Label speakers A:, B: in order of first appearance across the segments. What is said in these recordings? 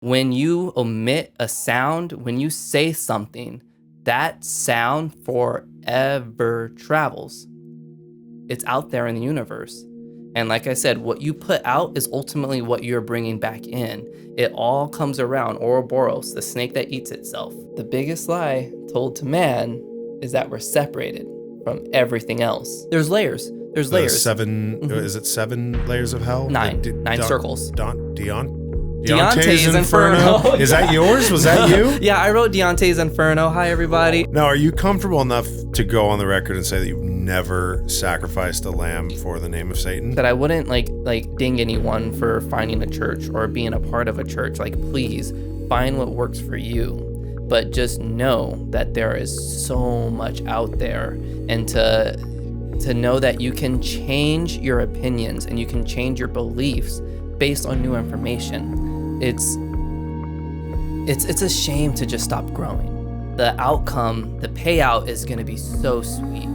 A: when you omit a sound, when you say something, that sound forever travels. It's out there in the universe. And like I said, what you put out is ultimately what you're bringing back in. It all comes around. Ouroboros, the snake that eats itself. The biggest lie told to man is that we're separated from everything else. There's layers. There's layers.
B: Is it 7 layers of hell?
A: Nine circles.
B: Deontá's Inferno. Is that yours? Was that you?
A: Yeah, I wrote Deontá's Inferno. Hi, everybody.
B: Now, are you comfortable enough to go on the record and say that you've never sacrificed a lamb for the name of Satan?
A: That I wouldn't like ding anyone for finding a church or being a part of a church. Like, please find what works for you. But just know that there is so much out there, and to know that you can change your opinions and you can change your beliefs based on new information. It's a shame to just stop growing. The outcome, the payout is going to be so sweet.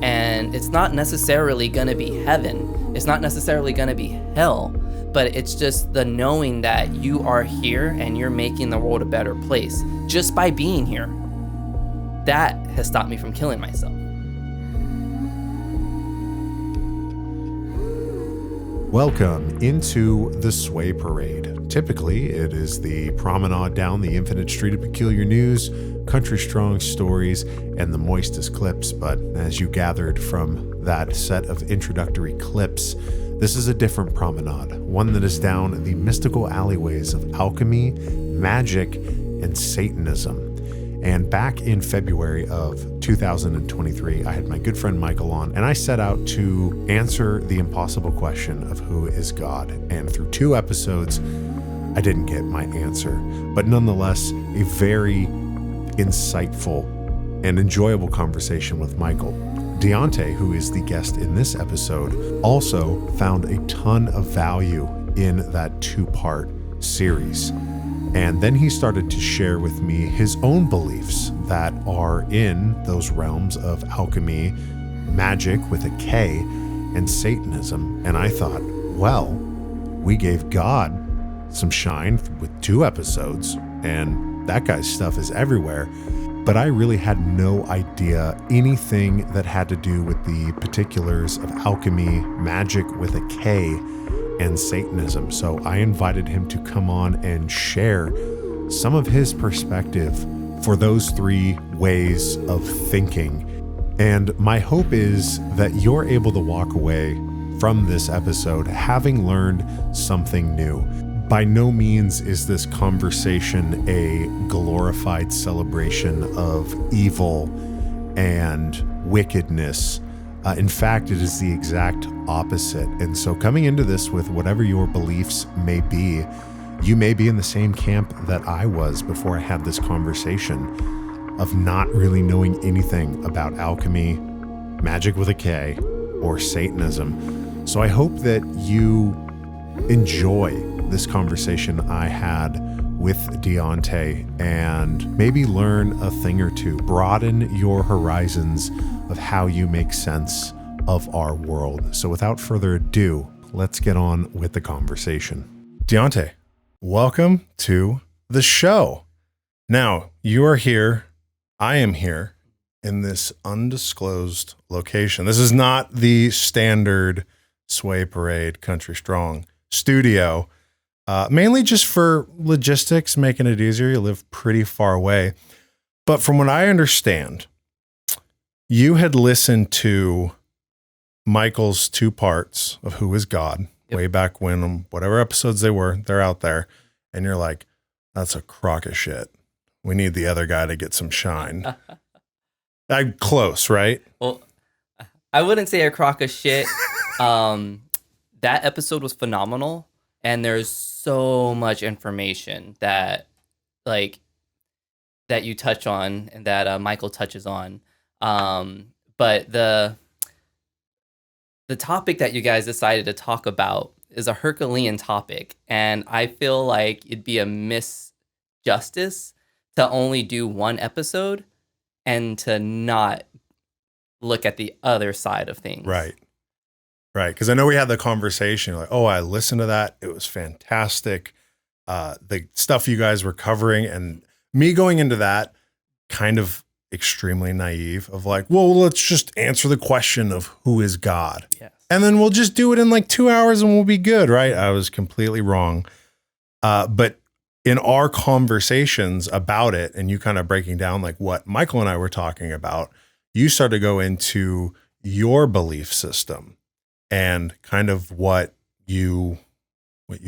A: And it's not necessarily going to be heaven. It's not necessarily going to be hell. But it's just the knowing that you are here and you're making the world a better place just by being here. That has stopped me from killing myself.
B: Welcome into the Sway Parade. Typically, it is the promenade down the infinite street of peculiar news, country strong stories, and the moistest clips. But as you gathered from that set of introductory clips, this is a different promenade, one that is down the mystical alleyways of alchemy, magic, and Satanism. And back in February of 2023, I had my good friend Michael on, and I set out to answer the impossible question of who is God. And through 2 episodes, I didn't get my answer, but nonetheless, a very insightful and enjoyable conversation with Michael. Deontá, who is the guest in this episode, also found a ton of value in that 2-part series. And then he started to share with me his own beliefs that are in those realms of alchemy, magic with a K, and Satanism. And I thought, well, we gave God some shine with 2 episodes, and that guy's stuff is everywhere. But I really had no idea anything that had to do with the particulars of alchemy, magic with a K, and Satanism. So I invited him to come on and share some of his perspective for those 3 ways of thinking. And my hope is that you're able to walk away from this episode having learned something new. By no means is this conversation a glorified celebration of evil and wickedness. In fact, it is the exact opposite. And so coming into this with whatever your beliefs may be, you may be in the same camp that I was before I had this conversation of not really knowing anything about alchemy, magic with a K, or Satanism. So I hope that you enjoy this conversation I had with Deontá and maybe learn a thing or two, broaden your horizons of how you make sense of our world. So without further ado, let's get on with the conversation. Deontá, welcome to the show. Now, you are here, I am here in this undisclosed location. This is not the standard Sway Parade Country Strong studio, mainly just for logistics, making it easier. You live pretty far away. But from what I understand, you had listened to Michael's 2 parts of Who is God way back when, whatever episodes they were, they're out there. And you're like, that's a crock of shit. We need the other guy to get some shine. I'm close, right?
A: Well, I wouldn't say a crock of shit. That episode was phenomenal. And there's so much information that you touch on and that Michael touches on. But the topic that you guys decided to talk about is a Herculean topic. And I feel like it'd be a misjustice to only do 1 episode and to not look at the other side of things.
B: Right. Right. Because I know we had the conversation, like, oh, I listened to that. It was fantastic. the stuff you guys were covering, and me going into that kind of extremely naive of like, well, let's just answer the question of who is God.
A: Yes.
B: And then we'll just do it in like 2 hours and we'll be good, right? I was completely wrong. But in our conversations about it, and you kind of breaking down like what Michael and I were talking about, you started to go into your belief system and kind of what you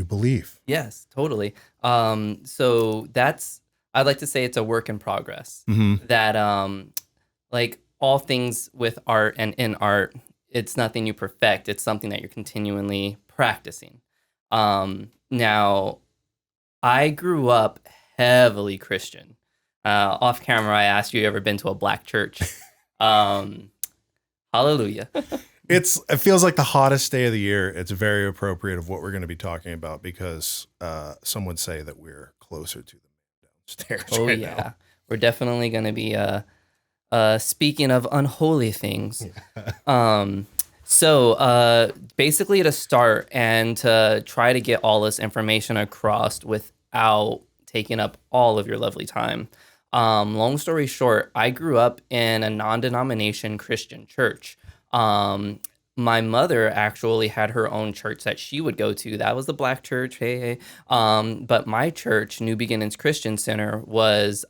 B: believe.
A: Yes, totally. So I'd like to say it's a work in progress.
B: Mm-hmm.
A: That like all things with art and in art, it's nothing you perfect. It's something that you're continually practicing. Now, I grew up heavily Christian. Off camera, I asked you ever been to a black church. Hallelujah.
B: It feels like the hottest day of the year. It's very appropriate of what we're going to be talking about because some would say that we're closer to them downstairs.
A: Oh,
B: right
A: yeah.
B: now.
A: We're definitely going to be speaking of unholy things. So basically to start and to try to get all this information across without taking up all of your lovely time. Long story short, I grew up in a non-denomination Christian church. My mother actually had her own church that she would go to. That was the black church. Hey. But my church, New Beginnings Christian Center, was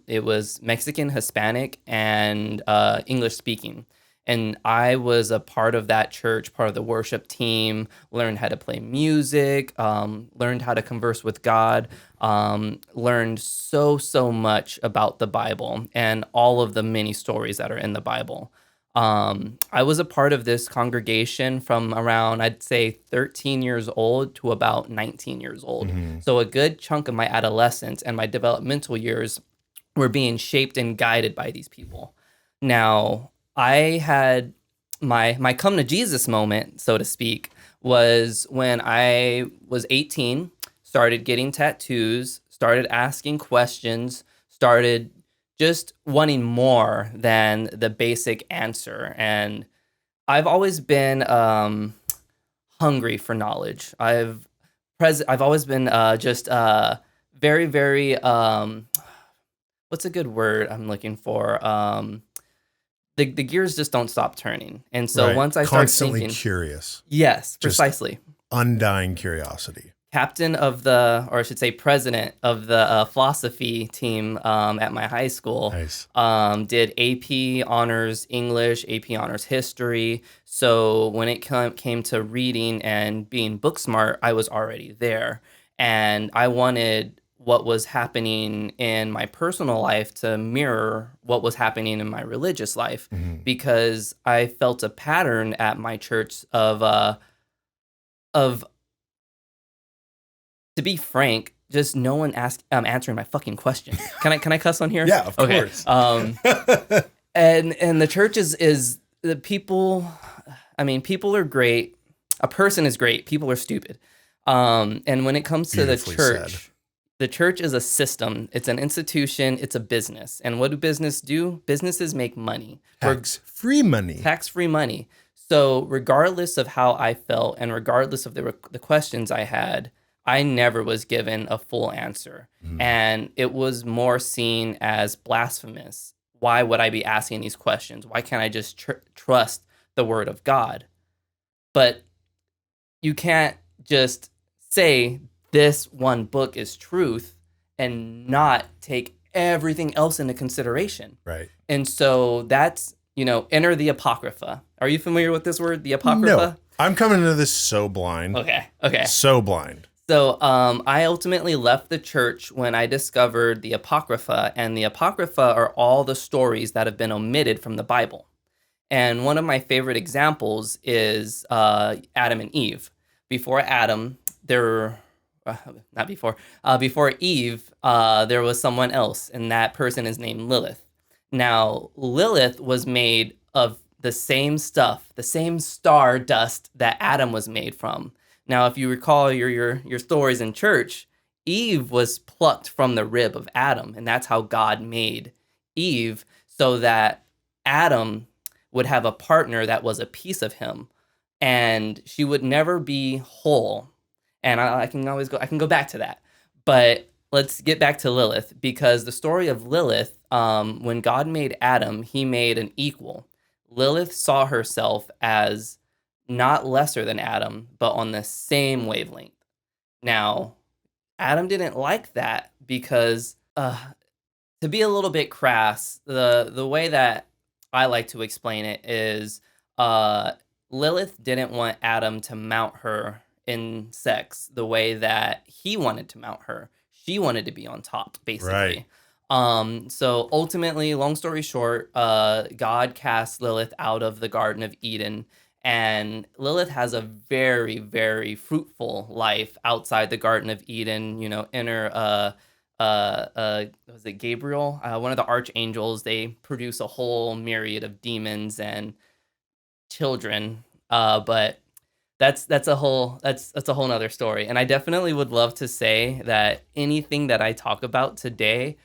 A: it was Mexican, Hispanic, and English speaking. And I was a part of that church, part of the worship team, learned how to play music, learned how to converse with God, learned so much about the Bible and all of the many stories that are in the Bible. I was a part of this congregation from around, I'd say, 13 years old to about 19 years old.
B: Mm-hmm.
A: So a good chunk of my adolescence and my developmental years were being shaped and guided by these people. Now, I had my come to Jesus moment, so to speak, was when I was 18, started getting tattoos, started asking questions, started just wanting more than the basic answer. And I've always been hungry for knowledge. I've always been very, very what's a good word I'm looking for? The gears just don't stop turning. And so
B: Right.
A: once I start
B: Constantly
A: thinking,
B: curious,
A: yes,
B: Just-
A: precisely.
B: undying curiosity.
A: Captain of the, or I should say president of the philosophy team at my high school.
B: Nice.
A: Did AP honors English, AP honors history. So when it came to reading and being book smart, I was already there. And I wanted what was happening in my personal life to mirror what was happening in my religious life,
B: Mm-hmm.
A: because I felt a pattern at my church of to be frank, just no one answering my fucking question. Can I cuss on here?
B: Yeah, of
A: Okay.
B: course.
A: And the church is the people. I mean, people are great. A person is great. People are stupid. And when it comes to the
B: Beautifully
A: church,
B: said.
A: the church is a system. It's an institution. It's a business. And what do business do? Businesses make money.
B: Tax-free money.
A: Tax-free money. So regardless of how I felt and regardless of the questions I had, I never was given a full answer.
B: Mm.
A: And it was more seen as blasphemous. Why would I be asking these questions? Why can't I just trust the word of God? But you can't just say this one book is truth and not take everything else into consideration.
B: Right.
A: And so that's, enter the Apocrypha. Are you familiar with this word, the Apocrypha?
B: No, I'm coming into this so blind.
A: Okay.
B: So blind.
A: So I ultimately left the church when I discovered the Apocrypha, and the Apocrypha are all the stories that have been omitted from the Bible. And one of my favorite examples is Adam and Eve. Before Adam, before Eve, there was someone else, and that person is named Lilith. Now, Lilith was made of the same stuff, the same star dust that Adam was made from. Now, if you recall your stories in church, Eve was plucked from the rib of Adam, and that's how God made Eve, so that Adam would have a partner that was a piece of him, and she would never be whole. And I can go back to that. But let's get back to Lilith, because the story of Lilith, when God made Adam, he made an equal. Lilith saw herself as not lesser than Adam, but on the same wavelength. Now, Adam didn't like that because, to be a little bit crass, the way that I like to explain it is, Lilith didn't want Adam to mount her in sex the way that he wanted to mount her. She wanted to be on top, basically. So ultimately, long story short, God cast Lilith out of the Garden of Eden, and Lilith has a very, very fruitful life outside the Garden of Eden. You know, was it Gabriel? One of the archangels. They produce a whole myriad of demons and children. But that's a whole nother story. And I definitely would love to say that anything that I talk about today,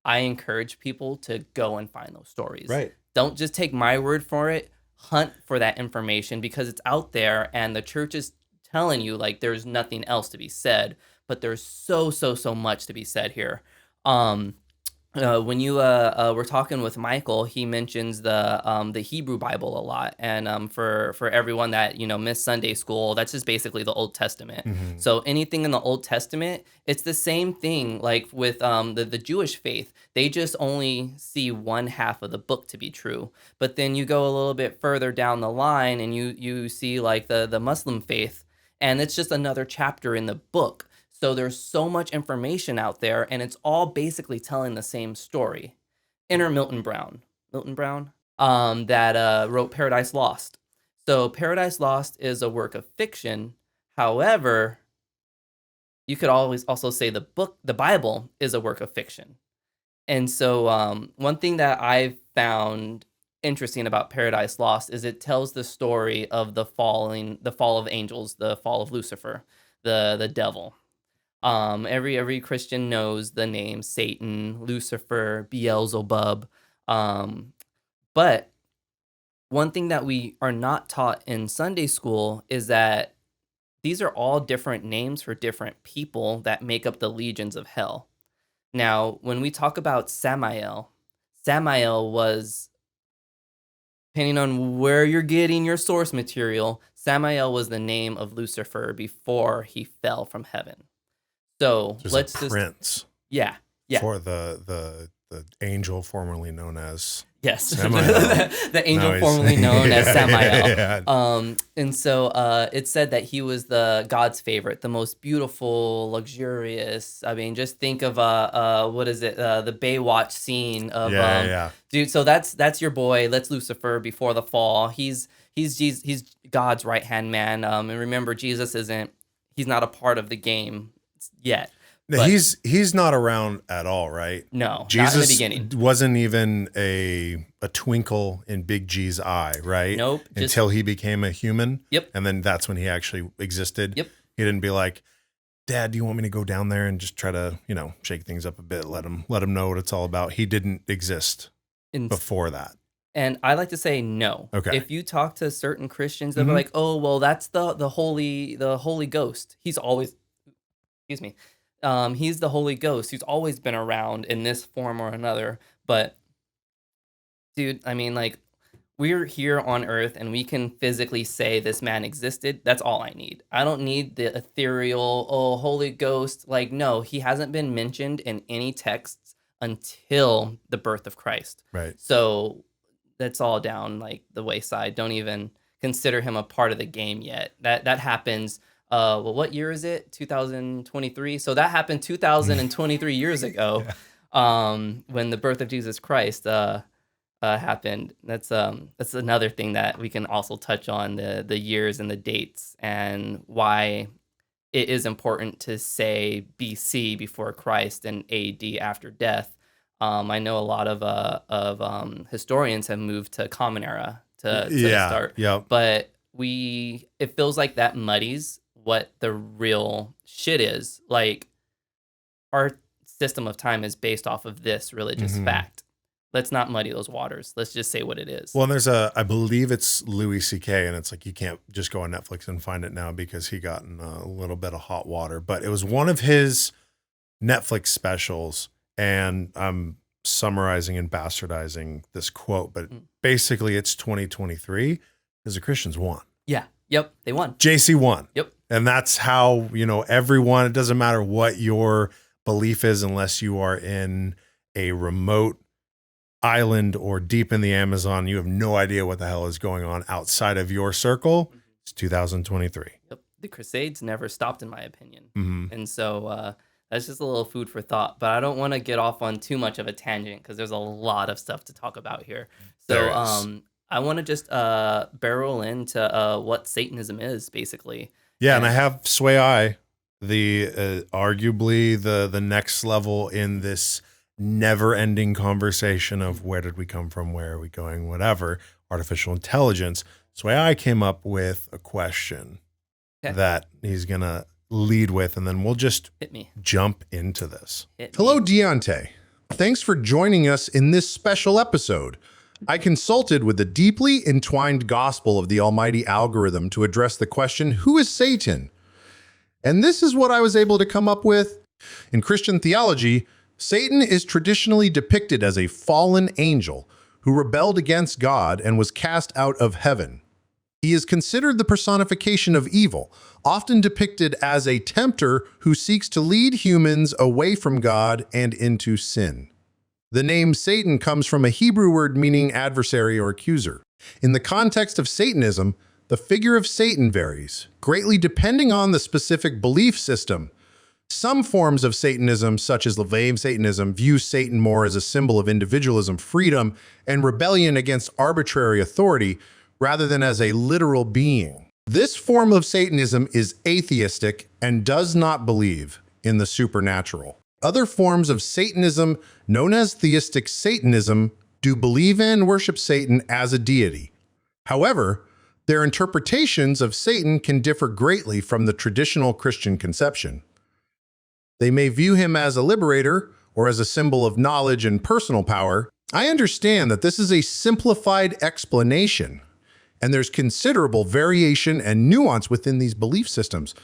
A: I encourage people to go and find those stories.
B: Right.
A: Don't just take my word for it. Hunt for that information, because it's out there, and the church is telling you like there's nothing else to be said, but there's so much to be said here. When you were talking with Michael, he mentions the Hebrew Bible a lot, and for everyone that missed Sunday school, that's just basically the Old Testament.
B: Mm-hmm.
A: So anything in the Old Testament, it's the same thing. Like with the Jewish faith, they just only see one half of the book to be true. But then you go a little bit further down the line, and you see like the Muslim faith, and it's just another chapter in the book. So there's so much information out there, and it's all basically telling the same story. Enter Milton Brown, that wrote Paradise Lost. So Paradise Lost is a work of fiction. However, you could always also say the Bible is a work of fiction. And so one thing that I've found interesting about Paradise Lost is it tells the story of the fall of angels, the fall of Lucifer, the devil. Every Christian knows the name Satan, Lucifer, Beelzebub. But one thing that we are not taught in Sunday school is that these are all different names for different people that make up the legions of hell. Now, when we talk about Samael was, depending on where you're getting your source material, Samael was the name of Lucifer before he fell from heaven. So let's just
B: prince.
A: Yeah.
B: For the angel formerly known as
A: Samael. The angel formerly known as Samael. Yeah. And so it said that he was God's favorite, the most beautiful, luxurious. I mean, just think of what is it? The Baywatch scene of dude. So that's your boy. That's Lucifer before the fall. He's God's right hand man. And remember, he's not a part of the game yet.
B: No, he's not around at all, right?
A: No,
B: Jesus
A: not in the beginning.
B: Wasn't even a twinkle in Big G's eye, right?
A: Nope.
B: Until he became a human.
A: Yep.
B: And then that's when he actually existed.
A: Yep.
B: He didn't be like, Dad, do you want me to go down there and just try to, shake things up a bit, let him know what it's all about? He didn't exist before that.
A: And I like to say no.
B: Okay.
A: If you talk to certain Christians, they'll be like, "Oh, well, that's the Holy Ghost. He's always, excuse me." He's the Holy Ghost. He's always been around in this form or another. But, dude, I mean, like, we're here on Earth and we can physically say this man existed. That's all I need. I don't need the ethereal, Holy Ghost. Like, no, he hasn't been mentioned in any texts until the birth of Christ.
B: Right.
A: So that's all down, like, the wayside. Don't even consider him a part of the game yet. That happens... what year is it? 2023. So that happened 2023 years ago, when the birth of Jesus Christ happened. That's another thing that we can also touch on, the years and the dates, and why it is important to say BC before Christ and AD after death. I know a lot of historians have moved to Common Era to start.
B: Yeah.
A: But it feels like that muddies what the real shit is. Like, our system of time is based off of this religious fact. Let's not muddy those waters. Let's just say what it is.
B: Well, and there's I believe it's Louis C.K., and it's like you can't just go on Netflix and find it now because he got in a little bit of hot water. But it was one of his Netflix specials, and I'm summarizing and bastardizing this quote, but basically it's 2023 because the Christians won.
A: Yeah. Yep. They won.
B: JC won.
A: Yep.
B: And that's how, everyone, it doesn't matter what your belief is, unless you are in a remote island or deep in the Amazon, you have no idea what the hell is going on outside of your circle. It's 2023.
A: Yep. The Crusades never stopped, in my opinion.
B: Mm-hmm.
A: And so that's just a little food for thought. But I don't want to get off on too much of a tangent because there's a lot of stuff to talk about here. So I want to just barrel into what Satanism is, basically.
B: Yeah, and I have Sway I, the arguably the next level in this never-ending conversation of where did we come from, where are we going, whatever, artificial intelligence. Sway I came up with a question that he's going to lead with, and then we'll just jump into this.
C: Hello, Deontá. Thanks for joining us in this special episode. I consulted with the deeply entwined gospel of the almighty algorithm to address the question, who is Satan? And this is what I was able to come up with. In Christian theology, Satan is traditionally depicted as a fallen angel who rebelled against God and was cast out of heaven. He is considered the personification of evil, often depicted as a tempter who seeks to lead humans away from God and into sin. The name Satan comes from a Hebrew word meaning adversary or accuser. In the context of Satanism, the figure of Satan varies, greatly depending on the specific belief system. Some forms of Satanism, such as Lifesaver Satanism, view Satan more as a symbol of individualism, freedom, and rebellion against arbitrary authority, rather than as a literal being. This form of Satanism is atheistic and does not believe in the supernatural. Other forms of Satanism, known as theistic Satanism, do believe in and worship Satan as a deity. However, their interpretations of Satan can differ greatly from the traditional Christian conception. They may view him as a liberator or as a symbol of knowledge and personal power. I understand that this is a simplified explanation, and there's considerable variation and nuance within these belief systems.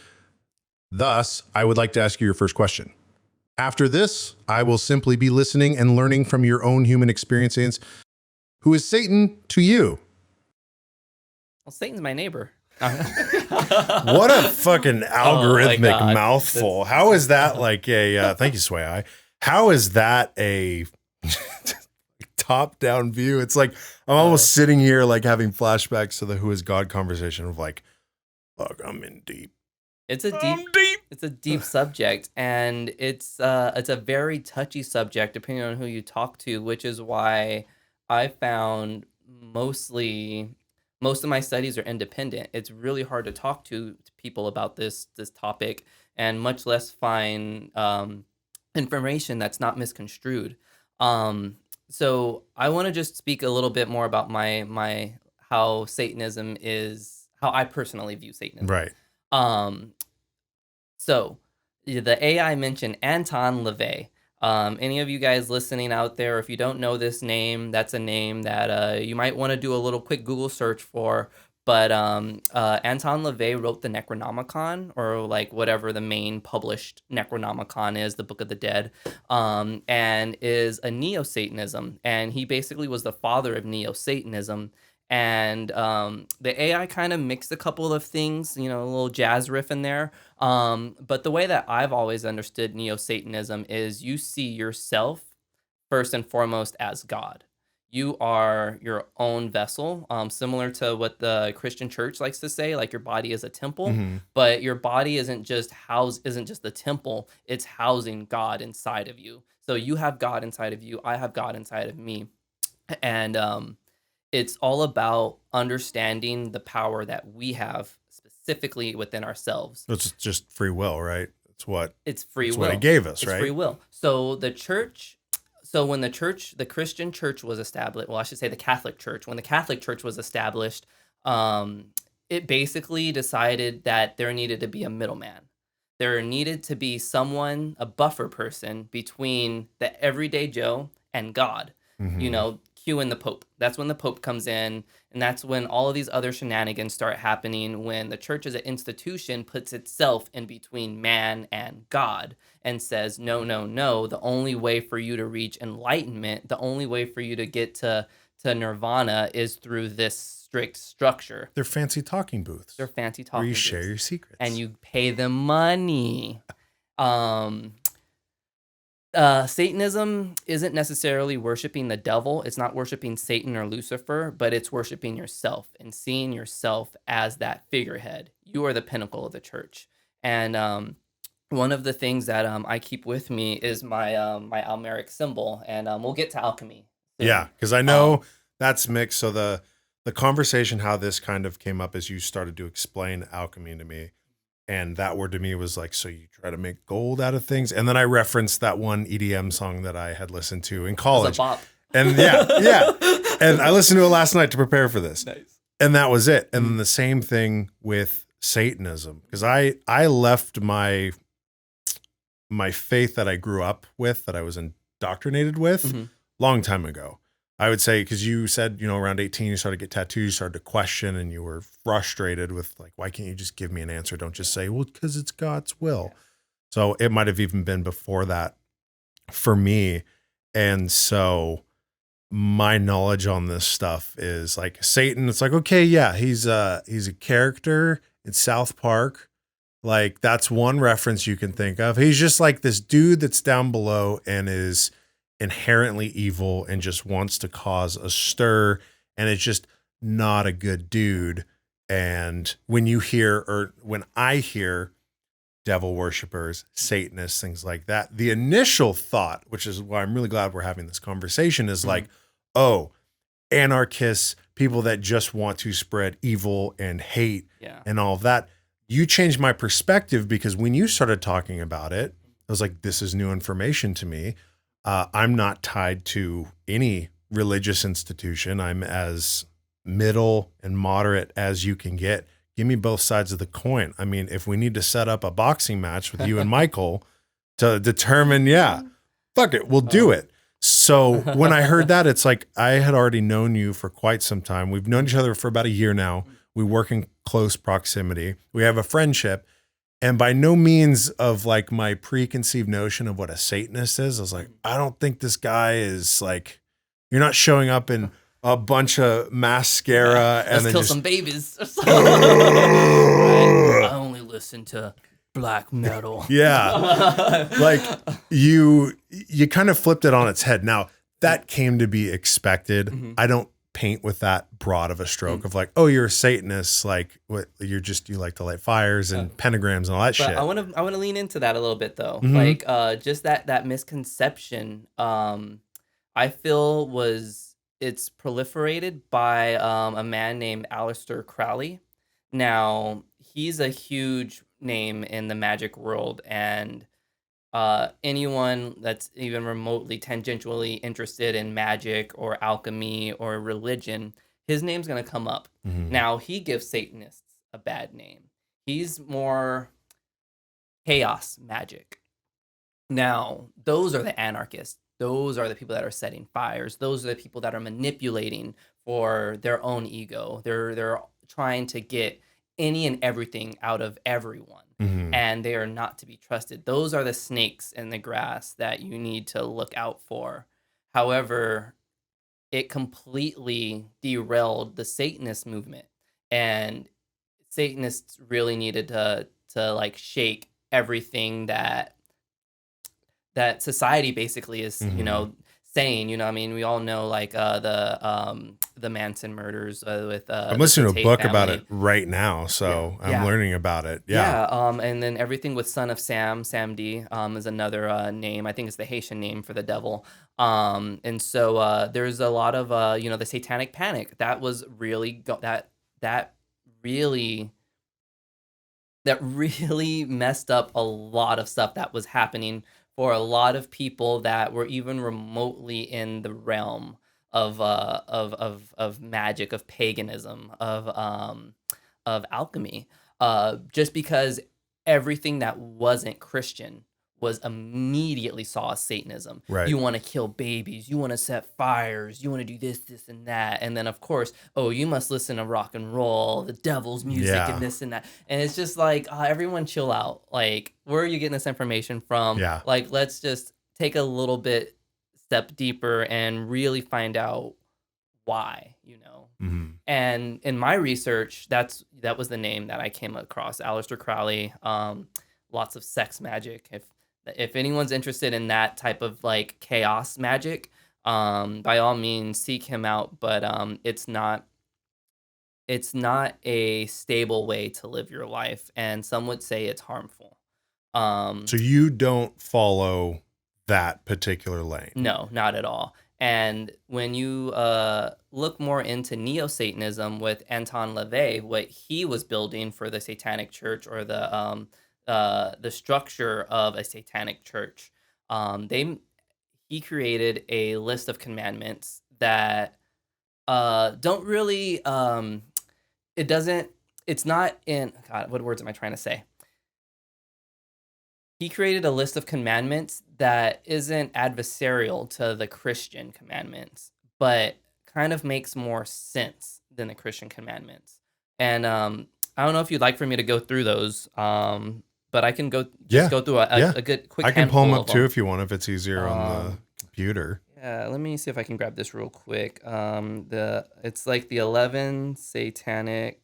C: Thus, I would like to ask you your first question. After this, I will simply be listening and learning from your own human experiences. Who is Satan to you?
A: Well, Satan's my neighbor.
B: What a fucking algorithmic mouthful. How is that like a, thank you, Sway I. How is that a top-down view? It's like, I'm almost sitting here like having flashbacks to the who is God conversation of like, fuck, I'm in deep.
A: It's a deep subject, and it's a very touchy subject depending on who you talk to, which is why I found most of my studies are independent. It's really hard to talk to people about this topic, and much less find information that's not misconstrued. So I want to just speak a little bit more about my how Satanism is, how I personally view Satanism.
B: Right.
A: So the AI mentioned Anton LaVey. Any of you guys listening out there, if you don't know this name, that's a name that you might want to do a little quick Google search for. But Anton LaVey wrote the Necronomicon, or like whatever the main published Necronomicon is, the Book of the Dead, and is a Neo-Satanism. And he basically was the father of Neo-Satanism. And the AI kind of mixed a couple of things, a little jazz riff in there. But the way that I've always understood Neo-Satanism is you see yourself first and foremost as God. You are your own vessel, similar to what the Christian church likes to say, like your body is a temple, but your body isn't just the temple, it's housing God inside of you. So you have God inside of you, I have God inside of me. And it's all about understanding the power that we have specifically within ourselves.
B: It's just free will, right?
A: It's free will.
B: It's what he gave us, right?
A: It's free will. So when the Christian church was established, well, I should say the Catholic Church, when the Catholic Church was established, it basically decided that there needed to be a middleman. There needed to be someone, a buffer person between the everyday Joe and God. You know, cue in the Pope. That's when the Pope comes in, and that's when all of these other shenanigans start happening, when the church as an institution puts itself in between man and God and says, no, no, no, the only way for you to reach enlightenment, the only way for you to get to nirvana is through this strict structure.
B: They're fancy talking booths.
A: They're fancy
B: where
A: talking
B: you
A: booths.
B: share your secrets.
A: And you pay them money. Satanism isn't necessarily worshiping the devil. It's not worshiping Satan or Lucifer, but it's worshiping yourself and seeing yourself as that figurehead. You are the pinnacle of the church. And one of the things that I keep with me is my my Almeric symbol, and we'll get to alchemy soon.
B: Yeah, because I know that's mixed. So the conversation, how this kind of came up, is you started to explain alchemy to me. And that word to me was like, so you try to make gold out of things. And then I referenced that one EDM song that I had listened to in college. And yeah. And I listened to it last night to prepare for this.
A: Nice.
B: And that was it. And then the same thing with Satanism. Because I left my faith that I grew up with, that I was indoctrinated with, long time ago. I would say, because you said, you know, around 18, you started to get tattoos, you started to question, and you were frustrated with like, why can't you just give me an answer? Don't just say, well, because it's God's will. Yeah. So it might have even been before that for me. And so my knowledge on this stuff is like Satan. It's like, okay, yeah, he's a character in South Park. Like, that's one reference you can think of. He's just like this dude that's down below and is inherently evil and just wants to cause a stir, and it's just not a good dude. And when you hear, or when I hear devil worshipers, Satanists, things like that, the initial thought, which is why I'm really glad we're having this conversation, is like, oh, anarchists, people that just want to spread evil and hate and all of that. You changed my perspective, because when you started talking about it, I was like, this is new information to me. I'm not tied to any religious institution. I'm as middle and moderate as you can get. Give me both sides of the coin. I mean, if we need to set up a boxing match with you and Michael to determine, fuck it, we'll do it. So when I heard that, it's like, I had already known you for quite some time. We've known each other for about a year now. We work in close proximity. We have a friendship. And by no means of like my preconceived notion of what a Satanist is, I was like, I don't think this guy is like, you're not showing up in a bunch of mascara and then
A: kill
B: just
A: some babies. I only listen to black metal.
B: Yeah. Like you kind of flipped it on its head. Now that came to be expected. I don't paint with that broad of a stroke of like, oh, you're a Satanist, like what you like to light fires and pentagrams and all that shit.
A: I want to lean into that a little bit though. Like just that misconception I feel it's proliferated by a man named Aleister Crowley. Now, he's a huge name in the magic world, and anyone that's even remotely tangentially interested in magic or alchemy or religion, his name's going to come up. Now, he gives Satanists a bad name. He's more chaos magic. Now, those are the anarchists. Those are the people that are setting fires. Those are the people that are manipulating for their own ego. They're trying to get any and everything out of everyone. And they are not to be trusted. Those are the snakes in the grass that you need to look out for. However, it completely derailed the Satanist movement, and Satanists really needed to like shake everything that society basically is, you know, saying. You know, I mean, we all know like the Manson murders with
B: I'm listening to a book about it right now, so I'm learning about it.
A: And then everything with Son of Sam D is another name. I think it's the Haitian name for the devil. And so there's a lot of you know, the Satanic Panic that was really that really messed up a lot of stuff that was happening for a lot of people that were even remotely in the realm of magic, of paganism, of alchemy. Just because everything that wasn't Christian was immediately saw as Satanism.
B: Right.
A: You want to kill babies, you want to set fires, you want to do this, and that. And then, of course, oh, you must listen to rock and roll, the devil's music,
B: Yeah.
A: and this and that. And it's just like, everyone chill out. Like, where are you getting this information from?
B: Yeah.
A: Like, let's just take a little bit step deeper and really find out why,
B: Mhm.
A: And in my research, that was the name that I came across, Aleister Crowley. Lots of sex magic. If anyone's interested in that type of like chaos magic, by all means seek him out. But it's not a stable way to live your life, and some would say it's harmful.
B: So you don't follow that particular lane?
A: No, not at all. And when you look more into neo-Satanism with Anton LaVey, what he was building for the Satanic Church, or the structure of a Satanic Church, he created a list of commandments that don't really it's not in, God, what words am I trying to say? He created a list of commandments that isn't adversarial to the Christian commandments, but kind of makes more sense than the Christian commandments. And I don't know if you'd like for me to go through those, but I can go through a good quick.
B: I can pull them up
A: handful
B: too if you want, if it's easier on the computer.
A: Yeah, let me see if I can grab this real quick. It's like the 11 satanic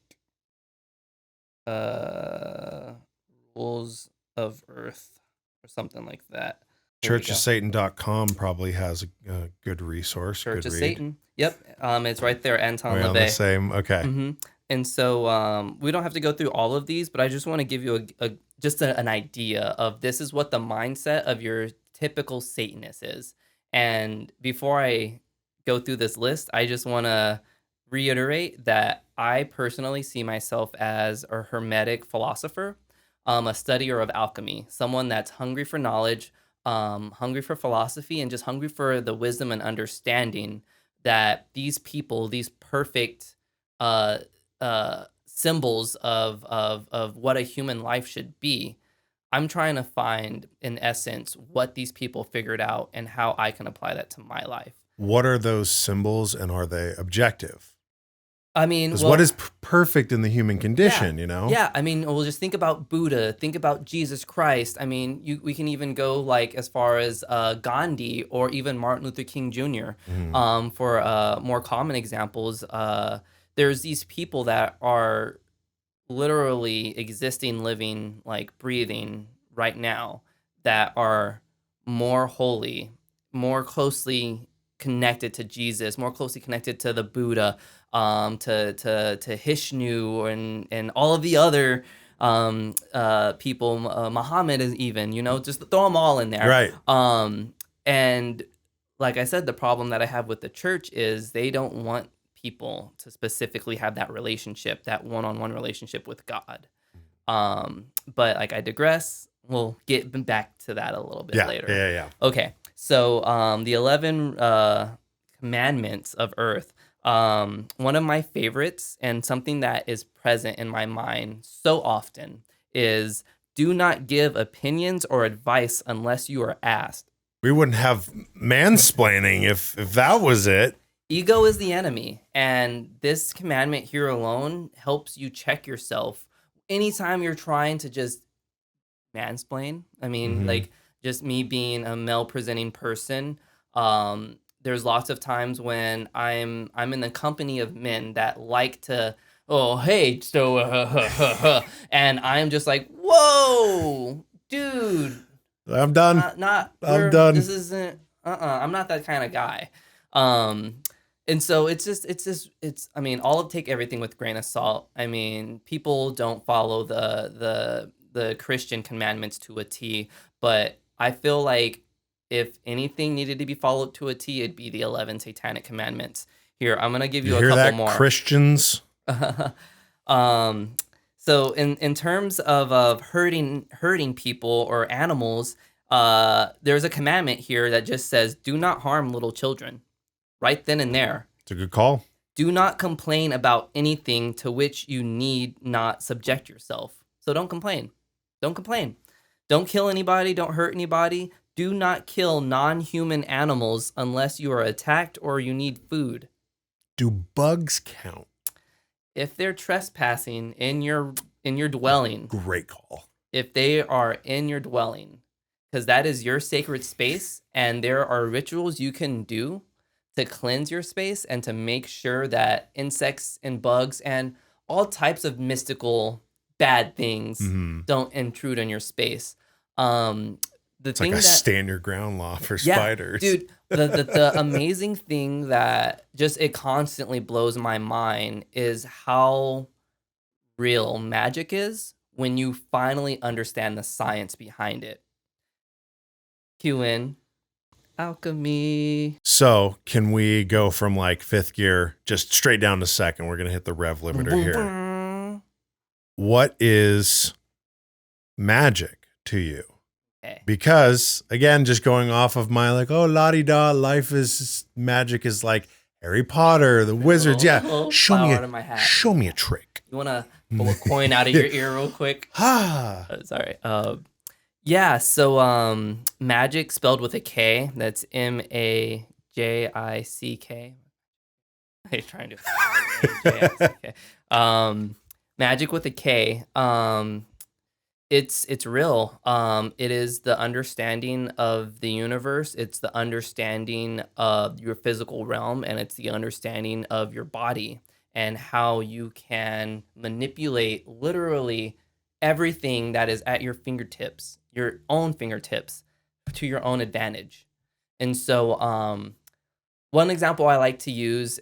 A: rules of Earth or something like that.
B: ChurchofSatan.com probably has a good resource.
A: Church
B: good
A: of
B: read.
A: Satan. Yep. It's right there, Anton
B: We're
A: LaVey.
B: on the same. Okay.
A: Mm-hmm. And so we don't have to go through all of these, but I just want to give you an idea of this is what the mindset of your typical Satanist is. And before I go through this list, I just want to reiterate that I personally see myself as a hermetic philosopher, a studier of alchemy, someone that's hungry for knowledge, hungry for philosophy, and just hungry for the wisdom and understanding that these people, these perfect symbols of what a human life should be, I'm trying to find, in essence, what these people figured out and how I can apply that to my life.
B: What are those symbols, and are they objective?
A: I mean,
B: well, what is perfect in the human condition,
A: Yeah, I mean, we'll just think about Buddha, think about Jesus Christ. I mean, we can even go like as far as Gandhi or even Martin Luther King Jr. For more common examples. There's these people that are literally existing, living, like breathing right now, that are more holy, more closely connected to Jesus, more closely connected to the Buddha, to Hishnu and all of the other people, Muhammad is even, just throw them all in there.
B: Right.
A: And like I said, the problem that I have with the church is they don't want people to specifically have that relationship, that one-on-one relationship with God. But like, I digress. We'll get back to that a little bit later.
B: Yeah.
A: Okay. So the 11 commandments of Earth. One of my favorites, and something that is present in my mind so often, is do not give opinions or advice unless you are asked.
B: We wouldn't have mansplaining if that was it.
A: Ego is the enemy, and this commandment here alone helps you check yourself anytime you're trying to just mansplain. I mean, like, just me being a male presenting person, there's lots of times when I'm in the company of men that like to, oh, hey, so, and I'm just like, whoa, dude.
B: I'm done. I'm done.
A: This isn't, I'm not that kind of guy. And so it's I mean, all of take everything with a grain of salt. I mean, people don't follow the Christian commandments to a T, but I feel like if anything needed to be followed to a T, it'd be the 11 satanic commandments. Here, I'm going to give you a couple more.
B: Christians?
A: So in terms of hurting people or animals, there's a commandment here that just says, do not harm little children. Right then and there.
B: It's a good call.
A: Do not complain about anything to which you need not subject yourself. So don't complain. Don't complain. Don't kill anybody. Don't hurt anybody. Do not kill non-human animals unless you are attacked or you need food.
B: Do bugs count?
A: If they're trespassing in your dwelling,
B: Great call.
A: if they are in your dwelling, because that is your sacred space, and there are rituals you can do to cleanse your space and to make sure that insects and bugs and all types of mystical bad things don't intrude on your space.
B: It's like a stand your ground law for spiders.
A: Dude, the amazing thing that just it constantly blows my mind is how real magic is when you finally understand the science behind it. Cue in alchemy.
B: So can we go from like fifth gear just straight down to second? We're going to hit the rev limiter here. What is magic to you?
A: Okay.
B: Because again, just going off of my like, oh, la-di-da, life is magic is like Harry Potter, the wizards. Show me a trick.
A: You want to pull a coin out of your ear real quick? Sorry. So magic spelled with a K. That's Magick. I'm trying to magic with a K. It's real. It is the understanding of the universe. It's the understanding of your physical realm, and it's the understanding of your body and how you can manipulate literally everything that is at your fingertips, your own fingertips, to your own advantage. And so one example I like to use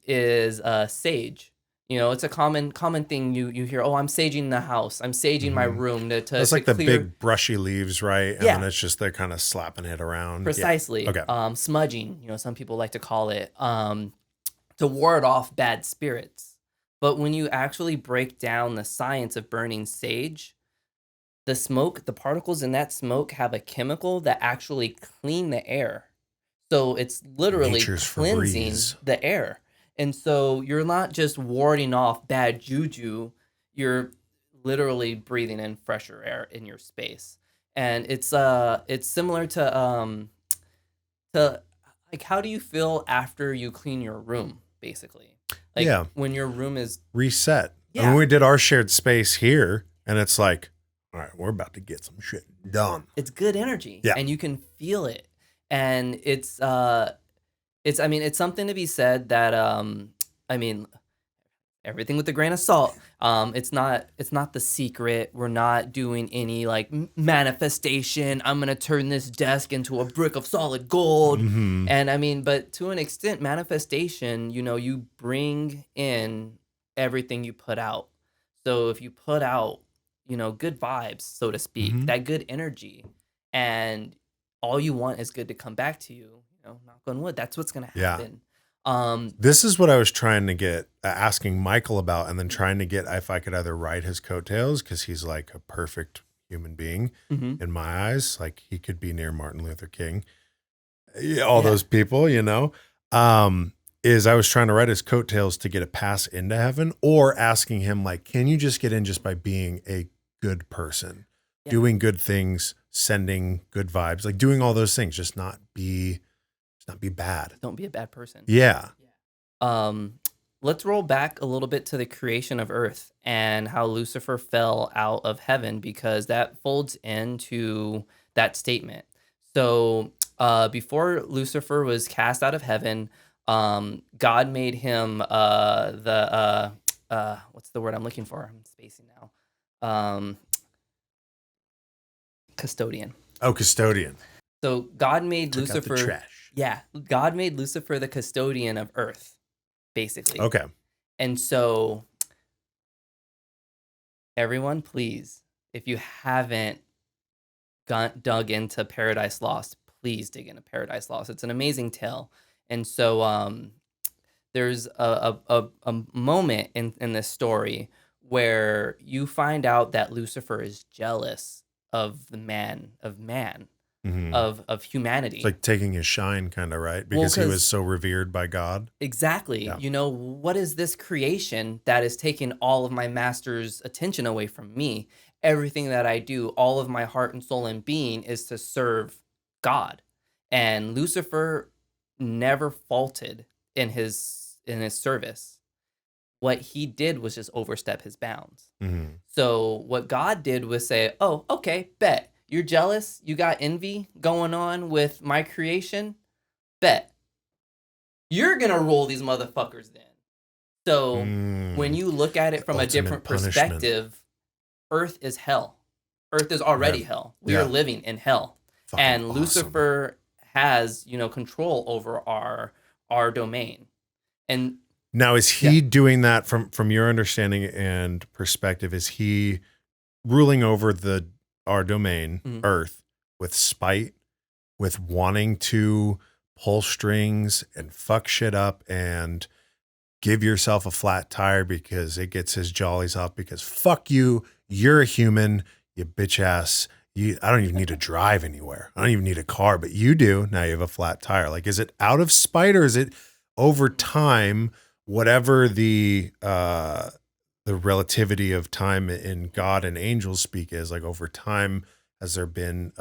A: is sage. You know, it's a common thing you hear. Oh, I'm saging the house. I'm saging my room to
B: It's like
A: clear.
B: The big brushy leaves, right? And
A: Yeah.
B: then it's just they're kind of slapping it around.
A: Precisely.
B: Yeah. Okay.
A: Smudging, you know, some people like to call it, to ward off bad spirits. But when you actually break down the science of burning sage, the smoke, the particles in that smoke have a chemical that actually clean the air. So it's literally
B: Nature's
A: cleansing
B: Febreze.
A: the air. And so you're not just warding off bad juju, you're literally breathing in fresher air in your space. And it's similar to like, how do you feel after you clean your room, basically? Like when your room is
B: reset.
A: Yeah.
B: I mean, we did our shared space here, and it's like, all right, we're about to get some shit done.
A: It's good energy.
B: Yeah.
A: And you can feel it. And it's something to be said that everything with a grain of salt. It's not the secret. We're not doing any like manifestation. I'm gonna turn this desk into a brick of solid gold. And but to an extent, manifestation, you know, you bring in everything you put out. So if you put out, you know, good vibes, so to speak, that good energy, and all you want is good to come back to you, you know, knock on wood, that's what's gonna happen.
B: This is what I was trying to get, asking Michael about, and then trying to get if I could either ride his coattails, because he's like a perfect human being in my eyes. Like he could be near Martin Luther King, all those people, you know, is I was trying to ride his coattails to get a pass into heaven, or asking him like, can you just get in just by being a good person, doing good things, sending good vibes, like doing all those things, just not be bad.
A: Don't be a bad person.
B: Yeah.
A: Let's roll back a little bit to the creation of Earth and how Lucifer fell out of heaven, because that folds into that statement. So before Lucifer was cast out of heaven, God made him what's the word I'm looking for? I'm spacing now. Custodian.
B: Oh, custodian.
A: So God made
B: Took out
A: Lucifer.
B: the trash.
A: Yeah, God made Lucifer the custodian of Earth, basically.
B: Okay.
A: And so, everyone, please, if you haven't dug into Paradise Lost, please dig into Paradise Lost. It's an amazing tale. And so, there's a moment in this story where you find out that Lucifer is jealous of the man, of humanity.
B: It's like taking his shine, kind of, right? Because he was so revered by God.
A: Exactly.
B: Yeah.
A: You know, what is this creation that is taking all of my master's attention away from me? everything that I do, all of my heart and soul and being is to serve God. And Lucifer never faulted in his service. What he did was just overstep his bounds.
B: Mhm.
A: So what God did was say, oh, okay, bet. You're jealous. You got envy going on with my creation. Bet. You're going to rule these motherfuckers then. So when you look at it from a different
B: punishment.
A: perspective, Earth is hell. Earth is already hell. We are living in hell.
B: Fucking
A: and
B: awesome.
A: Lucifer has, control over our domain. And
B: now, is he doing that from your understanding and perspective? Is he ruling over our domain, Earth, with spite, with wanting to pull strings and fuck shit up and give yourself a flat tire because it gets his jollies up? Because fuck you, you're a human, you bitch ass. I don't even need to drive anywhere. I don't even need a car, but you do. Now you have a flat tire. Like, is it out of spite, or is it over time? Whatever the relativity of time in God and angels speak is, like, over time, has there been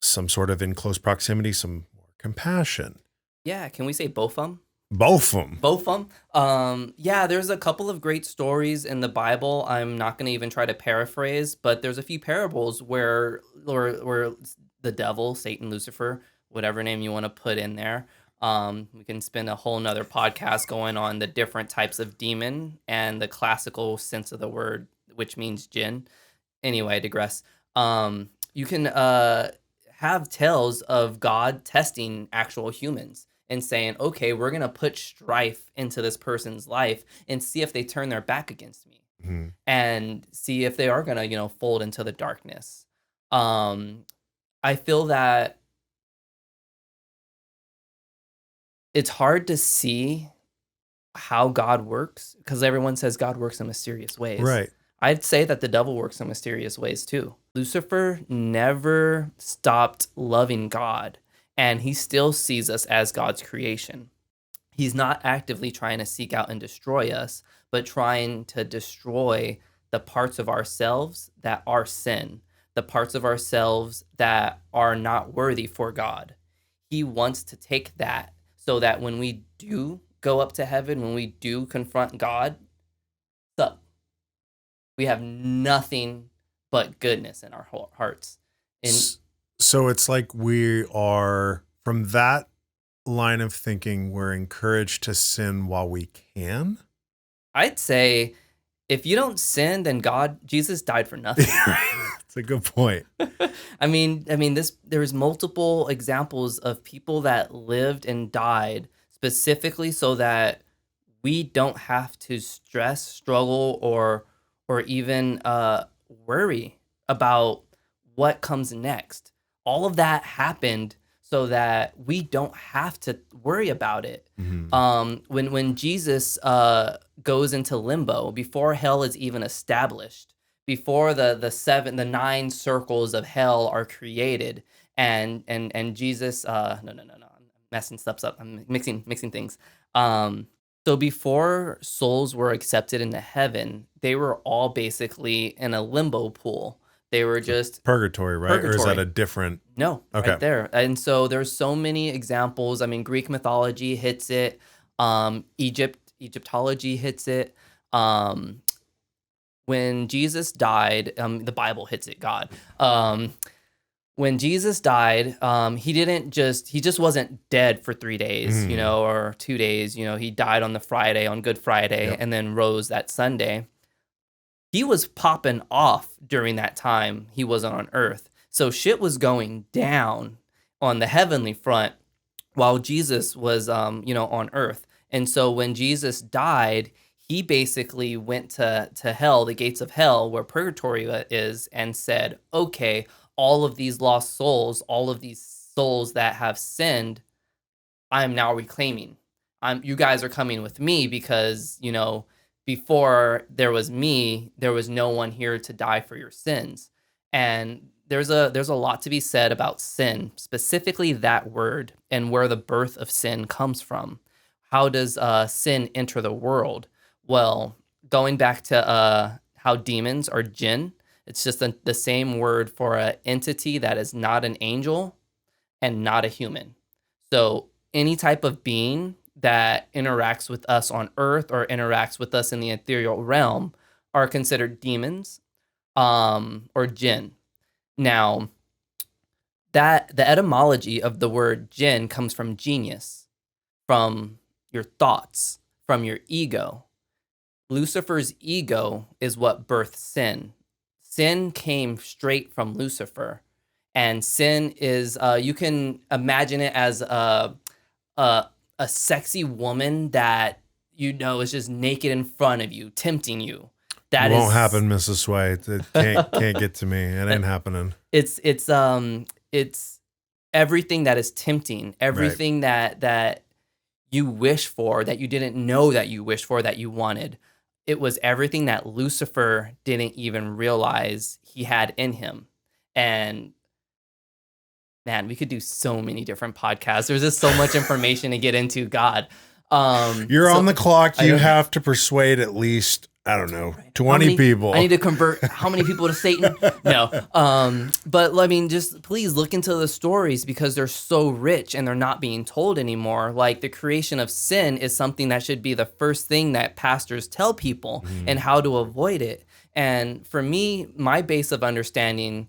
B: some sort of, in close proximity, some more compassion?
A: Yeah, can we say both of them?
B: Both of them.
A: Both of them. Yeah, there's a couple of great stories in the Bible. I'm not going to even try to paraphrase, but there's a few parables where the devil, Satan, Lucifer, whatever name you want to put in there. We can spend a whole nother podcast going on the different types of demon and the classical sense of the word, which means jinn. Anyway, I digress. You can have tales of God testing actual humans and saying, okay, we're going to put strife into this person's life and see if they turn their back against me and see if they are going to, fold into the darkness. I feel that it's hard to see how God works because everyone says God works in mysterious ways.
B: Right.
A: I'd say that the devil works in mysterious ways too. Lucifer never stopped loving God, and he still sees us as God's creation. He's not actively trying to seek out and destroy us, but trying to destroy the parts of ourselves that are sin, the parts of ourselves that are not worthy for God. He wants to take that so that when we do go up to heaven, when we do confront God, we have nothing but goodness in our hearts.
B: So it's like we are, from that line of thinking, we're encouraged to sin while we can?
A: I'd say if you don't sin, then Jesus died for nothing.
B: That's a good point.
A: I mean, there's multiple examples of people that lived and died specifically so that we don't have to stress, struggle, or even worry about what comes next. All of that happened so that we don't have to worry about it. When Jesus goes into limbo, before hell is even established, before the 9 circles of hell are created, and Jesus, no, I'm messing stuff up. I'm mixing things. So before souls were accepted into heaven, they were all basically in a limbo pool. They were just
B: purgatory, right? Purgatory. Or is that a different?
A: No, okay. Right there. And so there's so many examples. I mean, Greek mythology hits it. Egyptology hits it. When Jesus died, the Bible hits it. God. When Jesus died, he just wasn't dead for 3 days, or 2 days. He died on Good Friday, and then rose that Sunday. He was popping off during that time he wasn't on earth. So shit was going down on the heavenly front while Jesus was, on earth. And so when Jesus died, he basically went to hell, the gates of hell, where purgatory is, and said, okay, all of these lost souls, all of these souls that have sinned, I'm now reclaiming. You guys are coming with me because, before there was me, there was no one here to die for your sins. And there's a lot to be said about sin, specifically that word and where the birth of sin comes from. How does sin enter the world? Well, going back to how demons are jinn. It's just the same word for an entity that is not an angel and not a human. So any type of being that interacts with us on earth or interacts with us in the ethereal realm are considered demons or jinn. Now, that the etymology of the word jinn comes from genius, from your thoughts, from your ego. Lucifer's ego is what birthed sin. Sin came straight from Lucifer. And sin is, you can imagine it as a sexy woman that is just naked in front of you, tempting you. That
B: won't happen, Mrs. Sway. It can't get to me. It ain't happening.
A: It's everything that is tempting, everything that you wish for, that you didn't know that you wished for, that you wanted. It was everything that Lucifer didn't even realize he had in him. And man, we could do so many different podcasts. There's just so much information to get into. God,
B: you're on the clock. You have to persuade at least, I don't know, 20 people.
A: I need to convert how many people to Satan? No. But I mean, just please look into the stories because they're so rich and they're not being told anymore. Like the creation of sin is something that should be the first thing that pastors tell people and how to avoid it. And for me, my base of understanding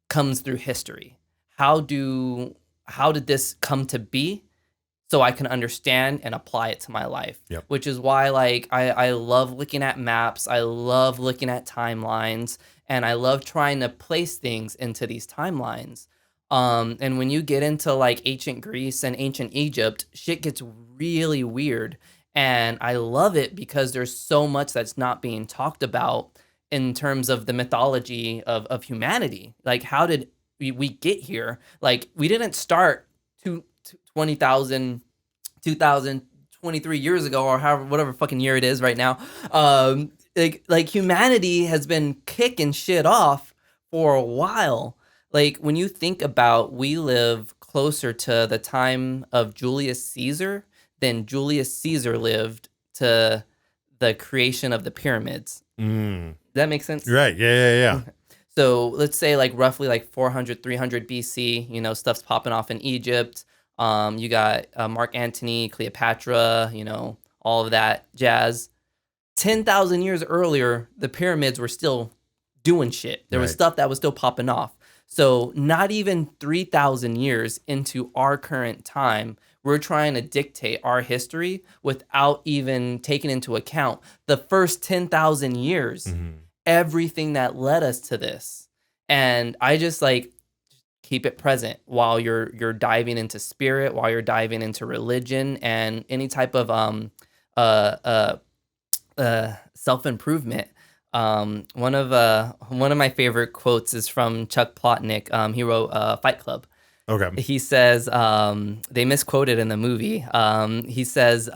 A: comes through history. How did this come to be? So I can understand and apply it to my life, which is why I love looking at maps. I love looking at timelines, and I love trying to place things into these timelines. And when you get into like ancient Greece and ancient Egypt, shit gets really weird. And I love it because there's so much that's not being talked about in terms of the mythology of humanity. Like, how did we get here? Like, we didn't start 2023 years ago, or however, whatever fucking year it is right now. Like humanity has been kicking shit off for a while. Like when you think about, we live closer to the time of Julius Caesar than Julius Caesar lived to the creation of the pyramids. Does that make sense?
B: Right. Yeah.
A: So let's say like roughly like 400, 300 BC, stuff's popping off in Egypt. You got Mark Antony, Cleopatra, all of that jazz. 10,000 years earlier, the pyramids were still doing shit. There was stuff that was still popping off. So not even 3,000 years into our current time, we're trying to dictate our history without even taking into account the first 10,000 years, everything that led us to this. And I just keep it present while you're diving into spirit, while you're diving into religion and any type of self-improvement. One of my favorite quotes is from Chuck Plotnick. He wrote Fight Club.
B: Okay.
A: He says, they misquoted in the movie. He says,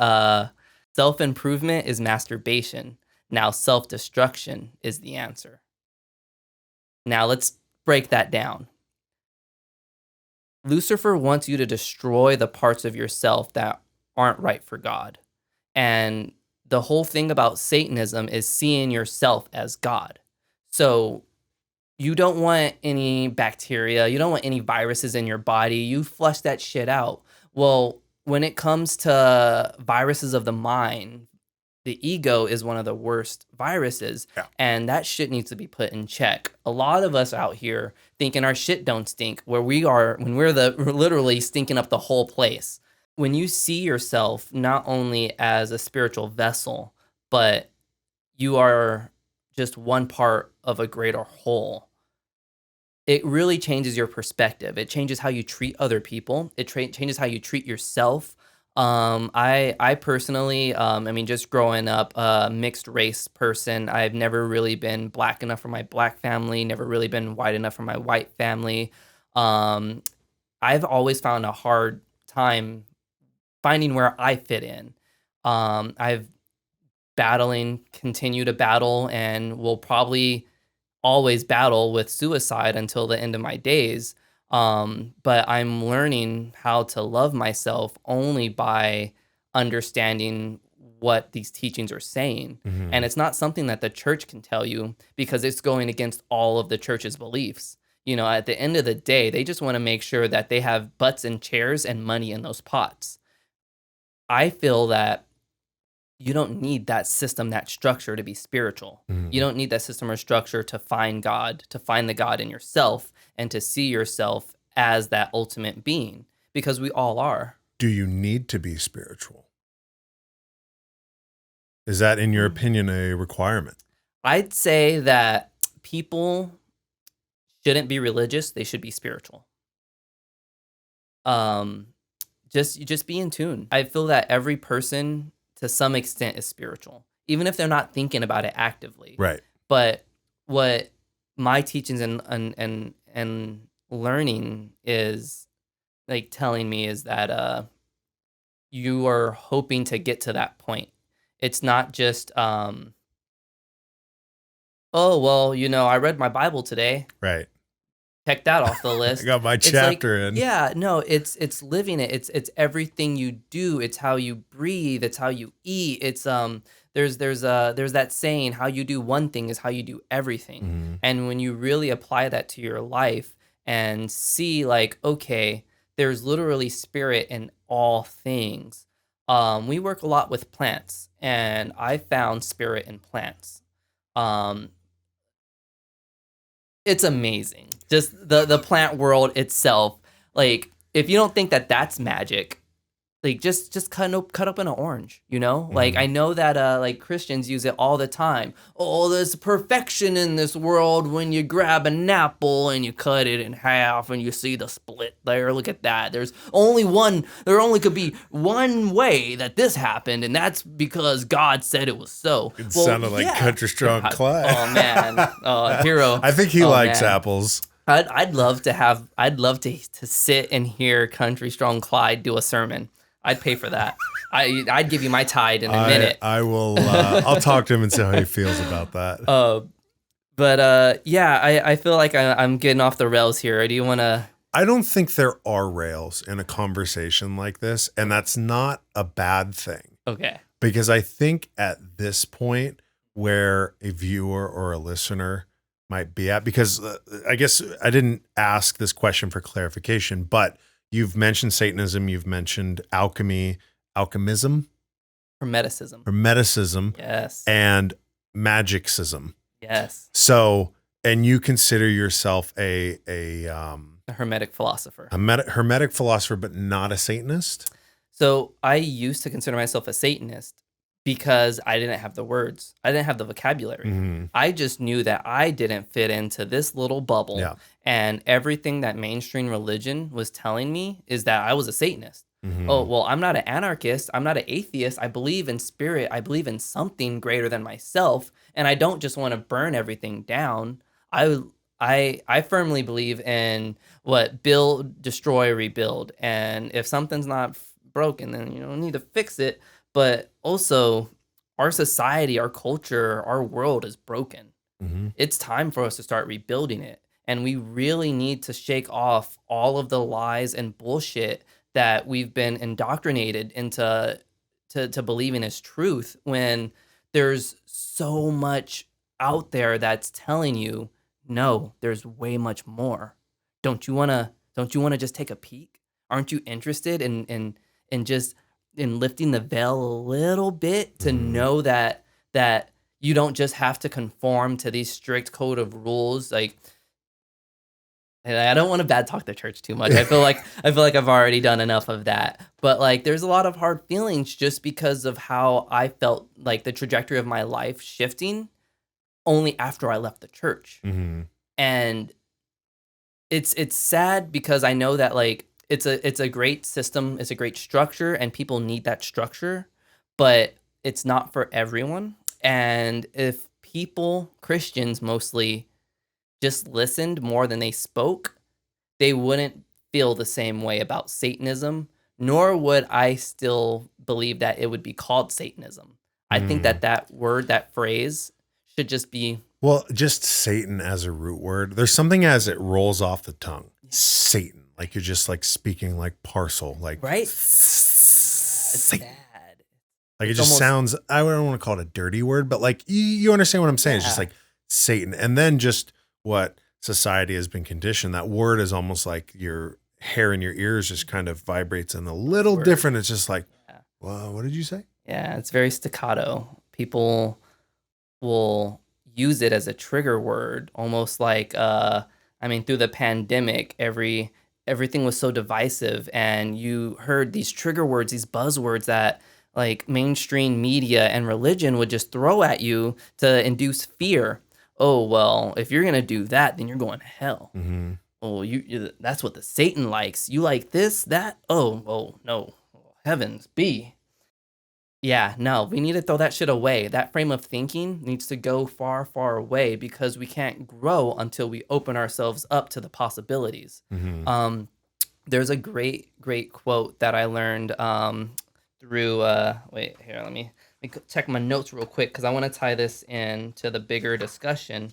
A: self-improvement is masturbation. Now self-destruction is the answer. Now let's break that down. Lucifer wants you to destroy the parts of yourself that aren't right for God. And the whole thing about Satanism is seeing yourself as God. So you don't want any bacteria, you don't want any viruses in your body. You flush that shit out. Well, when it comes to viruses of the mind, the ego is one of the worst viruses, and that shit needs to be put in check. A lot of us out here thinking our shit don't stink, when we're literally stinking up the whole place. When you see yourself not only as a spiritual vessel, but you are just one part of a greater whole, it really changes your perspective. It changes how you treat other people. It changes how you treat yourself. I personally, just growing up a mixed race person, I've never really been black enough for my black family, never really been white enough for my white family. I've always found a hard time finding where I fit in. I've continue to battle, and will probably always battle with suicide until the end of my days. But I'm learning how to love myself only by understanding what these teachings are saying.
B: Mhm.
A: And it's not something that the church can tell you because it's going against all of the church's beliefs. At the end of the day, they just want to make sure that they have butts in chairs and money in those pots. I feel that you don't need that system, that structure to be spiritual.
B: Mhm.
A: You don't need that system or structure to find God, to find the God in yourself, and to see yourself as that ultimate being, because we all are.
B: Do you need to be spiritual? Is that, in your opinion, a requirement?
A: I'd say that people shouldn't be religious; they should be spiritual. Just be in tune. I feel that every person, to some extent, is spiritual, even if they're not thinking about it actively.
B: Right.
A: But what my teachings and learning is like telling me is that you are hoping to get to that point. It's not just oh well, I read my Bible today.
B: Right.
A: Check that off the list.
B: I got my
A: It's
B: chapter in.
A: Yeah, no, it's living it. It's everything you do. It's how you breathe. It's how you eat. It's there's that saying, how you do one thing is how you do everything.
B: Mhm.
A: And when you really apply that to your life and see like, okay, there's literally spirit in all things. We work a lot with plants, and I found spirit in plants. Um, it's amazing. Just the plant world itself. Like, if you don't think that that's magic, like just cut open an orange, Like, I know that like Christians use it all the time. Oh, there's perfection in this world when you grab an apple and you cut it in half and you see the split there. Look at that. There only could be one way that this happened, and that's because God said it was so.
B: It sounded like Country Strong
A: God.
B: Clyde.
A: Oh man, hero.
B: I think he
A: Oh,
B: likes
A: man.
B: apples.
A: I'd love to sit and hear Country Strong Clyde do a sermon. I'd pay for that. I'd give you my tithe in a minute.
B: I will. I'll talk to him and see how he feels about that.
A: But I feel like I'm getting off the rails here. Do you want to?
B: I don't think there are rails in a conversation like this, and that's not a bad thing.
A: Okay.
B: Because I think at this point where a viewer or a listener might be at, because I guess I didn't ask this question for clarification, but you've mentioned Satanism, you've mentioned alchemism, hermeticism,
A: Yes.
B: and magicism.
A: Yes.
B: So, and you consider yourself a
A: hermetic philosopher.
B: Hermetic philosopher, but not a Satanist?
A: So I used to consider myself a Satanist because I didn't have the words. I didn't have the vocabulary.
B: Mm-hmm.
A: I just knew that I didn't fit into this little bubble.
B: Yeah.
A: And everything that mainstream religion was telling me is that I was a Satanist.
B: Mm-hmm.
A: Oh, well, I'm not an anarchist. I'm not an atheist. I believe in spirit. I believe in something greater than myself. And I don't just want to burn everything down. I firmly believe in build, destroy, rebuild. And if something's not broken, then you don't need to fix it. But also, our society, our culture, our world is broken.
B: Mm-hmm.
A: It's time for us to start rebuilding it. And we really need to shake off all of the lies and bullshit that we've been indoctrinated into to believing as truth, when there's so much out there that's telling you, no, there's way much more. Don't you wanna just take a peek? Aren't you interested in just in lifting the veil a little bit to know that you don't just have to conform to these strict code of rules? Like, and I don't want to bad talk the church too much. I feel like I've already done enough of that. But like, there's a lot of hard feelings just because of how I felt like the trajectory of my life shifting only after I left the church.
B: Mm-hmm.
A: And it's sad because I know that like it's a great system, it's a great structure, and people need that structure, but it's not for everyone. And if people, Christians mostly, just listened more than they spoke, they wouldn't feel the same way about Satanism, nor would I still believe that it would be called Satanism. I think that word, that phrase, should just be...
B: Well, just Satan as a root word. There's something as it rolls off the tongue. Satan. Like you're just like speaking like parcel. Like,
A: right?
B: Satan.
A: It's bad.
B: Like it
A: It's
B: just
A: almost-
B: sounds, I don't want to call it a dirty word, but like you understand what I'm saying. It's just
A: Yeah.
B: like Satan. And then just what society has been conditioned. That word is almost like your hair in your ears just kind of vibrates and a little
A: Word.
B: different. It's just like,
A: Yeah.
B: well, what did you say?
A: Yeah, it's very staccato. People will use it as a trigger word, almost like through the pandemic, everything was so divisive, and you heard these trigger words, these buzzwords that like mainstream media and religion would just throw at you to induce fear. Oh well, if you're gonna do that, then you're going to hell.
B: Mm-hmm.
A: Oh, that's what the Satan likes. You like this, that? Oh no, heavens be. Yeah, no, we need to throw that shit away. That frame of thinking needs to go far, far away because we can't grow until we open ourselves up to the possibilities.
B: Mm-hmm.
A: There's a great quote that I learned through. Wait, here, let me check my notes real quick because I want to tie this into the bigger discussion.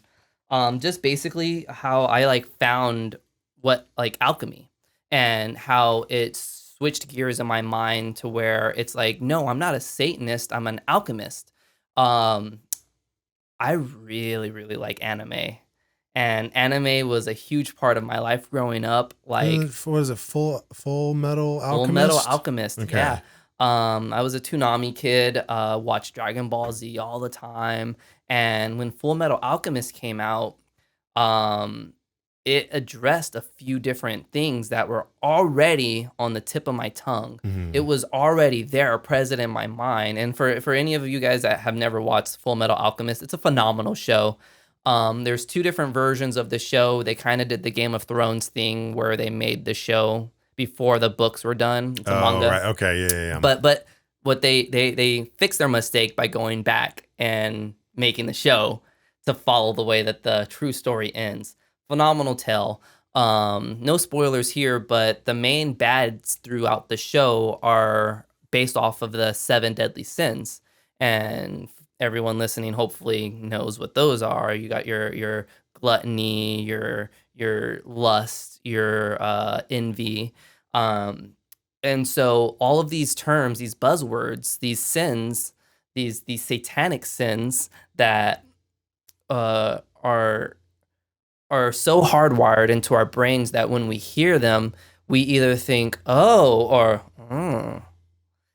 A: Just basically how I like found what like alchemy and how it's switched gears in my mind to where it's like, no, I'm not a Satanist, I'm an alchemist. Um, I really, really like anime. And anime was a huge part of my life growing up. Like
B: What is it? Full Metal Alchemist?
A: Full Metal Alchemist,
B: Okay.
A: yeah. I was a Toonami kid, watched Dragon Ball Z all the time. And when Full Metal Alchemist came out, um, it addressed a few different things that were already on the tip of my tongue.
B: Mhm.
A: It was already there, present in my mind. And for any of you guys that have never watched Full Metal Alchemist, it's a phenomenal show. There's two different versions of the show. They kind of did the Game of Thrones thing where they made the show before the books were done. It's a manga.
B: Right. Okay. Yeah.
A: But what they fixed their mistake by going back and making the show to follow the way that the true story ends. Phenomenal tale. No spoilers here, but the main bads throughout the show are based off of the 7 deadly sins. And everyone listening hopefully knows what those are. You got your gluttony, your lust, your envy. And so all of these terms, these buzzwords, these sins, these satanic sins that are so hardwired into our brains that when we hear them, we either think, oh, or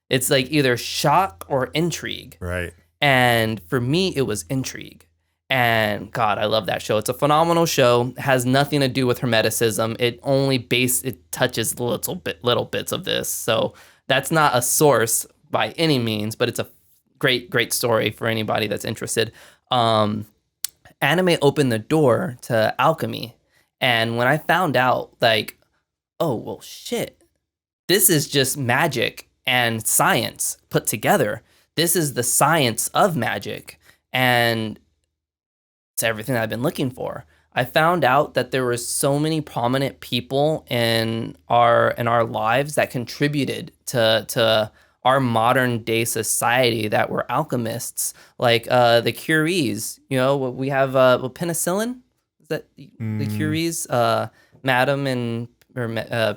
A: it's like either shock or intrigue.
B: Right.
A: And for me, it was intrigue. And God, I love that show. It's a phenomenal show. It has nothing to do with Hermeticism. It touches little bits of this. So that's not a source by any means, but it's a great story for anybody that's interested. Anime opened the door to alchemy. And when I found out, like, oh, well, shit, this is just magic and science put together. This is the science of magic. And it's everything I've been looking for. I found out that there were so many prominent people in our lives that contributed to our modern day society that were alchemists, like the Curies. You know, we have penicillin. Is that the Curies? Madame and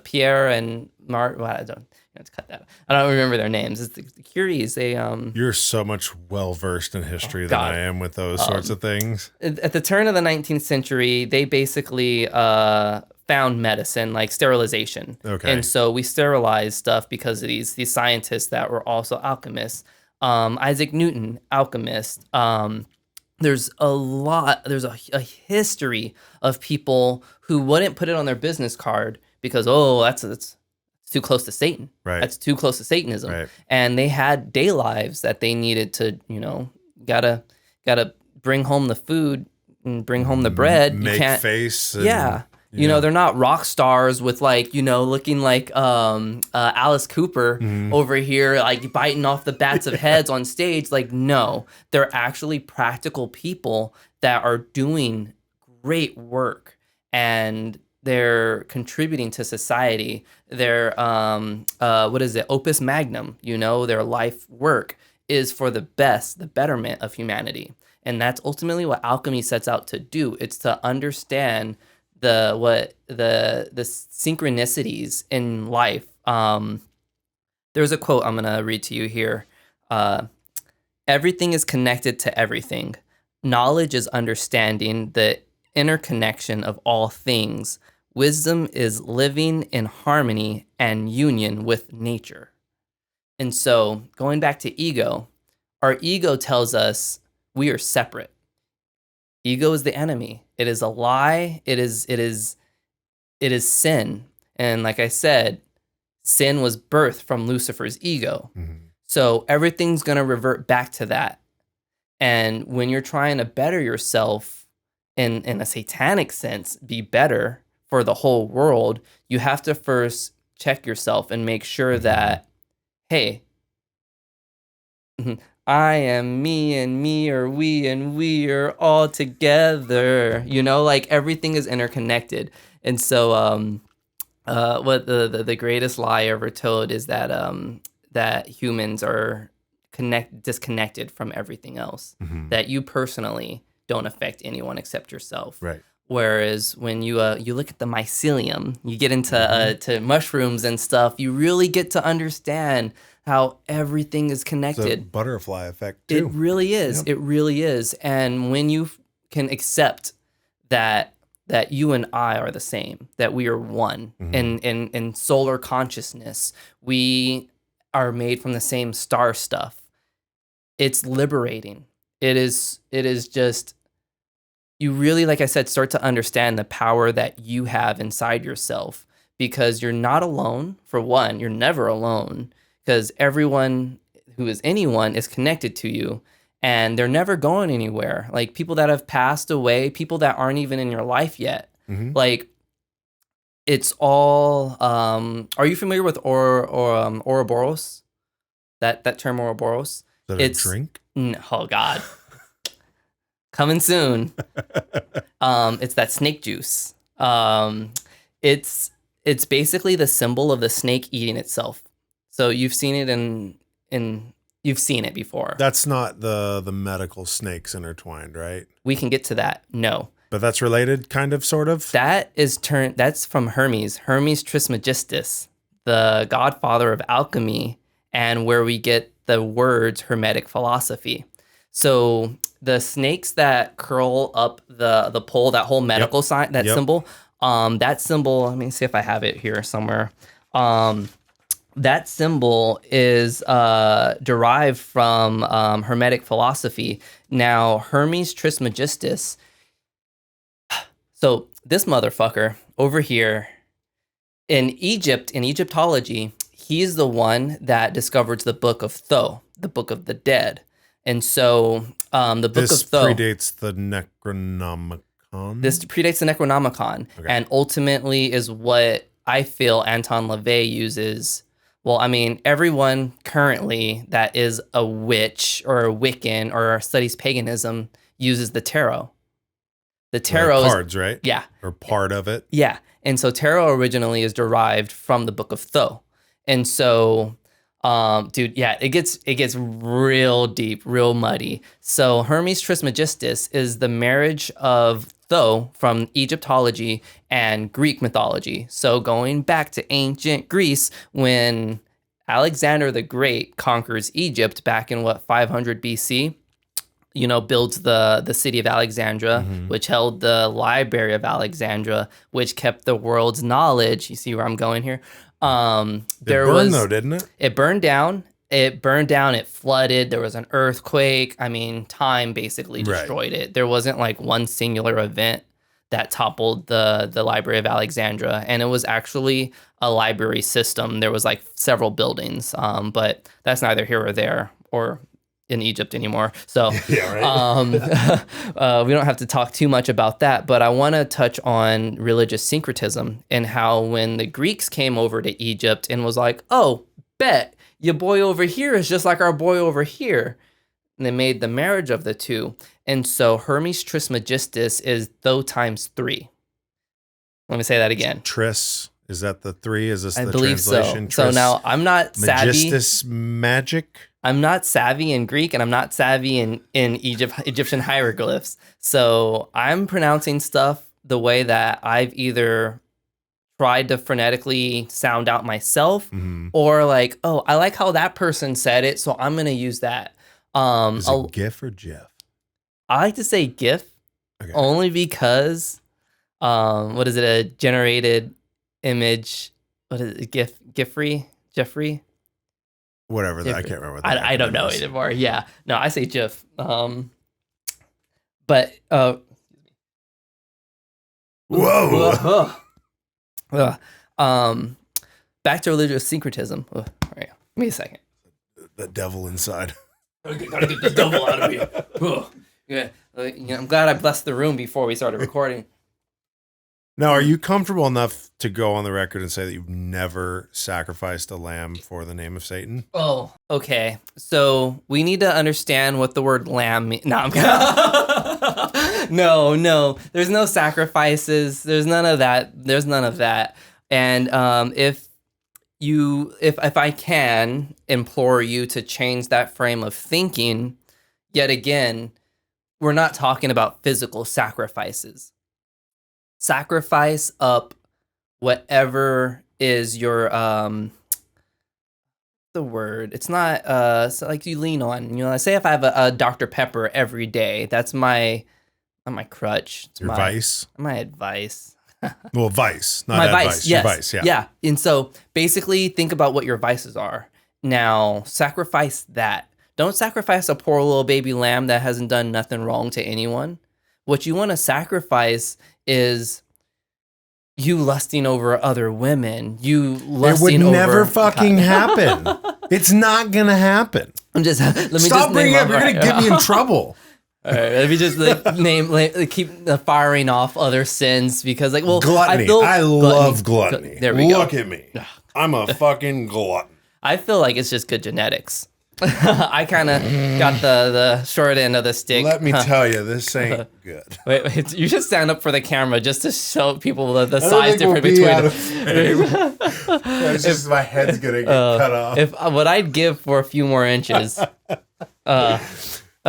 A: Pierre and Mark. Well, I don't. Let's cut that. I don't remember their names. It's the Curies. They
B: You're so much well versed in history than I am with those sorts of things.
A: At the turn of the 19th century, they basically found medicine, like sterilization.
B: Okay.
A: And so we sterilized stuff because of these scientists that were also alchemists. Isaac Newton, alchemist. There's a history of people who wouldn't put it on their business card because, that's too close to Satan.
B: Right.
A: That's too close to Satanism.
B: Right.
A: And they had day lives that they needed to, gotta bring home the food and bring home the bread.
B: Make
A: you can't,
B: face. And,
A: yeah. They're not rock stars with looking like Alice Cooper over here, like biting off the bats of heads on stage. Like, no, they're actually practical people that are doing great work and they're contributing to society. They're, opus magnum, their life work is for the betterment of humanity. And that's ultimately what alchemy sets out to do. It's to understand the synchronicities in life. There's a quote I'm gonna read to you here. Everything is connected to everything. Knowledge is understanding the interconnection of all things. Wisdom is living in harmony and union with nature. And so, going back to ego, our ego tells us we are separate. Ego is the enemy. It is a lie. It is sin. And like I said, sin was birthed from Lucifer's ego.
B: Mm-hmm.
A: So everything's going to revert back to that. And when you're trying to better yourself in a satanic sense, be better for the whole world, you have to first check yourself and make sure that, hey, I am me and me are we and we are all together. You know, like everything is interconnected. And so what the greatest lie ever told is that that humans are disconnected from everything else.
B: Mm-hmm.
A: That you personally don't affect anyone except yourself.
B: Right.
A: Whereas when you look at the mycelium, you get into to mushrooms and stuff, you really get to understand how everything is connected.
B: It's a butterfly effect too.
A: It really is.
B: Yep.
A: It really is. And when you can accept that you and I are the same, that we are one in solar consciousness, we are made from the same star stuff. It's liberating. It is just, you really, like I said, start to understand the power that you have inside yourself, because you're not alone. For one, you're never alone, because everyone who is anyone is connected to you, and they're never going anywhere. Like people that have passed away, people that aren't even in your life yet.
B: Mm-hmm.
A: Like it's all. Are you familiar with Ouroboros? That term Ouroboros.
B: Is that a drink?
A: Oh God. Coming soon. It's that snake juice. It's basically the symbol of the snake eating itself. So you've seen it you've seen it before.
B: That's not the medical snakes intertwined, right?
A: We can get to that. No.
B: But that's related, kind of, sort of?
A: That's from Hermes Trismegistus, the godfather of alchemy, and where we get the words Hermetic philosophy. So the snakes that curl up the pole, that whole medical sign, that symbol, let me see if I have it here somewhere. That symbol is derived from Hermetic philosophy. Now, Hermes Trismegistus, so this motherfucker over here in Egypt, in Egyptology, he's the one that discovered the book of Thoth, the book of the dead. And so the book of Thoth
B: predates the Necronomicon.
A: This predates the Necronomicon, and ultimately is what I feel Anton LaVey uses. Well, I mean, everyone currently that is a witch or a Wiccan or studies paganism uses the tarot. The tarot
B: cards, right?
A: Yeah.
B: Or part of it.
A: Yeah. And so tarot originally is derived from the book of Thoth. And so dude, yeah, it gets real deep, real muddy. So Hermes Trismegistus is the marriage of Thoth from Egyptology and Greek mythology. So going back to ancient Greece, when Alexander the Great conquers Egypt back in 500 BC, builds the city of Alexandria, which held the Library of Alexandria, which kept the world's knowledge. You see where I'm going here?
B: It burned though, didn't it?
A: It burned down. It flooded. There was an earthquake. I mean, time basically destroyed it. There wasn't like one singular event that toppled the Library of Alexandria. And it was actually a library system. There was like several buildings, but that's neither here or there or in Egypt anymore. So we don't have to talk too much about that, but I want to touch on religious syncretism and how when the Greeks came over to Egypt and was like, oh, bet your boy over here is just like our boy over here. And they made the marriage of the two. And so Hermes Trismegistus is Thoth times 3. Let me say that again.
B: Tris. Is that the 3? Is this
A: I
B: the
A: believe
B: translation?
A: So.
B: Tris,
A: so now I'm not savvy.
B: Magistus magic.
A: I'm not savvy in Greek and I'm not savvy in Egyptian hieroglyphs. So I'm pronouncing stuff the way that I've either tried to phonetically sound out myself, or like, oh, I like how that person said it, so I'm gonna use that.
B: Is it GIF or GIF?
A: I like to say GIF, only because, what is it? A generated image? What is it? Jeffrey?
B: Whatever. I can't remember. What
A: I don't know anymore. Yeah, no, I say GIF. But
B: whoa.
A: Back to religious syncretism. All right, give me a second.
B: The devil inside.
A: Gotta get the devil out of here. Yeah, I'm glad I blessed the room before we started recording.
B: Now, are you comfortable enough to go on the record and say that you've never sacrificed a lamb for the name of Satan?
A: Oh, okay. So we need to understand what the word lamb means. No, no. There's no sacrifices. There's none of that. And if I can implore you to change that frame of thinking, yet again, we're not talking about physical sacrifices. Sacrifice up whatever is your the word. It's not so like you lean on. Say if I have a Dr. Pepper every day, that's not my crutch. It's
B: your vice.
A: My advice.
B: Well, vice, not
A: my
B: advice.
A: Vice. Yes.
B: Your vice, yeah.
A: Yeah. And so basically, think about what your vices are. Now, sacrifice that. Don't sacrifice a poor little baby lamb that hasn't done nothing wrong to anyone. What you want to sacrifice is you lusting over other women. You lusting over...
B: It would never fucking happen. It's not going to happen.
A: Stop
B: bringing it up. You're going to get me in trouble.
A: All right, let me just keep firing off other sins because
B: gluttony. I love gluttony.
A: There we go.
B: Look at me. I'm a fucking glutton.
A: I feel like it's just good genetics. I kind of got the short end of the stick.
B: Let me tell you, this ain't good.
A: Wait, you should stand up for the camera just to show people the size difference between them.
B: It's just my head's gonna get cut off.
A: If what I'd give for a few more inches.
B: I'm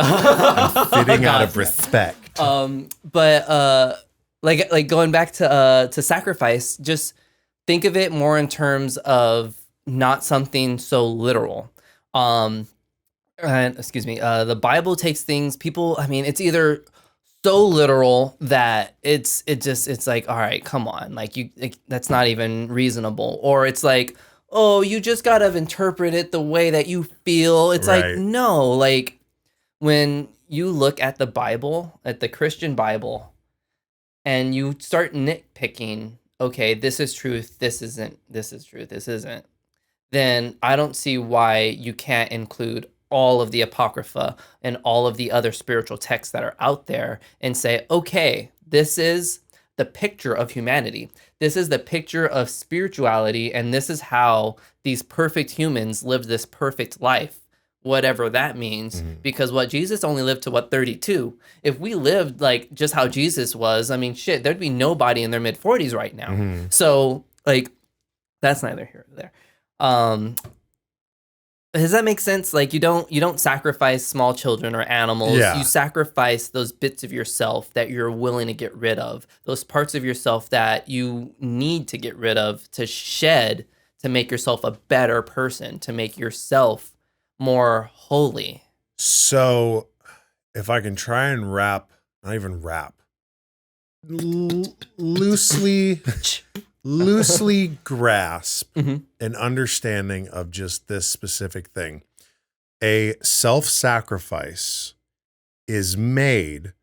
B: fitting out of respect.
A: But like going back to sacrifice, just think of it more in terms of not something so literal. The Bible takes things, it's either so literal that it's like, all right, come on, that's not even reasonable, or it's like, oh, you just gotta interpret it the way that you feel. It's right. Like, no, like when you look at the Bible, at the Christian Bible, and you start nitpicking, okay, this is truth, this isn't, this is truth, this isn't, then I don't see why you can't include all of the Apocrypha and all of the other spiritual texts that are out there and say, okay, this is the picture of humanity. This is the picture of spirituality, and this is how these perfect humans lived this perfect life, whatever that means. Mm-hmm. Because Jesus only lived to 32? If we lived like just how Jesus was, there'd be nobody in their mid-40s right now. Mm-hmm. So that's neither here nor there. Does that make sense? Like you don't sacrifice small children or animals. Yeah. You sacrifice those bits of yourself that you're willing to get rid of, those parts of yourself that you need to get rid of, to shed, to make yourself a better person, to make yourself more holy.
B: So if I can try and loosely grasp an understanding of just this specific thing. A self-sacrifice is made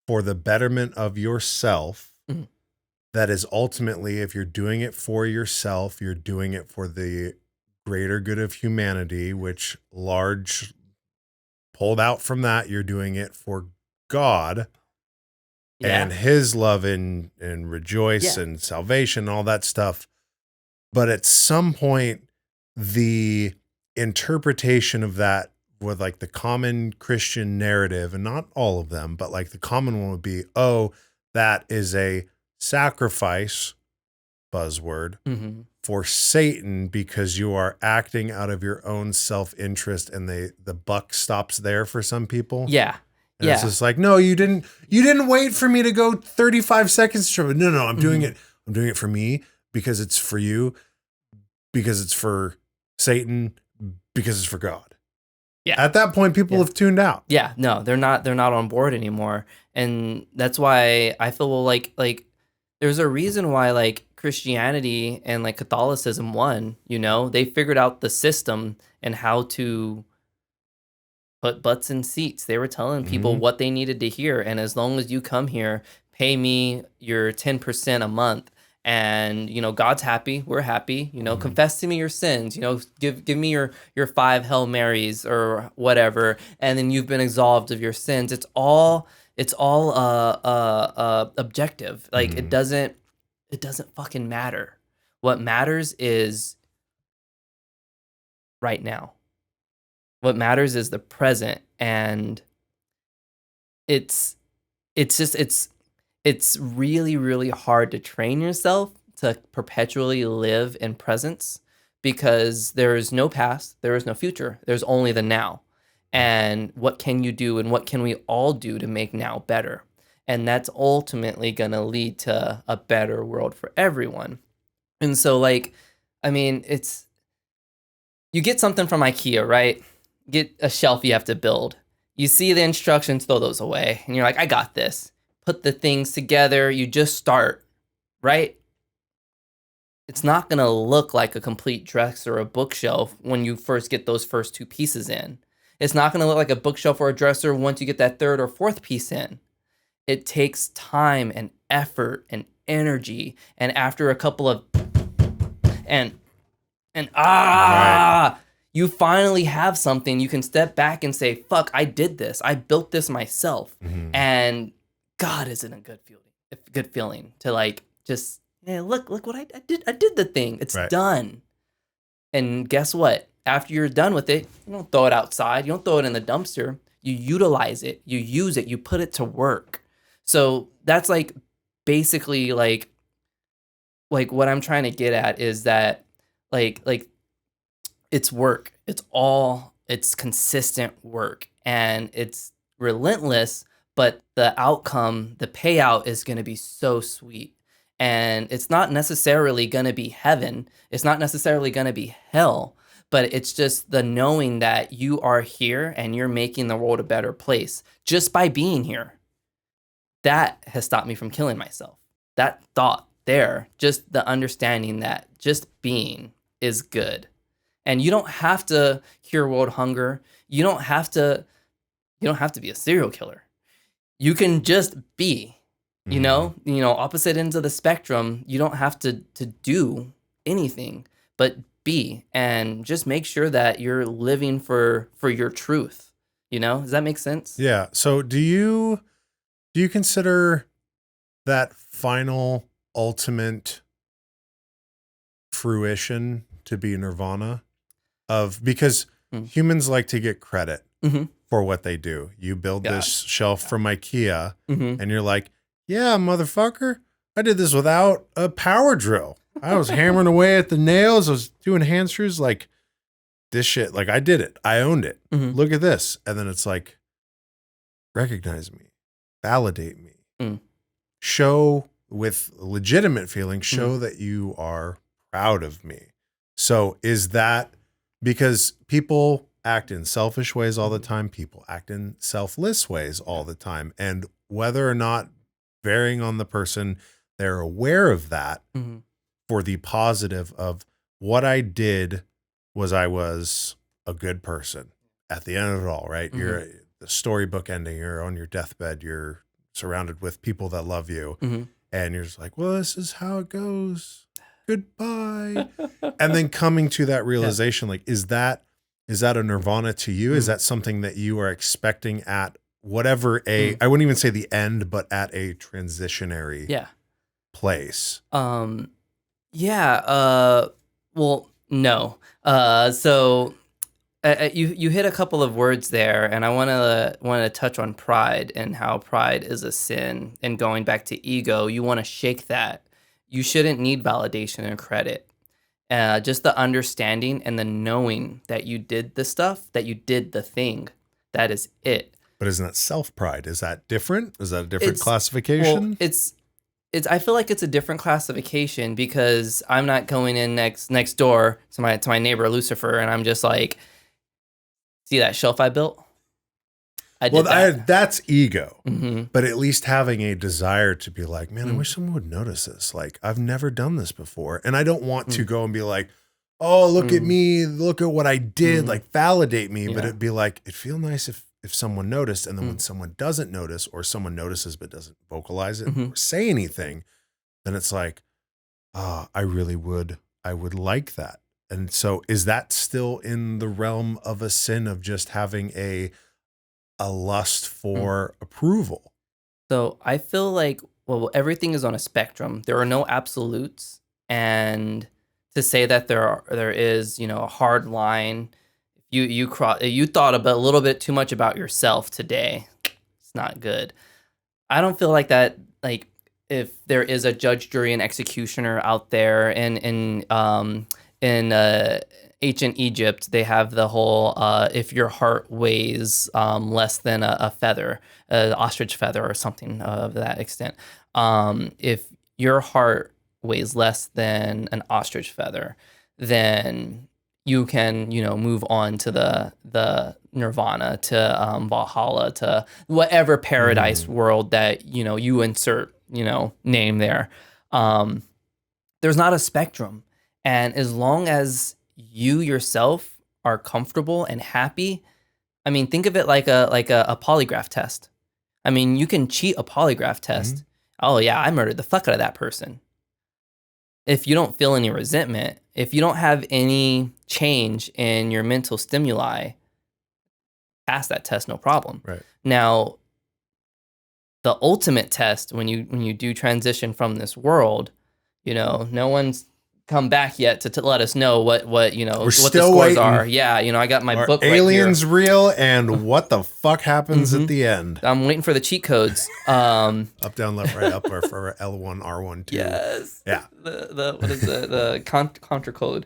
B: for the betterment of yourself. Mm-hmm. That is ultimately, if you're doing it for yourself, you're doing it for the greater good of humanity, which large pulled out from that, you're doing it for God. Yeah. And his love and rejoice and salvation, all that stuff. But at some point, the interpretation of that with like the common Christian narrative, and not all of them, but like the common one would be, oh, that is a sacrifice, buzzword, for Satan because you are acting out of your own self-interest, and the buck stops there for some people.
A: Yeah.
B: And it's just like, no, you didn't wait for me to go 35 seconds. No, I'm doing it. I'm doing it for me because it's for you, because it's for Satan, because it's for God.
A: Yeah.
B: At that point, people have tuned out.
A: Yeah, no, they're not on board anymore. And that's why I feel, well, like there's a reason why like Christianity and like Catholicism won, you know? They figured out the system and how to put butts in seats. They were telling people what they needed to hear, and as long as you come here, pay me your 10% a month, and you know God's happy, we're happy. You know, confess to me your sins. You know, give me your 5 Hail Marys or whatever, and then you've been absolved of your sins. It's all objective. Like it doesn't fucking matter. What matters is right now. What matters is the present, and it's really, really hard to train yourself to perpetually live in presence, because there is no past, there is no future, there's only the now. And what can you do, and what can we all do to make now better? And that's ultimately going to lead to a better world for everyone. And so, like, I mean, you get something from IKEA, right? Get a shelf you have to build. You see the instructions, throw those away. And you're like, I got this. Put the things together. You just start, right? It's not going to look like a complete dresser or a bookshelf when you first get those first 2 pieces in. It's not going to look like a bookshelf or a dresser once you get that 3rd or 4th piece in. It takes time and effort and energy. And after a couple of right. You finally have something. You can step back and say, fuck, I did this. I built this myself. And God, isn't a good feeling to like, just, yeah, look what I did. I did the thing. It's done. And guess what? After you're done with it, you don't throw it outside. You don't throw it in the dumpster. You utilize it. You use it. You put it to work. So that's like basically like what I'm trying to get at is that like it's work. It's consistent work, and it's relentless, but the outcome, the payout is going to be so sweet. And it's not necessarily going to be heaven. It's not necessarily going to be hell, but it's just the knowing that you are here and you're making the world a better place just by being here. That has stopped me from killing myself. That thought there, just the understanding that just being is good. And you don't have to cure world hunger. You don't have to be a serial killer. You can just be, you know, opposite ends of the spectrum. You don't have to do anything but be, and just make sure that you're living for your truth. You know, does that make sense?
B: Yeah. So do you consider that final ultimate fruition to be nirvana? Because humans like to get credit for what they do. You build this shelf from IKEA and you're like, yeah, motherfucker, I did this without a power drill. I was hammering away at the nails. I was doing hand screws, like this shit. Like I did it. I owned it. Look at this. And then it's like, recognize me, validate me, show with legitimate feeling, show that you are proud of me. So is that because people act in selfish ways all the time? People act in selfless ways all the time. And whether or not, varying on the person, they're aware of that for the positive of what I did was I was a good person at the end of it all, right? You're the storybook ending, you're on your deathbed, you're surrounded with people that love you. And you're just like, well, this is how it goes. Goodbye. And then coming to that realization, like, is that a nirvana to you? Is that something that you are expecting at whatever I wouldn't even say the end, but at a transitionary place?
A: Well, no. So you hit a couple of words there, and I want to touch on pride and how pride is a sin. And going back to ego, you want to shake that. You shouldn't need validation and credit. Just the understanding and the knowing that you did the stuff, that you did the thing, that is it.
B: But isn't that self-pride? Is that different? Is that a different classification?
A: Well, I feel like it's a different classification because I'm not going in next door to my neighbor Lucifer and I'm just like, see that shelf I built? I did that.
B: That's ego.
A: Mm-hmm.
B: But at least having a desire to be like, man, I wish someone would notice this. Like, I've never done this before. And I don't want to go and be like, oh, look at me. Look at what I did. Like, validate me. But it'd be like, it'd feel nice if someone noticed. And then when someone doesn't notice or someone notices but doesn't vocalize it or say anything, then it's like, oh, I would like that. And so is that still in the realm of a sin of just having a lust for approval?
A: So I feel like, well, everything is on a spectrum. There are no absolutes, and to say that there is, a hard line, you thought a little bit too much about yourself today. It's not good. I don't feel like that. Like, if there is a judge, jury, and executioner out there, in ancient Egypt, they have the whole if your heart weighs less than a feather, an ostrich feather or something of that extent. If your heart weighs less than an ostrich feather, then you can, move on to the nirvana, to Valhalla, to whatever paradise world that, you insert, name there. There's not a spectrum. And as long as you yourself are comfortable and happy, I mean, think of it like a polygraph test. I mean, you can cheat a polygraph test. Oh yeah, I murdered the fuck out of that person. If you don't feel any resentment, if you don't have any change in your mental stimuli, pass that test, no problem.
B: Right.
A: Now, the ultimate test, when you do transition from this world, no one's come back yet to let us know what what the scores
B: waiting.
A: are. Yeah, I got my book right here.
B: Aliens real, and what the fuck happens at the end?
A: I'm waiting for the cheat codes.
B: Up, down, left, right, up, or for L1, R1, 2.
A: Yes.
B: Yeah.
A: The what is the contra code?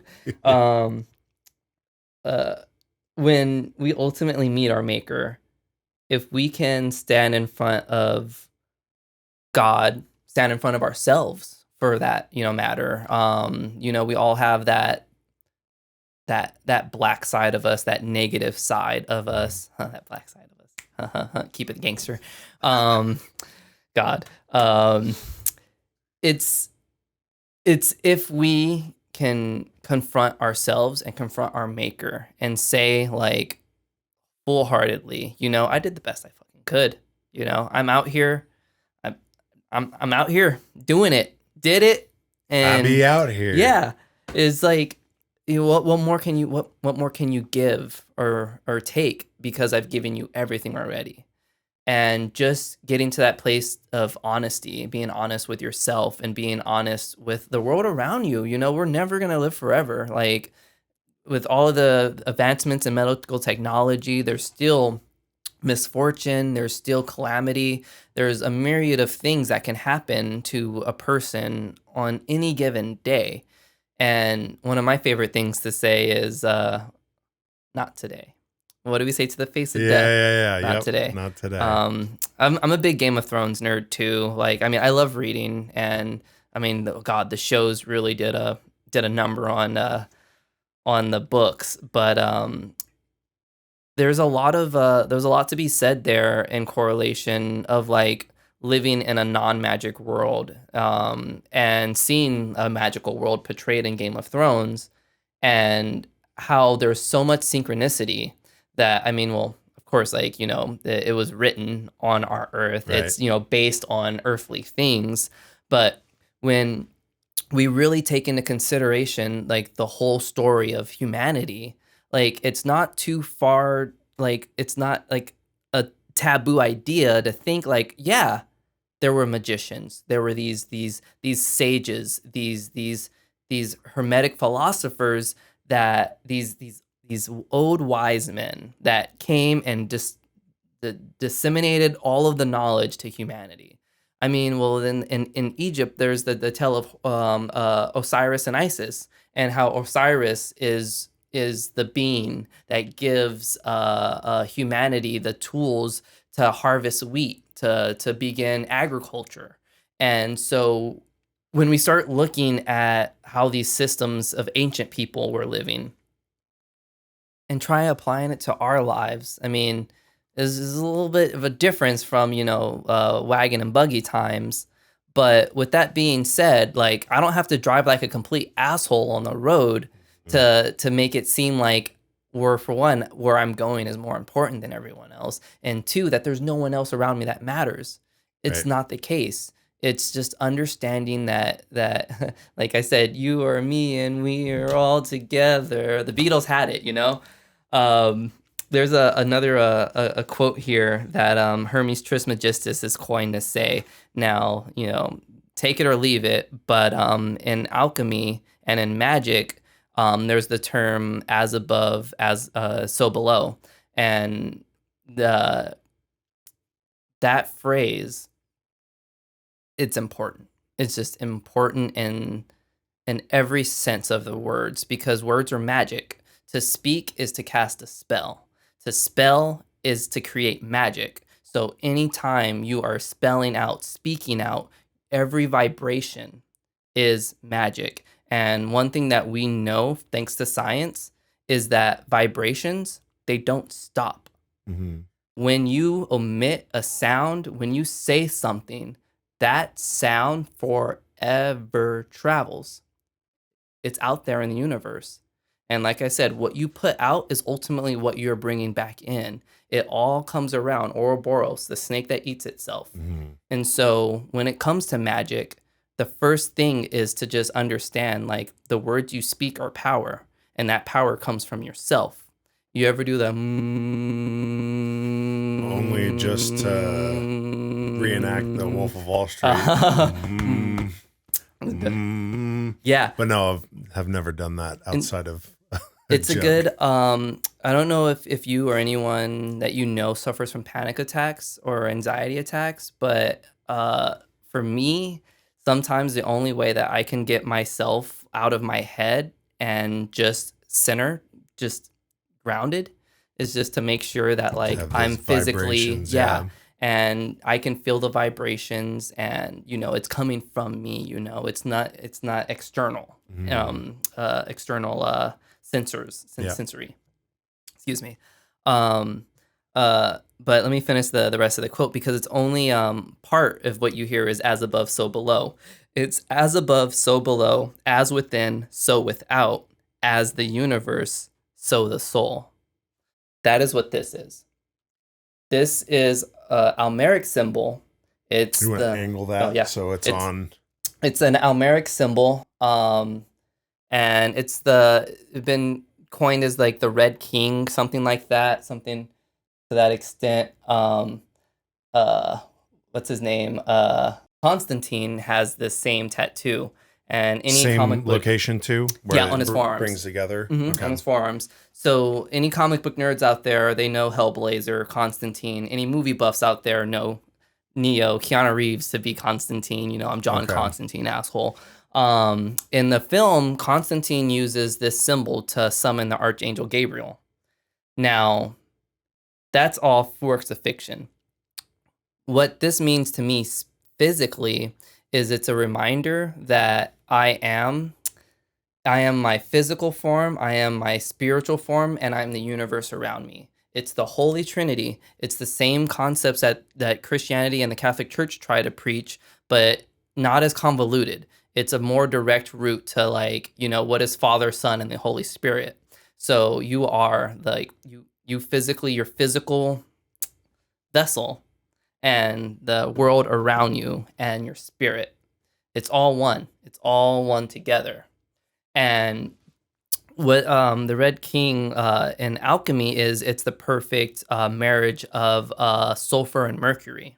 A: When we ultimately meet our maker, if we can stand in front of God, stand in front of ourselves, for that, matter. We all have that black side of us, that negative side of us, that black side of us. Keep it gangster. God. It's if we can confront ourselves and confront our maker and say, like, full-heartedly, I did the best I fucking could. I'm out here. I'm out here doing it. Did it, and
B: I'll be out here.
A: Yeah, it's like, what more can you give or take, because I've given you everything already. And just getting to that place of honesty, being honest with yourself and being honest with the world around you. We're never gonna live forever. Like, with all of the advancements in medical technology, there's still misfortune, there's still calamity, there's a myriad of things that can happen to a person on any given day. And one of my favorite things to say is not today. What do we say to the face of death?
B: Yeah.
A: Not today.
B: Not today.
A: I'm a big Game of Thrones nerd too. Like, I mean, I love reading, and I mean, God, the shows really did a number on the books, but there's a lot to be said there in correlation of, like, living in a non-magic world, and seeing a magical world portrayed in Game of Thrones, and how there's so much synchronicity that, I mean, well, of course, like, it was written on our earth. Right. It's, based on earthly things. But when we really take into consideration, like, the whole story of humanity, like, it's not too far, like, it's not like a taboo idea to think, like, yeah, there were magicians, there were these sages, these hermetic philosophers, that these old wise men that came and just disseminated all of the knowledge to humanity. I mean, well, then in Egypt, there's the tale of Osiris and Isis, and how Osiris is the being that gives humanity the tools to harvest wheat, to begin agriculture. And so when we start looking at how these systems of ancient people were living and try applying it to our lives, I mean, this is a little bit of a difference from, wagon and buggy times. But with that being said, like, I don't have to drive like a complete asshole on the road to make it seem like for one, where I'm going is more important than everyone else. And two, that there's no one else around me that matters. It's
B: Right.
A: not the case. It's just understanding that like I said, you are me and we are all together. The Beatles had it, there's another quote here that Hermes Trismegistus is coined to say. Now, take it or leave it, but in alchemy and in magic, there's the term as above, as so below, and that phrase, it's important. It's just important in every sense of the words, because words are magic. To speak is to cast a spell. To spell is to create magic. So anytime you are spelling out, speaking out, every vibration is magic. And one thing that we know, thanks to science, is that vibrations, they don't stop.
B: Mm-hmm.
A: When you omit a sound, when you say something, that sound forever travels. It's out there in the universe. And like I said, what you put out is ultimately what you're bringing back in. It all comes around, Ouroboros, the snake that eats itself.
B: Mm-hmm.
A: And so when it comes to magic, the first thing is to just understand, like, the words you speak are power, and that power comes from yourself. You ever do the
B: Only just to reenact the Wolf of Wall Street.
A: Yeah.
B: But no, I've never done that outside of
A: it's
B: joke.
A: a good I don't know if you or anyone that suffers from panic attacks or anxiety attacks, but for me, sometimes the only way that I can get myself out of my head and just just grounded, is just to make sure that, like,
B: Have
A: I'm
B: those
A: physically
B: vibrations, yeah.
A: and I can feel the vibrations, and it's coming from me. It's not external, external sensory. Excuse me. But let me finish the rest of the quote, because it's only part of what you hear is as above, so below. It's as above, so below, as within, so without, as the universe, so the soul. That is what this is. This is a Almeric symbol. It's
B: You want to angle that so it's on.
A: It's an Almeric symbol, and it's been coined as like the Red King, something like that, something to that extent. What's his name? Constantine has the same tattoo, and any
B: Same
A: comic book
B: location too.
A: on his forearms.
B: Brings together.
A: Okay. On his forearms. So any comic book nerds out there, they know Hellblazer, Constantine. Any movie buffs out there know Neo, Keanu Reeves to be Constantine. I'm John Constantine, asshole. In the film, Constantine uses this symbol to summon the Archangel Gabriel. Now, that's all works of fiction. What this means to me physically is it's a reminder that I am my physical form, I am my spiritual form, and I'm the universe around me. It's the Holy Trinity. It's the same concepts that Christianity and the Catholic Church try to preach, but not as convoluted. It's a more direct route to, like, what is Father, Son, and the Holy Spirit. So you are like you physically, your physical vessel, and the world around you, and your spirit. It's all one. It's all one together. And what the Red King in alchemy is, it's the perfect marriage of sulfur and mercury.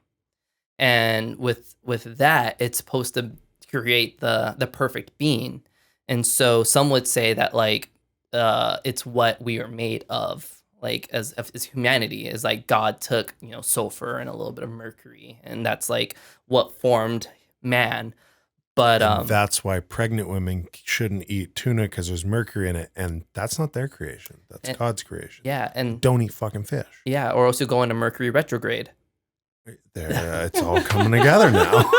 A: And with that, it's supposed to create the perfect being. And so some would say that, like, it's what we are made of. Like, as humanity is, like, God took sulfur and a little bit of mercury, and that's like what formed man. But
B: and that's why pregnant women shouldn't eat tuna, because there's mercury in it, and that's not their creation. That's God's creation.
A: Yeah, and
B: don't eat fucking fish.
A: Yeah, or else you'll go into Mercury retrograde.
B: There, it's all coming together now.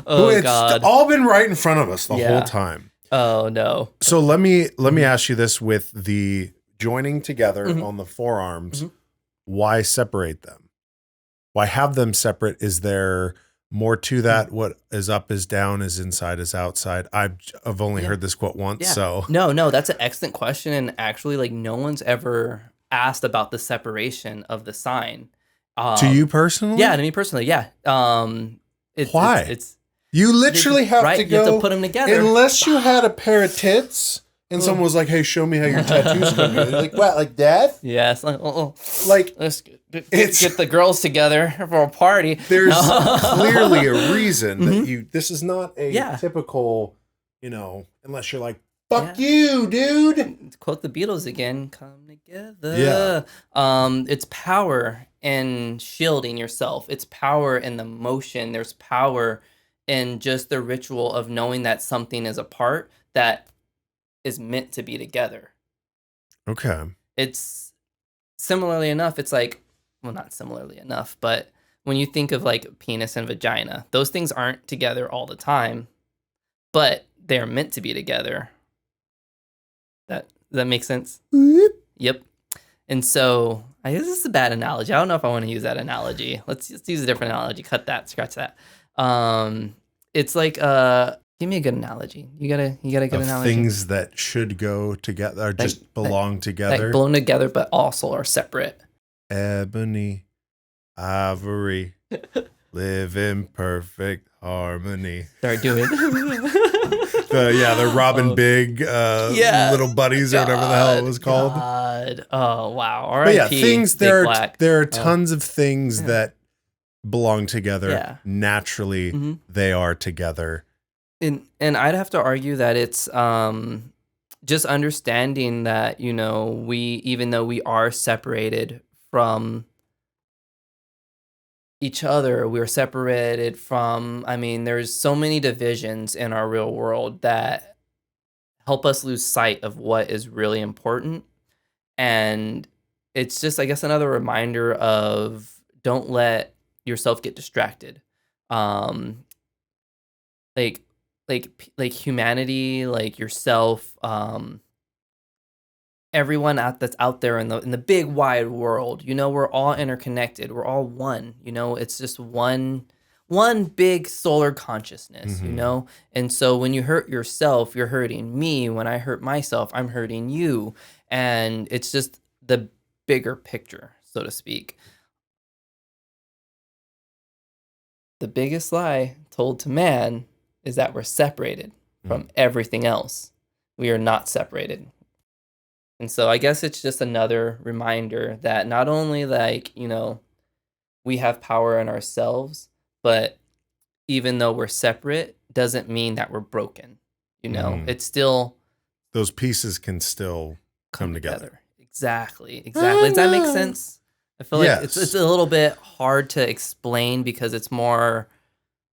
A: Oh
B: It's
A: God.
B: all been right in front of us the
A: Yeah.
B: whole time.
A: Oh no.
B: So let me ask you this with the joining together on the forearms. Why separate them? Why have them separate? Is there more to that? What is up is down, is inside is outside. I've only heard this quote once, so
A: No, that's an excellent question, and actually, like, no one's ever asked about the separation of the sign.
B: to you personally?
A: Yeah, to me personally, yeah.
B: Why?
A: It's
B: You literally have
A: right.
B: to
A: You
B: go
A: have to put them together.
B: unless you had a pair of tits and someone was like, "Hey, show me how your tattoos come." You're like, what? Like that?
A: Yeah, it's like,
B: Like
A: let's get the girls together for a party.
B: there's clearly a reason that you. This is not a
A: Yeah.
B: typical, unless you're like, "Fuck you, dude."
A: Quote the Beatles again, come together. It's power in shielding yourself. It's power in the motion. There's power in just the ritual of knowing that something is apart that is meant to be together.
B: Okay.
A: It's similarly enough, it's like, well, not similarly enough, but when you think of like penis and vagina, those things aren't together all the time, but they're meant to be together. That makes sense? Yep. And so I guess this is a bad analogy. I don't know if I want to use that analogy. Let's use a different analogy. Cut that, scratch that. It's like give me a good analogy. You got a good analogy.
B: Things that should go together or just belong together.
A: Like belong together but also are separate.
B: Ebony, ivory, live in perfect harmony.
A: Start doing
B: The Robin Big little buddies or whatever the hell it was called.
A: God. Oh wow. All
B: But
A: right.
B: things there are tons of things that belong together.
A: Yeah.
B: Naturally, they are together.
A: And I'd have to argue that it's just understanding that, we, even though we are separated from each other, we're separated from, there's so many divisions in our real world that help us lose sight of what is really important. And it's just, I guess, another reminder of don't let yourself get distracted. Like humanity, like yourself, everyone that's out there in the big wide world, we're all interconnected. We're all one. It's just one big solar consciousness. And so when you hurt yourself, you're hurting me. When I hurt myself, I'm hurting you. And it's just the bigger picture, so to speak. The biggest lie told to man is that we're separated from everything else. We are not separated. And so I guess it's just another reminder that not only we have power in ourselves, but even though we're separate, doesn't mean that we're broken. It's still...
B: Those pieces can still come together.
A: Exactly. Does that make sense? I feel like it's a little bit hard to explain because it's more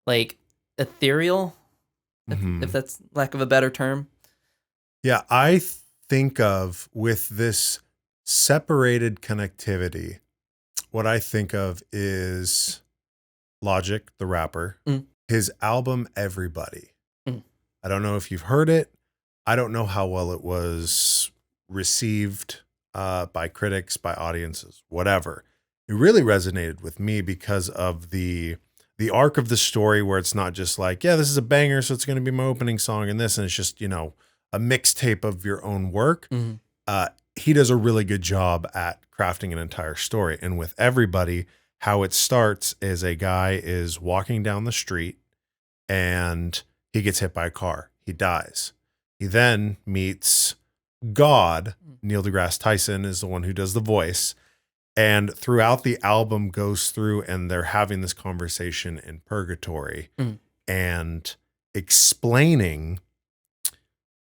A: like ethereal, if that's lack of a better term.
B: Yeah, I think of with this separated connectivity, what I think of is Logic, the rapper, his album Everybody. I don't know if you've heard it. I don't know how well it was received by critics, by audiences, whatever. It really resonated with me because of the arc of the story, where it's not just like, this is a banger, so it's going to be my opening song and this, and it's just, a mixtape of your own work. He does a really good job at crafting an entire story. And with Everybody, how it starts is a guy is walking down the street and he gets hit by a car. He dies. He then meets God. Neil deGrasse Tyson is the one who does the voice. And throughout the album goes through and they're having this conversation in purgatory and explaining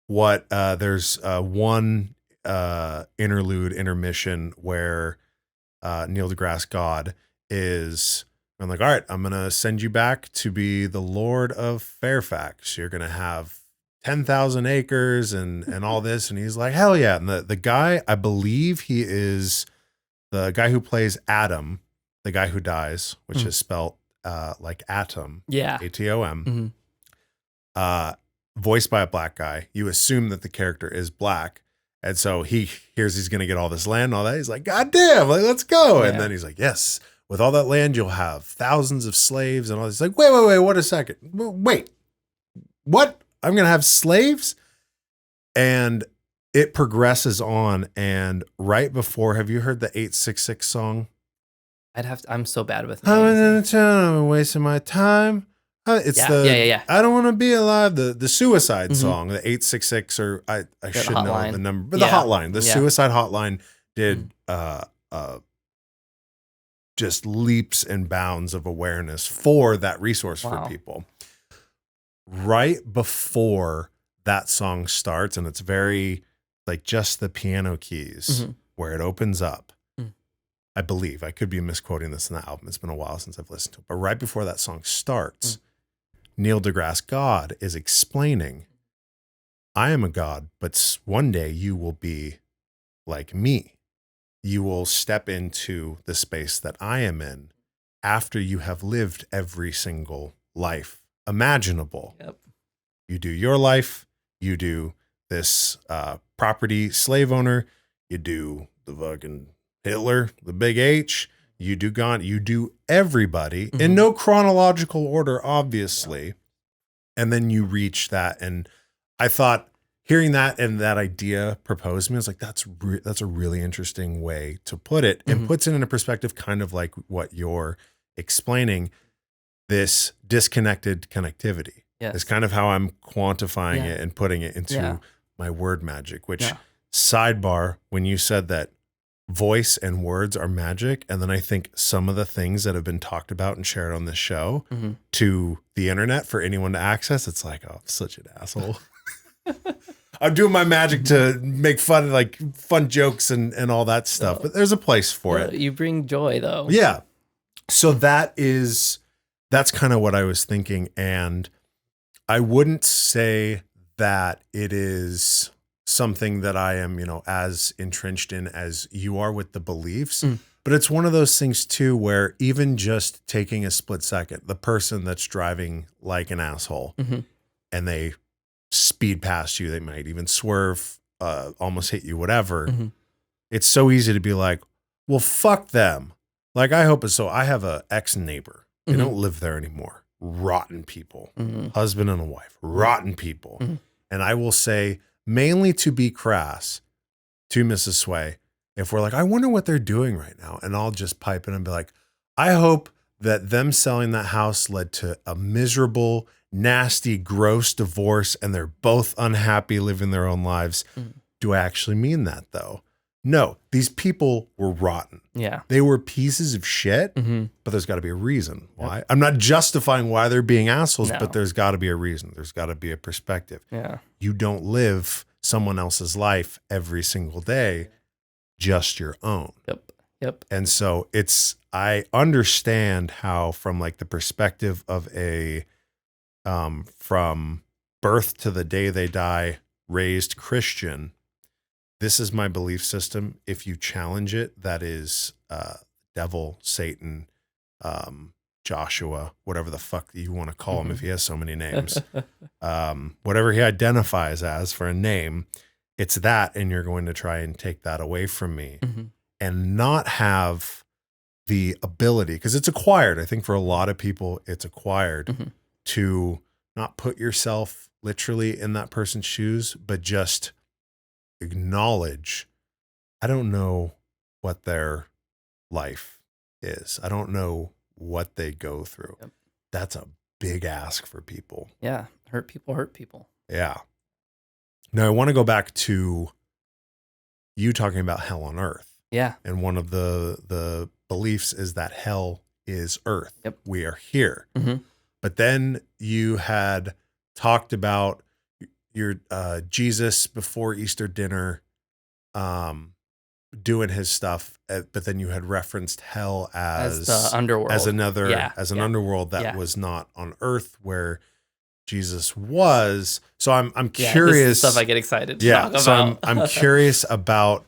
B: what there's one intermission where Neil deGrasse God is, I'm like, all right, I'm going to send you back to be the Lord of Fairfax. You're going to have 10,000 acres and all this. And he's like, hell yeah. And the guy, I believe he is the guy who plays Adam, the guy who dies, which is spelled like Atom,
A: Yeah.
B: Atom, voiced by a black guy. You assume that the character is black. And so he hears he's going to get all this land and all that. He's like, God damn, like, let's go.
A: Yeah.
B: And then he's like, yes, with all that land, you'll have thousands of slaves and all this. He's like, wait, what a second. Wait, what? I'm going to have slaves? And it progresses on. And right before, have you heard the 866 song?
A: I'm so bad with
B: I'm
A: names.
B: in the town, I'm wasting my time. It's
A: Yeah.
B: I don't want to be alive. The suicide song, the 866, or I should know the number, but the hotline, the suicide hotline did just leaps and bounds of awareness for that resource for people. Right before that song starts, and it's very like just the piano keys where it opens up. I believe, I could be misquoting this in the album. It's been a while since I've listened to it. But right before that song starts, Neil deGrasse God is explaining, I am a god, but one day you will be like me. You will step into the space that I am in after you have lived every single life imaginable.
A: Yep.
B: You do your life, you do this property slave owner, you do the fucking Hitler, the big H, you do Gandhi, you do everybody in no chronological order, obviously. Yeah. And then you reach that. And I thought hearing that and that idea proposed to me, I was like, that's a really interesting way to put it, and puts it in a perspective kind of like what you're explaining, this disconnected connectivity.
A: Yes.
B: Is kind of how I'm quantifying it and putting it into my word magic, which sidebar, when you said that voice and words are magic, and then I think some of the things that have been talked about and shared on this show to the internet for anyone to access, it's like, oh, I'm such an asshole. I'm doing my magic to make fun jokes and all that stuff, but there's a place for it.
A: You bring joy though.
B: Yeah. So that's kind of what I was thinking. And I wouldn't say that it is something that I am, as entrenched in as you are with the beliefs, but it's one of those things too, where even just taking a split second, the person that's driving like an asshole and they speed past you, they might even swerve, almost hit you, whatever. It's so easy to be like, well, fuck them. Like, I hope it's so. I have a ex-neighbor. They don't live there anymore. Rotten people, husband and a wife, rotten people. And I will say, mainly to be crass to Mrs. Sway, if we're like, I wonder what they're doing right now. And I'll just pipe in and be like, I hope that them selling that house led to a miserable, nasty, gross divorce, and they're both unhappy living their own lives. Do I actually mean that though? No, these people were rotten. Yeah. They were pieces of shit, but there's got to be a reason why. Yep. I'm not justifying why they're being assholes, but there's got to be a reason. There's got to be a perspective. Yeah. You don't live someone else's life every single day, just your own. Yep. And so I understand how, from like the perspective of from birth to the day they die, raised Christian, this is my belief system. If you challenge it, that is devil, Satan, Joshua, whatever the fuck you want to call him, if he has so many names, whatever he identifies as for a name, it's that. And you're going to try and take that away from me and not have the ability, because it's acquired. I think for a lot of people, it's acquired to not put yourself literally in that person's shoes, but just acknowledge, I don't know what their life is. I don't know what they go through. Yep. That's a big ask for people.
A: Yeah. Hurt people.
B: Yeah. Now I want to go back to you talking about hell on earth. Yeah. And one of the beliefs is that hell is earth. Yep. We are here. But then you had talked about your Jesus before Easter dinner doing his stuff, but then you had referenced hell as
A: the underworld,
B: as an underworld that was not on earth where Jesus was. So I'm curious.
A: This is stuff I get excited to talk about.
B: I'm curious about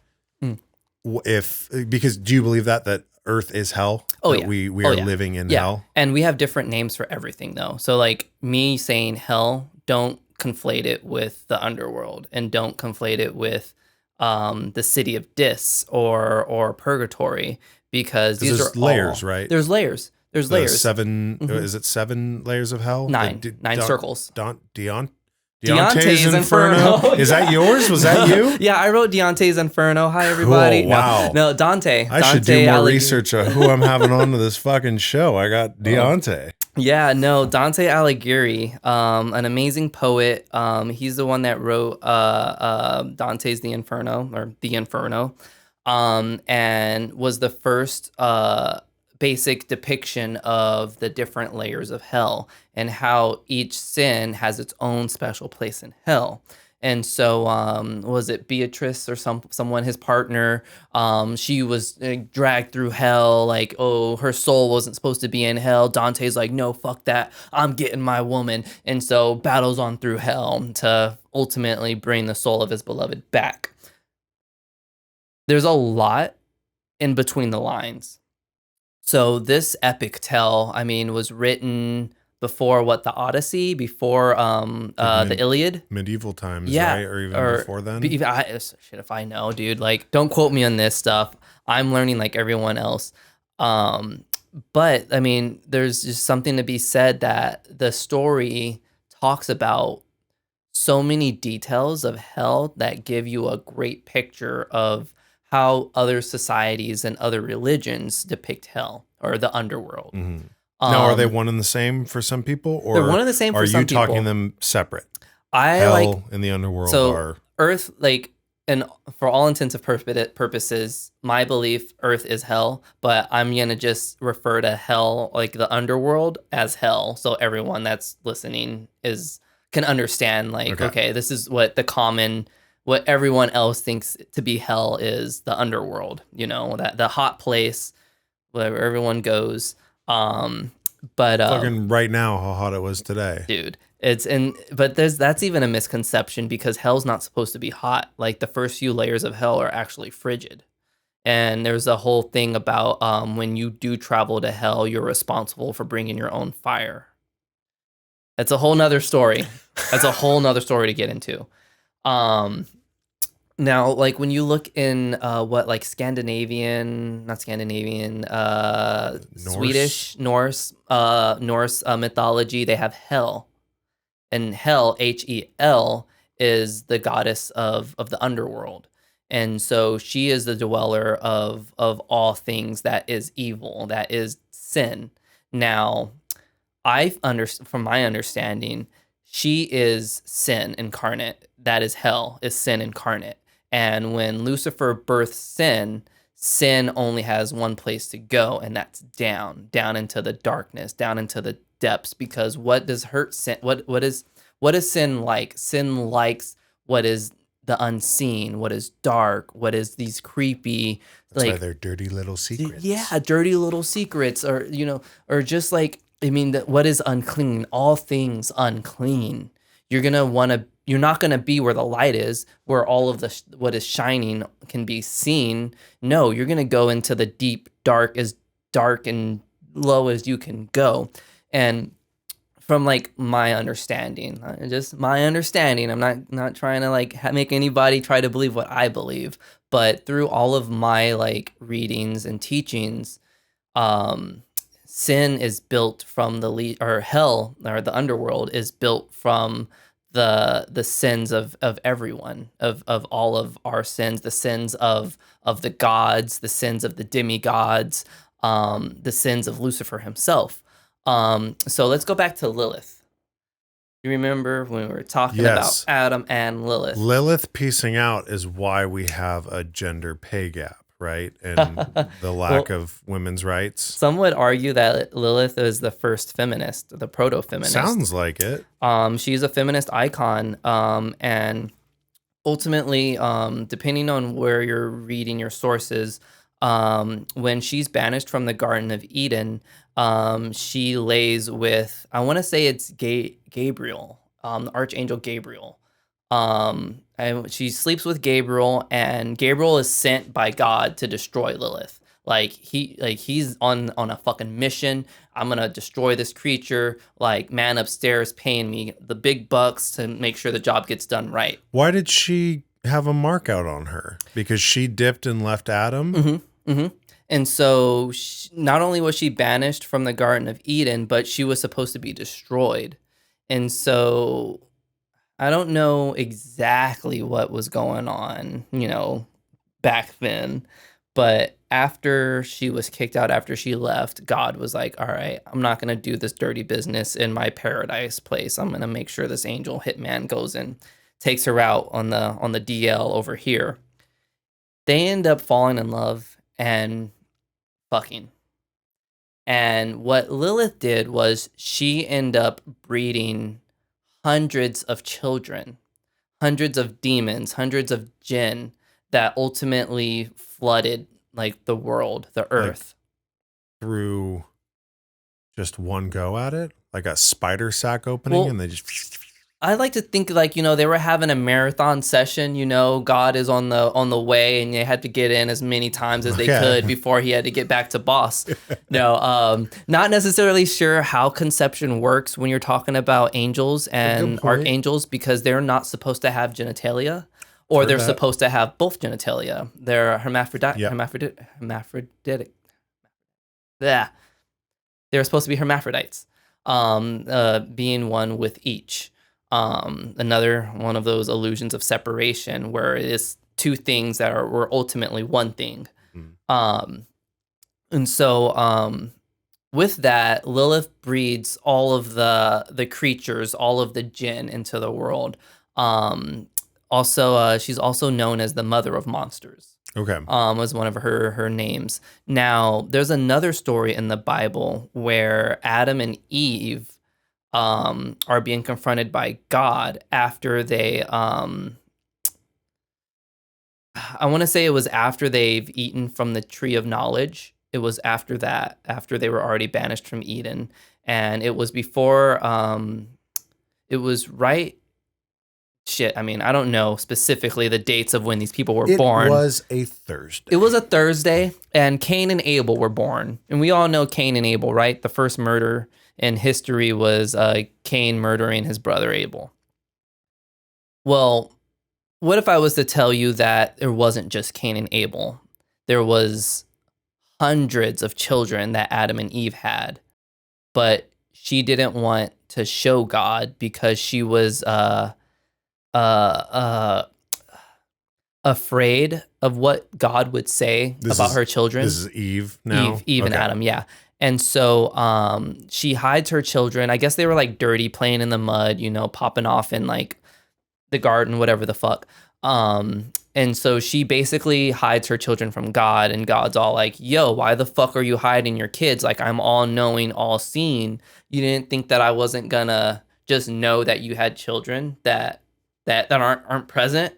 B: because do you believe that Earth is hell.
A: Oh,
B: that
A: yeah.
B: we
A: Oh,
B: are
A: yeah.
B: living in
A: Yeah.
B: hell.
A: And we have different names for everything, though. So, like, me saying hell, don't conflate it with the underworld, and don't conflate it with the city of Dis or purgatory, because these are
B: There's layers,
A: all,
B: right?
A: There's layers. There's
B: The
A: layers.
B: 7 is it 7 layers of hell?
A: Nine circles.
B: Deontá's Inferno. Is that yours? Was that you?
A: Yeah, I wrote Deontá's Inferno. Hi, everybody.
B: Cool, wow.
A: No, Dante.
B: I should do more research on who I'm having on to this fucking show. I got Deontá.
A: Yeah, no, Dante Alighieri, an amazing poet. He's the one that wrote Dante's The Inferno, or The Inferno, and was the first basic depiction of the different layers of hell and how each sin has its own special place in hell. And so, was it Beatrice or someone, his partner? She was dragged through hell. Like, oh, her soul wasn't supposed to be in hell. Dante's like, no, fuck that. I'm getting my woman. And so battles on through hell to ultimately bring the soul of his beloved back. There's a lot in between the lines. So this epic tale, I mean, was written before the Odyssey, before the Iliad,
B: medieval times,
A: yeah,
B: right? Or even before then.
A: Shit, if I know, dude. Like, don't quote me on this stuff. I'm learning like everyone else. But I mean, there's just something to be said that the story talks about so many details of hell that give you a great picture of how other societies and other religions depict hell or the underworld.
B: Mm-hmm. Now, are they one and the same for some people, or
A: they're one and the same for some people?
B: Are you talking them separate?
A: Hell
B: and the underworld
A: are Earth, like, and for all intents and purposes, my belief, Earth is hell, but I'm gonna just refer to hell, like the underworld, as hell, so everyone that's listening can understand. Like, okay, this is what what everyone else thinks to be hell is the underworld. You know, that the hot place where everyone goes. But
B: fucking right now, how hot it was today,
A: dude. But that's even a misconception, because hell's not supposed to be hot. Like, the first few layers of hell are actually frigid. And there's a whole thing about when you do travel to hell, you're responsible for bringing your own fire. That's a whole nother story. That's a whole nother story to get into. Now, like, when you look in Norse, Swedish, Norse mythology, they have Hel. And Hel, Hel, is the goddess of the underworld. And so she is the dweller of all things that is evil, that is sin. Now, from my understanding, she is sin incarnate. That is hell, is sin incarnate. And when Lucifer births sin only has one place to go, and that's down into the darkness, down into the depths. Because what does hurt sin? What is sin like? Sin likes what is the unseen, what is dark, what is these creepy.
B: That's why they're dirty little secrets.
A: Yeah, dirty little secrets, or just like, I mean, what is unclean? All things unclean. You're not gonna be where the light is, where all of what is shining can be seen. No, you're gonna go into the deep dark, as dark and low as you can go. And from like my understanding, I'm not trying to like make anybody try to believe what I believe, but through all of my like readings and teachings, sin is built from hell, or the underworld is built from the sins of everyone, of all of our sins, the sins of the gods, the sins of the demigods, the sins of Lucifer himself. So let's go back to Lilith. You remember when we were talking about Adam and Lilith?
B: Lilith piecing out is why we have a gender pay gap, right? And the lack of women's rights.
A: Some would argue that Lilith is the first feminist, the proto-feminist.
B: Sounds like it.
A: She's a feminist icon, and ultimately, depending on where you're reading your sources, when she's banished from the Garden of Eden, she lays with, I want to say it's Gabriel, the Archangel Gabriel. And she sleeps with Gabriel, and Gabriel is sent by God to destroy Lilith. Like he's on a fucking mission. I'm gonna destroy this creature. Like, man upstairs paying me the big bucks to make sure the job gets done right.
B: Why did she have a mark out on her? Because she dipped and left Adam?
A: Mm-hmm. Mm-hmm. And so not only was she banished from the Garden of Eden, but she was supposed to be destroyed. And so I don't know exactly what was going on, back then. But after she was kicked out, after she left, God was like, all right, I'm not going to do this dirty business in my paradise place. I'm going to make sure this angel hitman goes and takes her out on the DL over here. They end up falling in love and fucking. And what Lilith did was she ended up breeding hundreds of children, hundreds of demons, hundreds of jinn that ultimately flooded like the world, the earth.
B: Through just one go at it? Like a spider sack opening and they just...
A: I like to think like, they were having a marathon session, God is on the way and they had to get in as many times as they could before he had to get back to boss. No, not necessarily sure how conception works when you're talking about angels and archangels, because they're not supposed to have genitalia, or they're supposed to have both genitalia. They're hermaphroditic. Yeah. They're supposed to be hermaphrodites, being one with each. Another one of those illusions of separation where it is two things that were ultimately one thing. And so with that, Lilith breeds all of the creatures, all of the jinn into the world. Also, she's also known as the mother of monsters.
B: Okay.
A: Was one of her names. Now, there's another story in the Bible where Adam and Eve are being confronted by God after they, I want to say it was after they've eaten from the tree of knowledge. It was after that, after they were already banished from Eden. And it was before, it was right. Shit, I mean, I don't know specifically the dates of when these people were born.
B: It was a Thursday.
A: It was a Thursday, and Cain and Abel were born. And we all know Cain and Abel, right? The first murder in history was Cain murdering his brother Abel. Well, what if I was to tell you that there wasn't just Cain and Abel? There was hundreds of children that Adam and Eve had, but she didn't want to show God because she was afraid of what God would say about her children.
B: This is Eve now?
A: Eve and Adam, yeah. And so she hides her children. I guess they were like dirty, playing in the mud, popping off in like the garden, whatever the fuck. And so she basically hides her children from God, and God's all like, yo, why the fuck are you hiding your kids? Like, I'm all knowing, all seeing. You didn't think that I wasn't gonna just know that you had children that aren't present?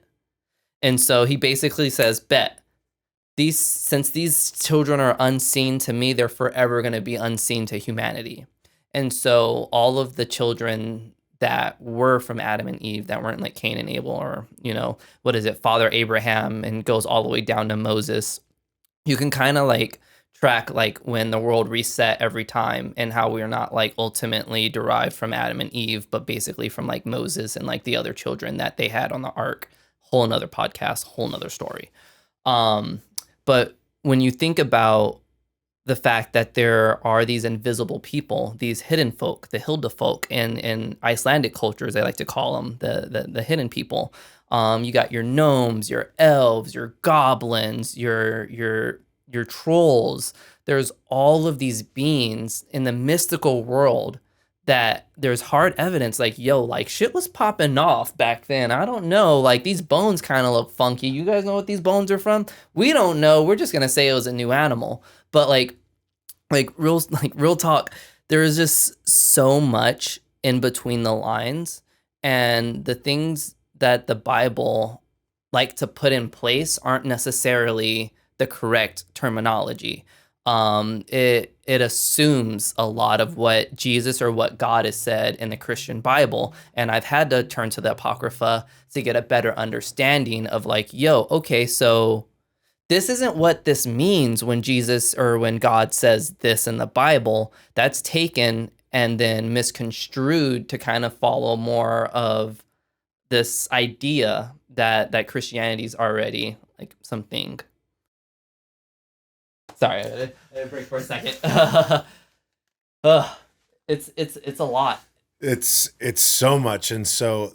A: And so he basically says, bet. Since these children are unseen to me, they're forever going to be unseen to humanity. And so all of the children that were from Adam and Eve, that weren't like Cain and Abel, or, Father Abraham, and goes all the way down to Moses, you can kind of like track like when the world reset every time, and how we are not like ultimately derived from Adam and Eve, but basically from like Moses and like the other children that they had on the ark. Whole nother podcast, whole nother story. But when you think about the fact that there are these invisible people, these hidden folk, the Hilda folk, and in Icelandic cultures, they like to call them the hidden people. You got your gnomes, your elves, your goblins, your trolls. There's all of these beings in the mystical world that there's hard evidence like, yo, like shit was popping off back then. I don't know, like these bones kind of look funky. You guys know what these bones are from? We don't know. We're just gonna say it was a new animal. But like real talk, there is just so much in between the lines, and the things that the Bible like to put in place aren't necessarily the correct terminology. It assumes a lot of what Jesus or what God has said in the Christian Bible. And I've had to turn to the Apocrypha to get a better understanding of like, yo, okay, so this isn't what this means when Jesus or when God says this in the Bible. That's taken and then misconstrued to kind of follow more of this idea that Christianity's already like something. Sorry, I had to break for a second. It's a lot.
B: It's so much. And so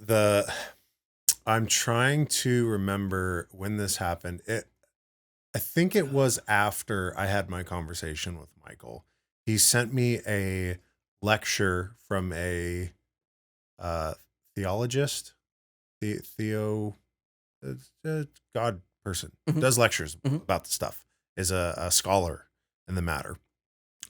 B: I'm trying to remember when this happened. I think it was after I had my conversation with Michael. He sent me a lecture from a theologist, God person, does lectures about the stuff, is a scholar in the matter.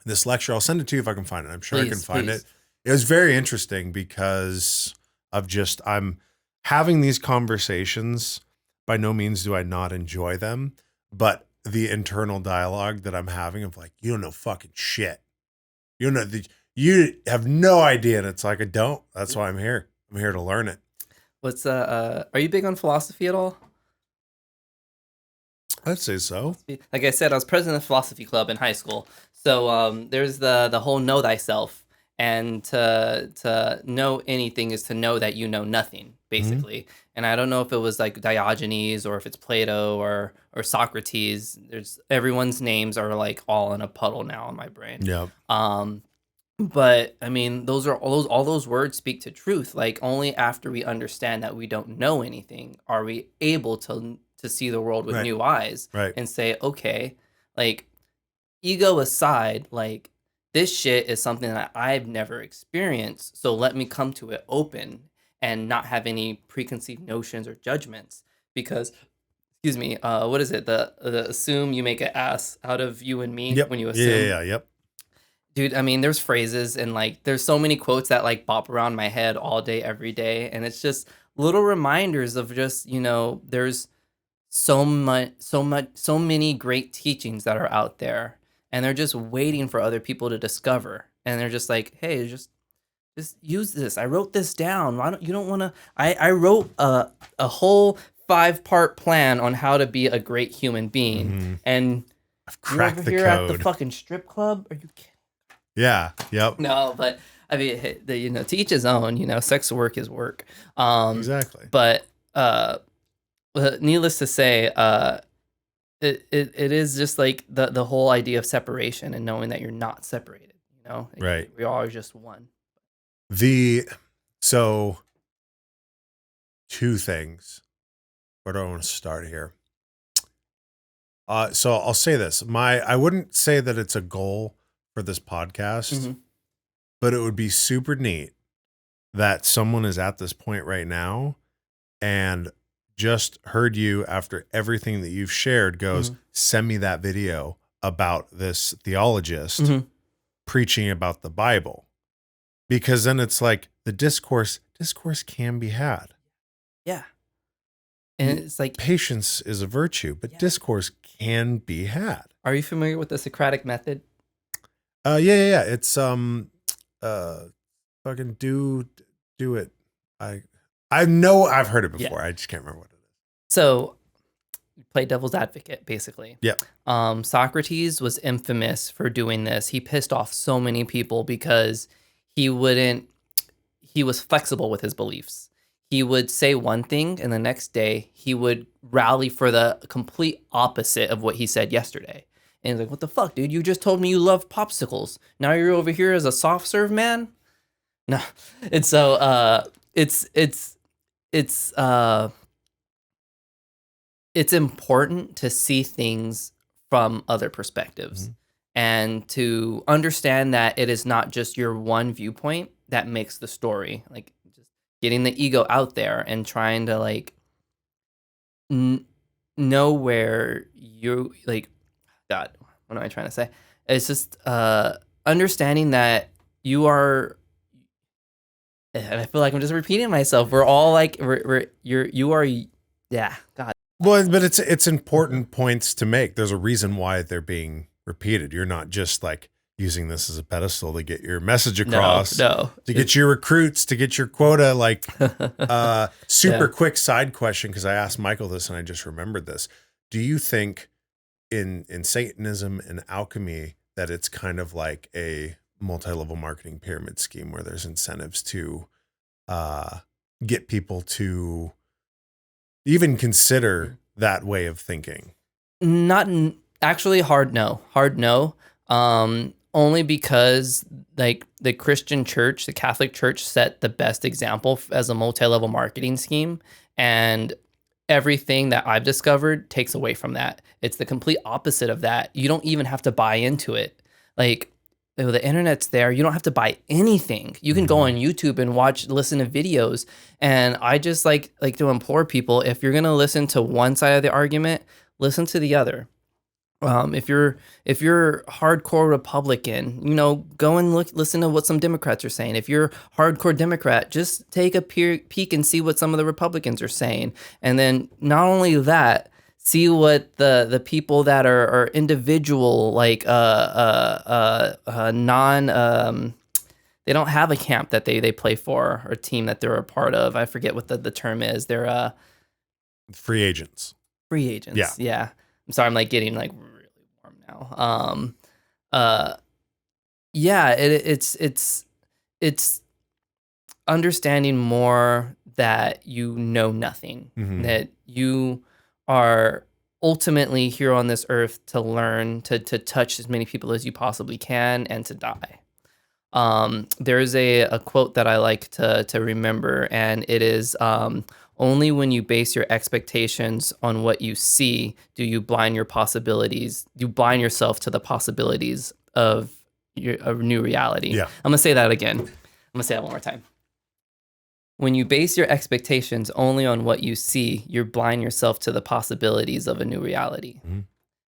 B: This lecture, I'll send it to you if I can find it. I'm sure I can find it. It was very interesting because of just, I'm having these conversations. By no means do I not enjoy them, but the internal dialogue that I'm having of like, you don't know fucking shit. You don't know, you have no idea. And it's like, I don't. That's why I'm here. I'm here to learn it.
A: Are you big on philosophy at all?
B: I'd say so.
A: Like I said, I was president of the philosophy club in high school. So there's the whole know thyself, and to know anything is to know that you know nothing, basically. And I don't know if it was like Diogenes or if it's Plato or Socrates. There's everyone's names are like all in a puddle now in my brain.
B: Yeah.
A: But I mean, all those words speak to truth. Like only after we understand that we don't know anything are we able to see the world with new eyes and say, okay, like ego aside, like this shit is something that I've never experienced. So let me come to it open and not have any preconceived notions or judgments. Because, excuse me, what is it? The assume you make an ass out of you and me when you assume.
B: Yep.
A: Dude, I mean, there's phrases and like there's so many quotes that like bop around my head all day, every day. And it's just little reminders of just, there's so many great teachings that are out there, and they're just waiting for other people to discover. And they're just like, hey, just use this. I wrote this down. Why don't you don't want to? I wrote a whole 5-part plan on how to be a great human being, and
B: I've cracked
A: you're over
B: the
A: here
B: code
A: at the fucking strip club. Are you kidding?
B: Yeah. Yep.
A: No, but I mean, to each his own. Sex work is work.
B: Exactly.
A: But needless to say, it is just like the whole idea of separation and knowing that you're not separated.
B: Right.
A: We are just one.
B: So 2 things. Where do I want to start here? So I'll say this. I wouldn't say that it's a goal for this podcast, but it would be super neat that someone is at this point right now and just heard you after everything that you've shared goes, send me that video about this theologist preaching about the Bible. Because then it's like the discourse can be had.
A: Yeah. And it's like
B: patience is a virtue, but discourse can be had.
A: Are you familiar with the Socratic method?
B: Yeah. It's fucking do it. I know I've heard it before. I just can't remember what it is.
A: So play devil's advocate, basically.
B: Yeah.
A: Socrates was infamous for doing this. He pissed off so many people because he was flexible with his beliefs. He would say one thing and the next day he would rally for the complete opposite of what he said yesterday. And he's like, what the fuck, dude? You just told me you love popsicles. Now you're over here as a soft serve man? No. And so it's important to see things from other perspectives and to understand that it is not just your one viewpoint that makes the story. Like just getting the ego out there and trying to like know where you like, God, what am I trying to say? It's just understanding that you are, and I feel like I'm just repeating myself. We're all like, you are, yeah, God.
B: Well, but it's important points to make. There's a reason why they're being repeated. You're not just like using this as a pedestal to get your message across,
A: no.
B: To get your recruits, to get your quota. Like, super quick side question, because I asked Michael this and I just remembered this. Do you think in Satanism and alchemy that it's kind of like a multi-level marketing pyramid scheme where there's incentives to get people to even consider that way of thinking.
A: Actually, hard no. Only because like the Christian church, the Catholic church set the best example as a multi-level marketing scheme, and everything that I've discovered takes away from that. It's the complete opposite of that. You don't even have to buy into it. Like the internet's there. You don't have to buy anything. You can go on YouTube and listen to videos. And I just like to implore people, if you're going to listen to one side of the argument, listen to the other. If you're hardcore Republican, go and listen to what some Democrats are saying. If you're hardcore Democrat, just take a peek and see what some of the Republicans are saying. And then not only that, see what the people that are individual, like non they don't have a camp that they play for or a team that they're a part of. I forget what the term is. They're
B: free agents.
A: Free agents. Yeah. I'm sorry, I'm like getting like really warm now. It's understanding more that you know nothing, that you are ultimately here on this earth to learn, to touch as many people as you possibly can, and to die. There's a quote that I like to remember, and it is, only when you base your expectations on what you see do you blind yourself to the possibilities of a new reality.
B: Yeah.
A: I'm going to say that again. I'm going to say that one more time. When you base your expectations only on what you see, you blind yourself to the possibilities of a new reality.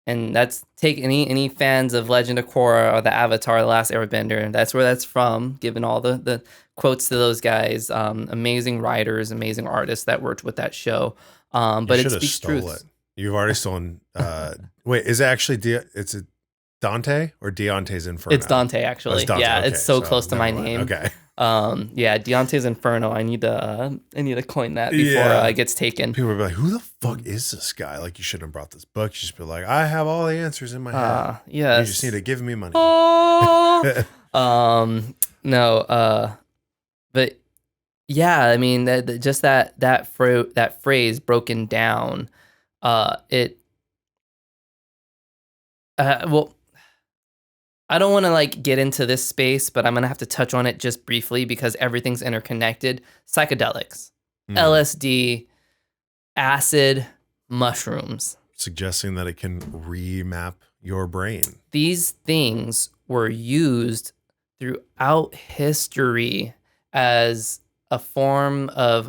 A: And that's take any fans of Legend of Korra or the Avatar, The Last Airbender, and that's where that's from, given all the quotes to those guys. Amazing writers, amazing artists that worked with that show. But it speaks truth.
B: You've already stolen. Wait, is it actually it's a Dante or Deontá's Inferno?
A: It's Dante, actually.
B: Dante.
A: Yeah,
B: okay.
A: it's so close to my name.
B: Okay.
A: Deontá's Inferno. I need to coin that before it gets taken.
B: People will be like, "Who the fuck is this guy?" Like, you shouldn't have brought this book. You should be like, "I have all the answers in my head.
A: Yes.
B: You just need to give me money."
A: No. But yeah, I mean that phrase broken down. Well, I don't want to like get into this space, but I'm going to have to touch on it just briefly because everything's interconnected. Psychedelics, LSD, acid, mushrooms.
B: Suggesting that it can remap your brain.
A: These things were used throughout history as a form of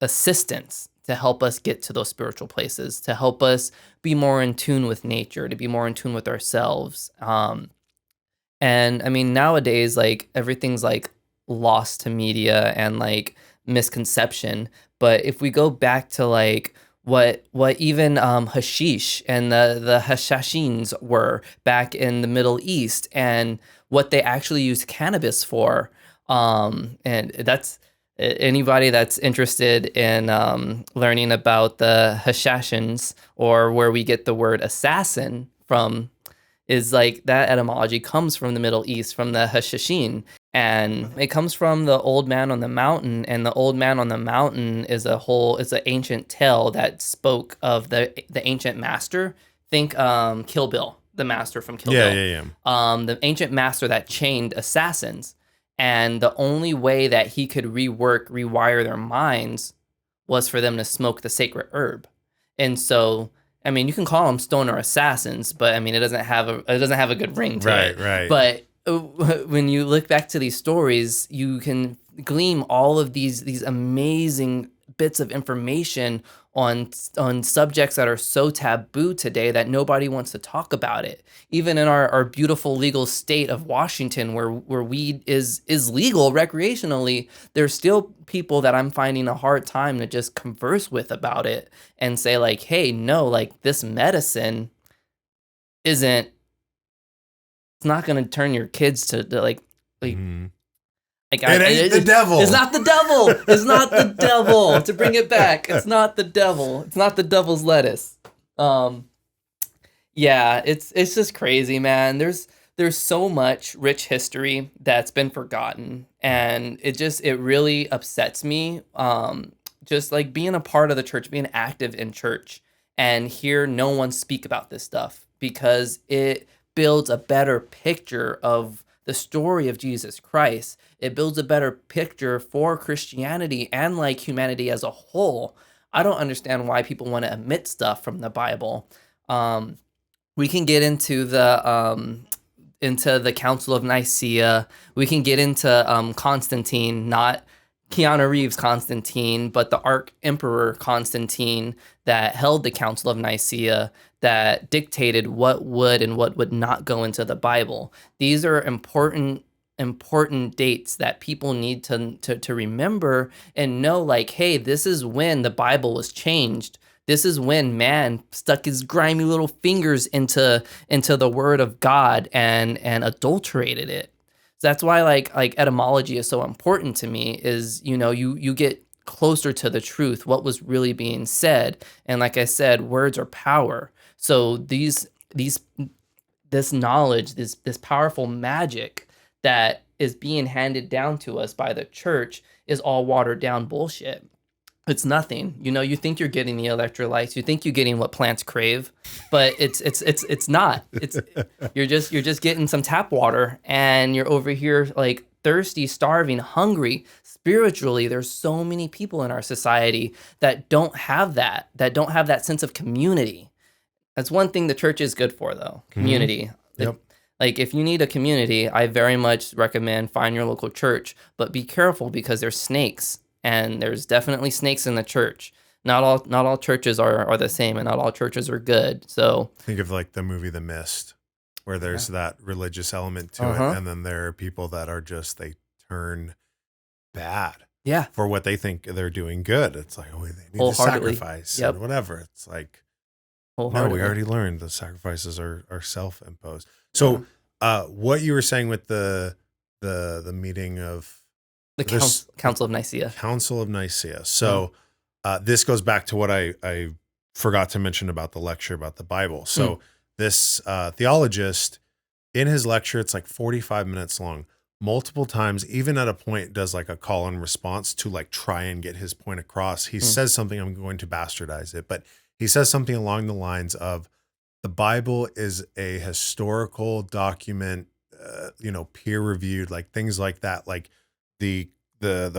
A: assistance to help us get to those spiritual places, to help us be more in tune with nature, to be more in tune with ourselves. And I mean, nowadays, like everything's like lost to media and like misconception. But if we go back to like what even hashish and the hashashins were back in the Middle East and what they actually used cannabis for, and that's anybody that's interested in learning about the hashashins or where we get the word assassin from is like that etymology comes from the Middle East, from the hashashin, and it comes from the old man on the mountain. And the old man on the mountain is an ancient tale that spoke of the ancient master. Think Kill Bill, the master from Kill Bill.
B: Yeah.
A: The ancient master that chained assassins. And the only way that he could rewire their minds was for them to smoke the sacred herb. And so, I mean, you can call them stoner assassins, but I mean, it doesn't have a good ring to it.
B: Right.
A: But when you look back to these stories, you can glean all of these amazing bits of information on subjects that are so taboo today that nobody wants to talk about it. Even in our beautiful legal state of Washington, where weed is legal recreationally, there's still people that I'm finding a hard time to just converse with about it and say like, hey, no, like this medicine it's not going to turn your kids to like I Like,
B: it ain't the devil.
A: It's not the devil. It's not the devil. To bring it back, it's not the devil. It's not the devil's lettuce. Yeah, it's just crazy, man. There's so much rich history that's been forgotten, and it really upsets me. Just like being a part of the church, being active in church, and hear no one speak about this stuff, because it builds a better picture of the story of Jesus Christ. It builds a better picture for Christianity and like humanity as a whole. I don't understand why people want to omit stuff from the Bible. We can get into the Council of Nicaea. We can get into Constantine, not Keanu Reeves Constantine, but the Arch-Emperor Constantine that held the Council of Nicaea, that dictated what would and what would not go into the Bible. These are important dates that people need to remember and know, like, hey, this is when the Bible was changed. This is when man stuck his grimy little fingers into the word of God and adulterated it. So that's why like etymology is so important to me, is, you get closer to the truth, what was really being said. And like I said, words are power. So this knowledge, this powerful magic that is being handed down to us by the church is all watered down bullshit. It's nothing. You think you're getting the electrolytes, you think you're getting what plants crave, but it's not. You're just getting some tap water, and you're over here like thirsty, starving, hungry. Spiritually, there's so many people in our society that don't have that sense of community. That's one thing the church is good for, though. Community.
B: Yep.
A: Like, if you need a community, I very much recommend find your local church, but be careful, because there's snakes. And there's definitely snakes in the church. Not all churches are the same, and not all churches are good. So
B: think of like the movie The Mist, where there's that religious element to it, and then there are people that are just, they turn bad.
A: Yeah.
B: For what they think they're doing good. It's like, oh, they need to sacrifice and whatever. It's like, no, we already learned the sacrifices are self-imposed. So what you were saying with the meeting of
A: the Council of Nicaea.
B: Council of Nicaea. So this goes back to what I forgot to mention about the lecture about the Bible. So this theologist, in his lecture, it's like 45 minutes long, multiple times, even at a point does like a call and response to like try and get his point across. He says something, I'm going to bastardize it, but he says something along the lines of, the Bible is a historical document, peer-reviewed, like things like that. Like, the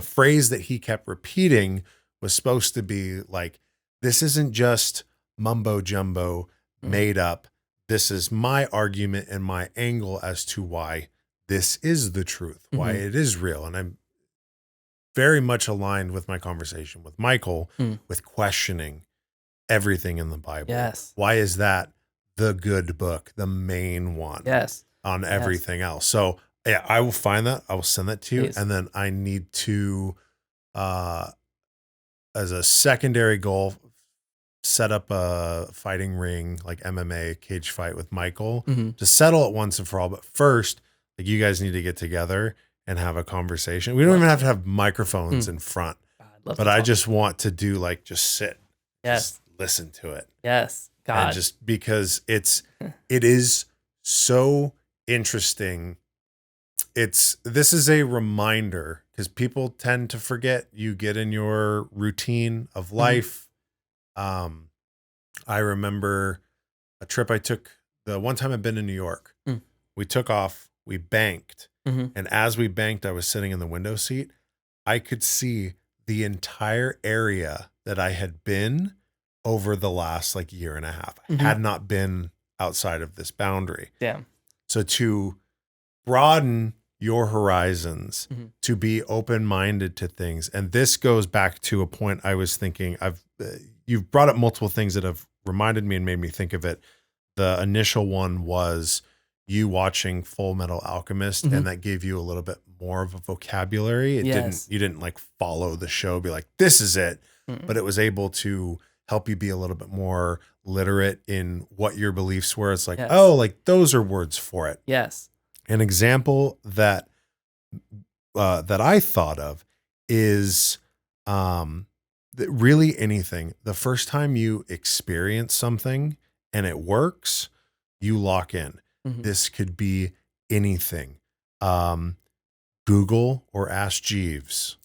B: phrase that he kept repeating was supposed to be like, this isn't just mumbo jumbo made up. This is my argument and my angle as to why this is the truth, why it is real. And I'm very much aligned with my conversation with Michael with questioning everything in the Bible.
A: Yes.
B: Why is that the good book, the main one?
A: Yes.
B: On everything else. So yeah, I will find that. I will send that to you.
A: Please.
B: And then I need to, as a secondary goal, set up a fighting ring, like MMA cage fight with Michael to settle it once and for all. But first, like, you guys need to get together and have a conversation. We don't even have to have microphones in front, but I just want to do like, just sit, just listen to it.
A: Yes. God.
B: And just because it is so interesting. This is a reminder, because people tend to forget. You get in your routine of life. I remember a trip I took, the one time I've been in New York. We took off, we banked. And as we banked, I was sitting in the window seat. I could see the entire area that I had been over the last like year and a half. I had not been outside of this boundary.
A: Damn.
B: So to broaden your horizons, to be open-minded to things. And this goes back to a point I was thinking, you've brought up multiple things that have reminded me and made me think of it. The initial one was you watching Full Metal Alchemist, and that gave you a little bit more of a vocabulary. You didn't like follow the show, be like, this is it, but it was able to help you be a little bit more literate in what your beliefs were. It's like, oh, like those are words for it.
A: Yes.
B: An example that that I thought of is that really anything. The first time you experience something and it works, you lock in.
A: Mhm.
B: This could be anything. Google or Ask Jeeves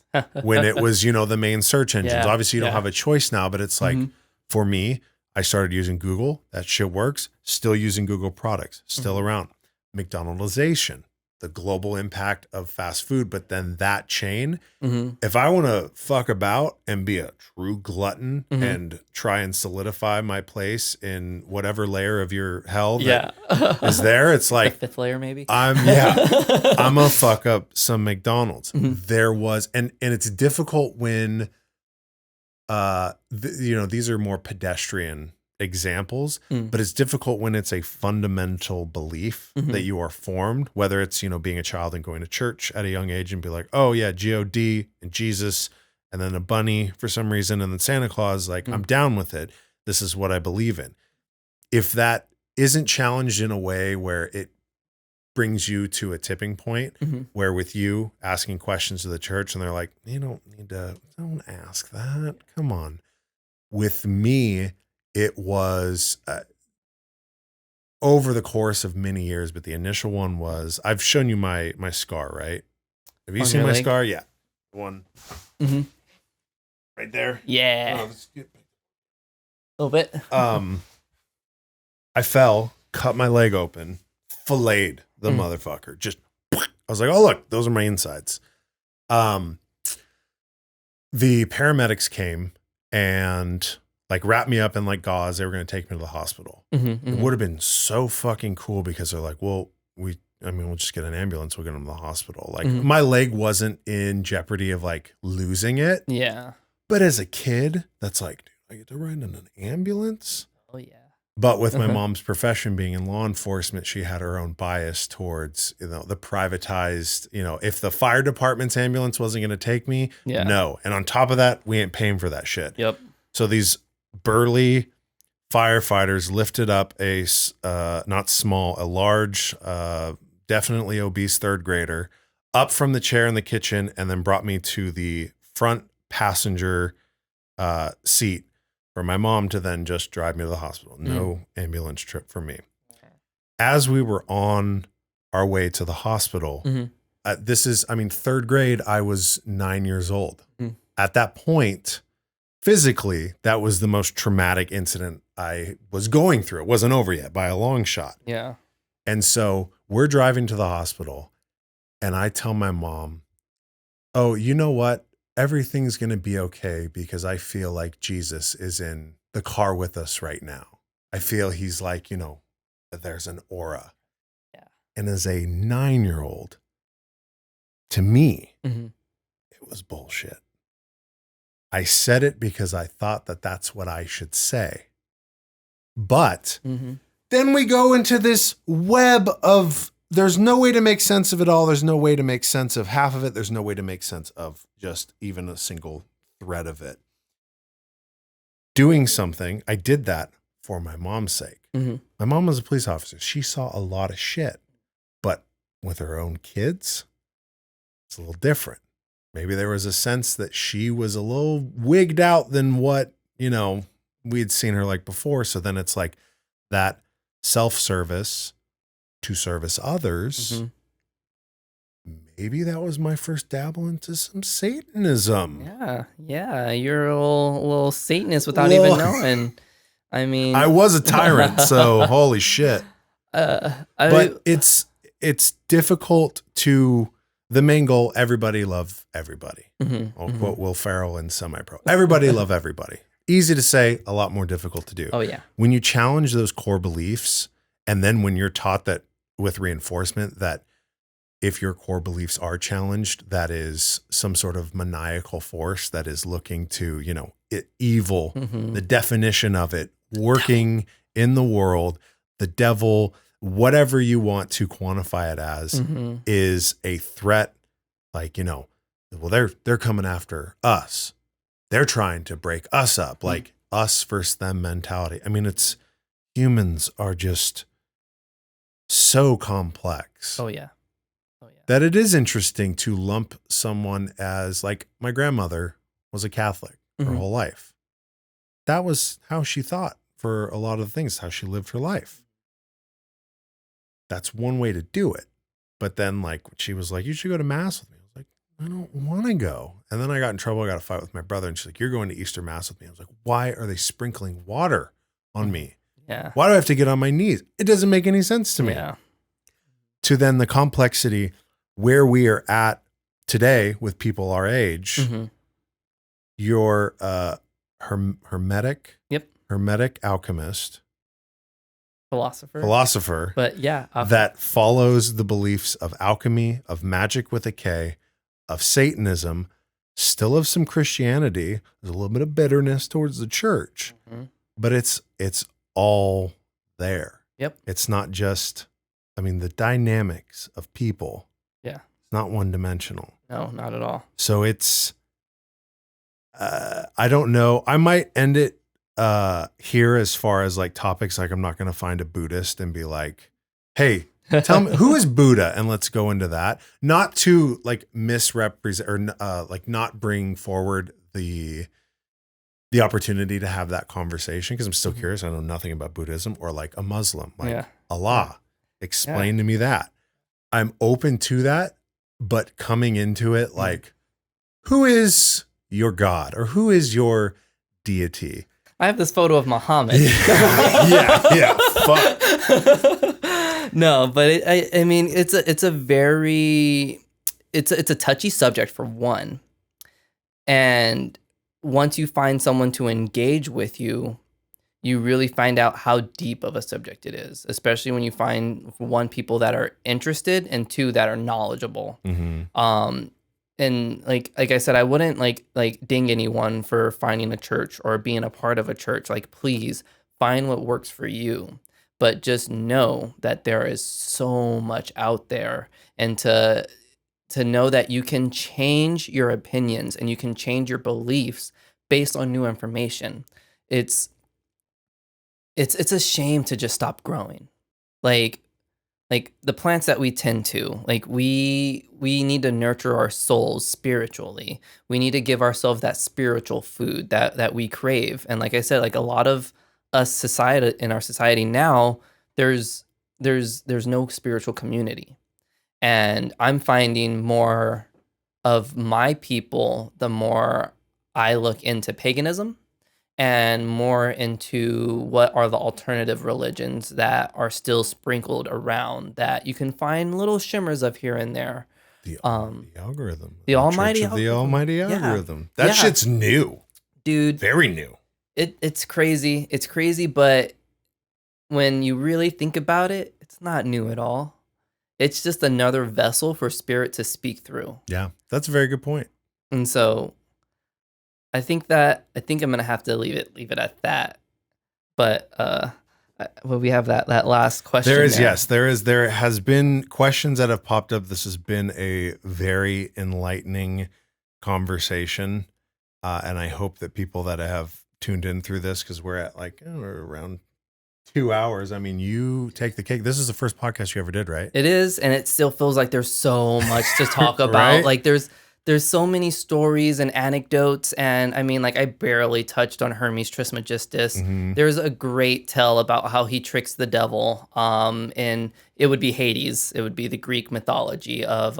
B: when it was, the main search engines.
A: Yeah,
B: Obviously, you don't
A: yeah.
B: have a choice now, but it's like,
A: Mhm.
B: for me, I started using Google. That shit works. Still using Google products. Still around. McDonaldization, the global impact of fast food, but then that chain.
A: Mhm.
B: If I want to fuck about and be a true glutton
A: Mhm.
B: and try and solidify my place in whatever layer of your hell that
A: Yeah.
B: is there, it's
A: The
B: like,
A: fifth layer, maybe.
B: I'm gonna fuck up some McDonald's.
A: Mhm.
B: There was, and it's difficult when, these are more pedestrian examples,
A: Mm.
B: but it's difficult when it's a fundamental belief
A: Mhm.
B: that you are formed, whether it's, being a child and going to church at a young age and be like, oh yeah, God and Jesus, and then a bunny for some reason, and then Santa Claus, like, I'm down with it. This is what I believe in. If that isn't challenged in a way where it brings you to a tipping point,
A: Mhm.
B: where with you asking questions to the church and they're like, don't ask that. Come on. With me, it was over the course of many years, but the initial one was, I've shown you my scar, right? Have you
A: On
B: seen
A: your
B: my
A: leg?
B: scar? Yeah. The one
A: Mhm.
B: right there.
A: Yeah.
B: Oh, let's get-
A: A little bit.
B: I fell, cut my leg open, filleted the
A: Mm.
B: motherfucker. Just, I was like, oh, look, those are my insides. The paramedics came and like wrapped me up in like gauze. They were going to take me to the hospital.
A: Mhm.
B: It
A: Mhm.
B: would have been so fucking cool because they're like, well, we'll just get an ambulance. We'll get them to the hospital. Like
A: Mhm.
B: my leg wasn't in jeopardy of like losing it.
A: Yeah.
B: But as a kid, that's like, dude, I get to ride in an ambulance.
A: Oh yeah.
B: But with my mom's profession being in law enforcement, she had her own bias towards, the privatized, if the fire department's ambulance wasn't going to take me,
A: Yeah.
B: no. And on top of that, we ain't paying for that shit.
A: Yep.
B: So these burly firefighters lifted up a large, definitely obese third grader up from the chair in the kitchen and then brought me to the front passenger seat for my mom to then just drive me to the hospital. No ambulance trip for me. As we were on our way to the hospital, third grade, I was 9 years old.
A: Mhm.
B: At that point, physically, that was the most traumatic incident I was going through. It wasn't over yet by a long shot.
A: Yeah.
B: And so we're driving to the hospital and I tell my mom, oh, you know what? Everything's going to be okay because I feel like Jesus is in the car with us right now. I feel he's like, that there's an aura.
A: Yeah.
B: And as a 9-year-old, to me,
A: Mhm.
B: it was bullshit. I said it because I thought that that's what I should say. But
A: Mhm.
B: then we go into this web of there's no way to make sense of it all. There's no way to make sense of half of it. There's no way to make sense of just even a single thread of it. Doing something, I did that for my mom's sake.
A: Mhm.
B: My mom was a police officer. She saw a lot of shit, but with her own kids, it's a little different. Maybe there was a sense that she was a little wigged out than what, we'd seen her like before. So then it's like that self-service to service others.
A: Mhm.
B: Maybe that was my first dabble into some Satanism.
A: Yeah. Yeah. You're a little Satanist without even knowing. I mean,
B: I was a tyrant, so holy shit. But it's difficult to, the main goal, everybody love everybody.
A: Mhm.
B: I'll
A: Mhm.
B: quote Will Ferrell in Semi-Pro. Everybody love everybody. Easy to say, a lot more difficult to do.
A: Oh yeah.
B: When you challenge those core beliefs, and then when you're taught that with reinforcement, that if your core beliefs are challenged, that is some sort of maniacal force that is looking to, evil,
A: Mhm.
B: the definition of it, working in the world, the devil, whatever you want to quantify it as,
A: Mhm.
B: is a threat. Like, well, they're coming after us. They're trying to break us up, like us versus them mentality. I mean, humans are just so complex
A: Oh yeah. Oh yeah.
B: that it is interesting to lump someone as, like, my grandmother was a Catholic her whole life. That was how she thought for a lot of things, how she lived her life. That's one way to do it. But then, like, she was like, you should go to mass with me. I was like, I don't want to go. And then I got in trouble. I got a fight with my brother, and she's like, you're going to Easter mass with me. I was like, why are they sprinkling water on me?
A: Yeah.
B: Why do I have to get on my knees? It doesn't make any sense to me.
A: Yeah.
B: To then the complexity where we are at today with people our age, you're hermetic alchemist, philosopher,
A: but yeah,
B: that follows the beliefs of alchemy, of magic with a K, of Satanism, still of some Christianity. There's a little bit of bitterness towards the church, but it's all there.
A: Yep.
B: It's not just, I mean, the dynamics of people.
A: Yeah.
B: It's not one dimensional.
A: No, not at all.
B: So it's, I don't know. I might end it here as far as like topics. Like, I'm not going to find a Buddhist and be like, hey, tell me who is Buddha, and let's go into that. Not to like misrepresent or like not bring forward the opportunity to have that conversation, because I'm still curious. I know nothing about Buddhism, or like a Muslim, like Allah. Explain to me that. I'm open to that, but coming into it like, who is your God, or who is your deity?
A: I have this photo of Muhammad.
B: Yeah. Fuck.
A: No, but I mean, it's a touchy subject for one. And once you find someone to engage with you, you really find out how deep of a subject it is, especially when you find, one, people that are interested, and two, that are knowledgeable. And like I said, I wouldn't like ding anyone for finding a church or being a part of a church. Like, please find what works for you, but just know that there is so much out there, and to know that you can change your opinions and you can change your beliefs based on new information. It's a shame to just stop growing. Like the plants that we tend to, like, we need to nurture our souls spiritually. We need to give ourselves that spiritual food that we crave. And like I said, like, a lot of us in our society now, there's no spiritual community. And I'm finding more of my people the more I look into paganism and more into what are the alternative religions that are still sprinkled around, that you can find little shimmers of here and there.
B: The algorithm.
A: The almighty
B: algorithm. The almighty algorithm.
A: Yeah.
B: That shit's new.
A: Dude.
B: Very new.
A: It's crazy. It's crazy, but when you really think about it, it's not new at all. It's just another vessel for spirit to speak through.
B: Yeah, that's a very good point.
A: And so I think I'm gonna have to leave it at that. But well, we have that last question.
B: There has been questions that have popped up. This has been a very enlightening conversation, and I hope that people that have tuned in through this, because we're at we're around 2 hours. I mean, you take the cake. This is the first podcast you ever did, right?
A: It is, and it still feels like there's so much to talk about.
B: Right?
A: Like there's so many stories and anecdotes, and I mean, like, I barely touched on Hermes Trismegistus. There's a great tale about how he tricks the devil, and it would be Hades. It would be the Greek mythology of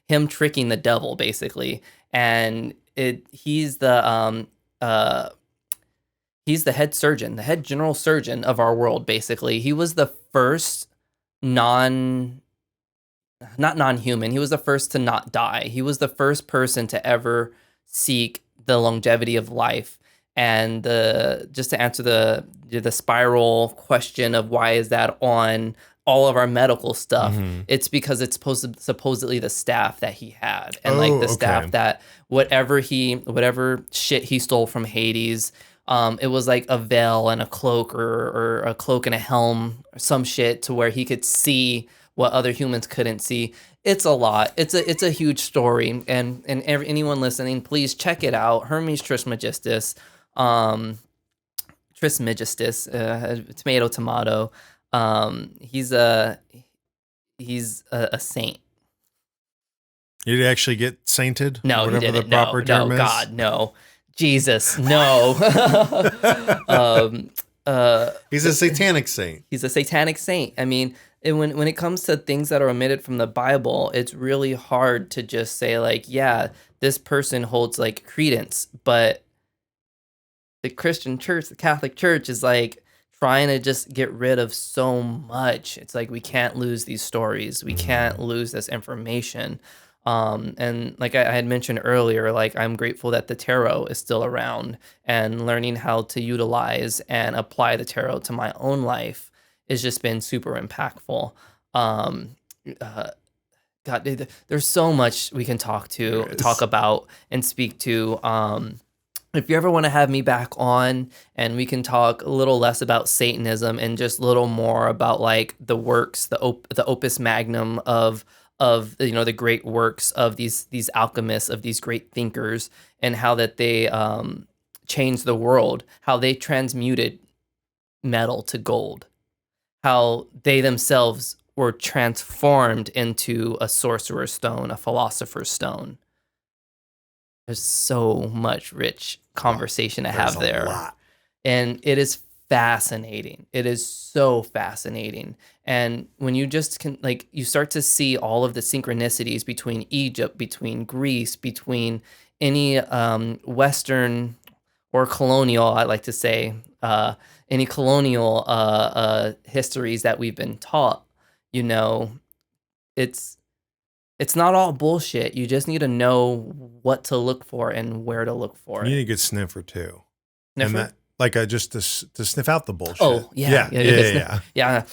A: him tricking the devil, basically. And he's the head surgeon, the head general surgeon of our world, basically. He was the first not non-human. He was the first to not die. He was the first person to ever seek the longevity of life. And just to answer the spiral question of why is that on all of our medical stuff, it's because it's supposedly the staff that he had, and the staff that whatever shit he stole from Hades, it was like a veil and a cloak, or a cloak and a helm, or some shit, to where he could see what other humans couldn't see. It's a lot. It's a huge story, and anyone listening, please check it out. Hermes Trismegistus, tomato. He's a saint.
B: You did actually get sainted?
A: No, he
B: whatever
A: didn't.
B: the proper
A: No,
B: term is?
A: God, no. Jesus, no.
B: He's a satanic saint.
A: He's a satanic saint. I mean, when it comes to things that are omitted from the Bible, it's really hard to just say like, yeah, this person holds like credence, but the Christian church, the Catholic Church is like trying to just get rid of so much. It's like we can't lose these stories. We can't lose this information. And like I had mentioned earlier, like I'm grateful that the tarot is still around, and learning how to utilize and apply the tarot to my own life has just been super impactful. God, there's so much we can talk about and speak to. If you ever want to have me back on and we can talk a little less about Satanism and just a little more about like the works, the opus magnum of the great works of these alchemists, of these great thinkers, and how that they changed the world, how they transmuted metal to gold, how they themselves were transformed into a sorcerer's stone, a philosopher's stone. There's so much rich conversation to have there.
B: A lot.
A: And it is fascinating. It is so fascinating. And when you just you start to see all of the synchronicities between Egypt, between Greece, between any Western or colonial, I like to say, any colonial histories that we've been taught, it's not all bullshit. You just need to know what to look for and where to look for
B: You
A: it.
B: need a good sniffer too.
A: Sniffer?
B: And that, just to sniff out the bullshit.
A: Oh, yeah. Yeah.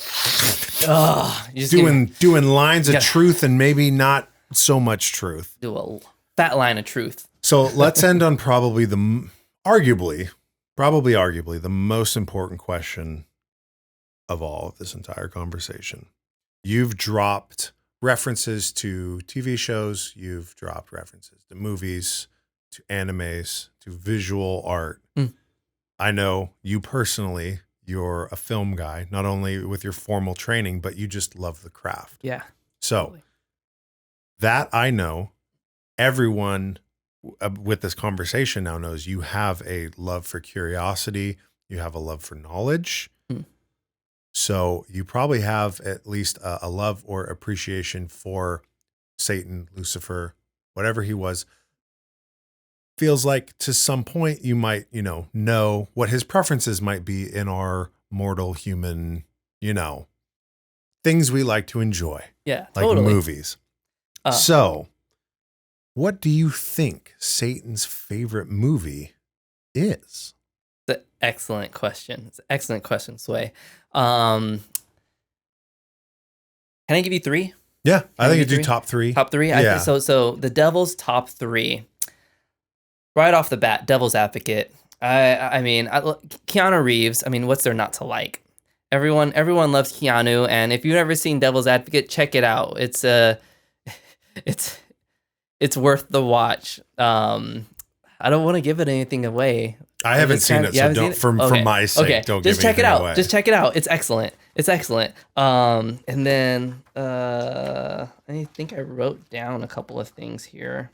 A: Oh, you just
B: Doing lines of truth and maybe not so much truth.
A: do a fat line of truth.
B: So let's end on probably arguably the most important question of all of this entire conversation. You've dropped references to TV shows, you've dropped references to movies, to animes, to visual art. I know you personally, you're a film guy, not only with your formal training, but you just love the craft.
A: Yeah.
B: So
A: totally.
B: That I know, everyone with this conversation now knows you have a love for curiosity, you have a love for knowledge. So you probably have at least a love or appreciation for Satan, Lucifer, whatever he was. Feels like to some point you might, know what his preferences might be in our mortal human, things we like to enjoy.
A: Yeah,
B: like
A: totally.
B: movies. So what do you think Satan's favorite movie is?
A: It's an excellent question. It's an excellent question, Sway. Can I give you three?
B: Yeah, I think you do top three.
A: Top three?
B: Yeah.
A: So the Devil's top three. Right off the bat, Devil's Advocate. I mean, Keanu Reeves. I mean, what's there not to like? Everyone loves Keanu, and if you've never seen Devil's Advocate, check it out. It's worth the watch. I don't want to give it anything away.
B: I haven't seen it, so don't. For my sake, don't give anything away.
A: Just check it out. It's excellent. And then I think I wrote down a couple of things here.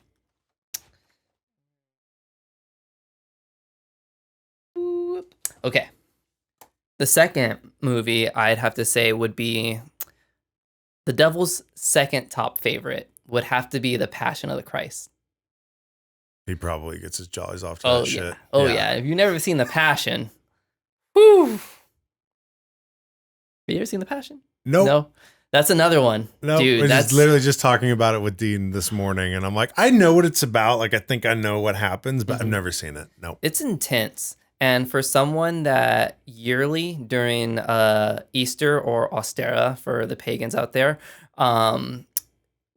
A: Okay. The second movie I'd have to say would be the Devil's second top favorite would have to be The Passion of the Christ.
B: He probably gets his jollies off to that shit.
A: Yeah. If you've never seen The Passion, whew. Have you ever seen The Passion?
B: Nope.
A: No. That's another one.
B: No,
A: dude.
B: We're
A: That's
B: literally just talking about it with Dean this morning, and I'm like, I know what it's about. Like, I think I know what happens, but I've never seen it. Nope.
A: It's intense. And for someone that yearly during Easter or Ostera for the pagans out there,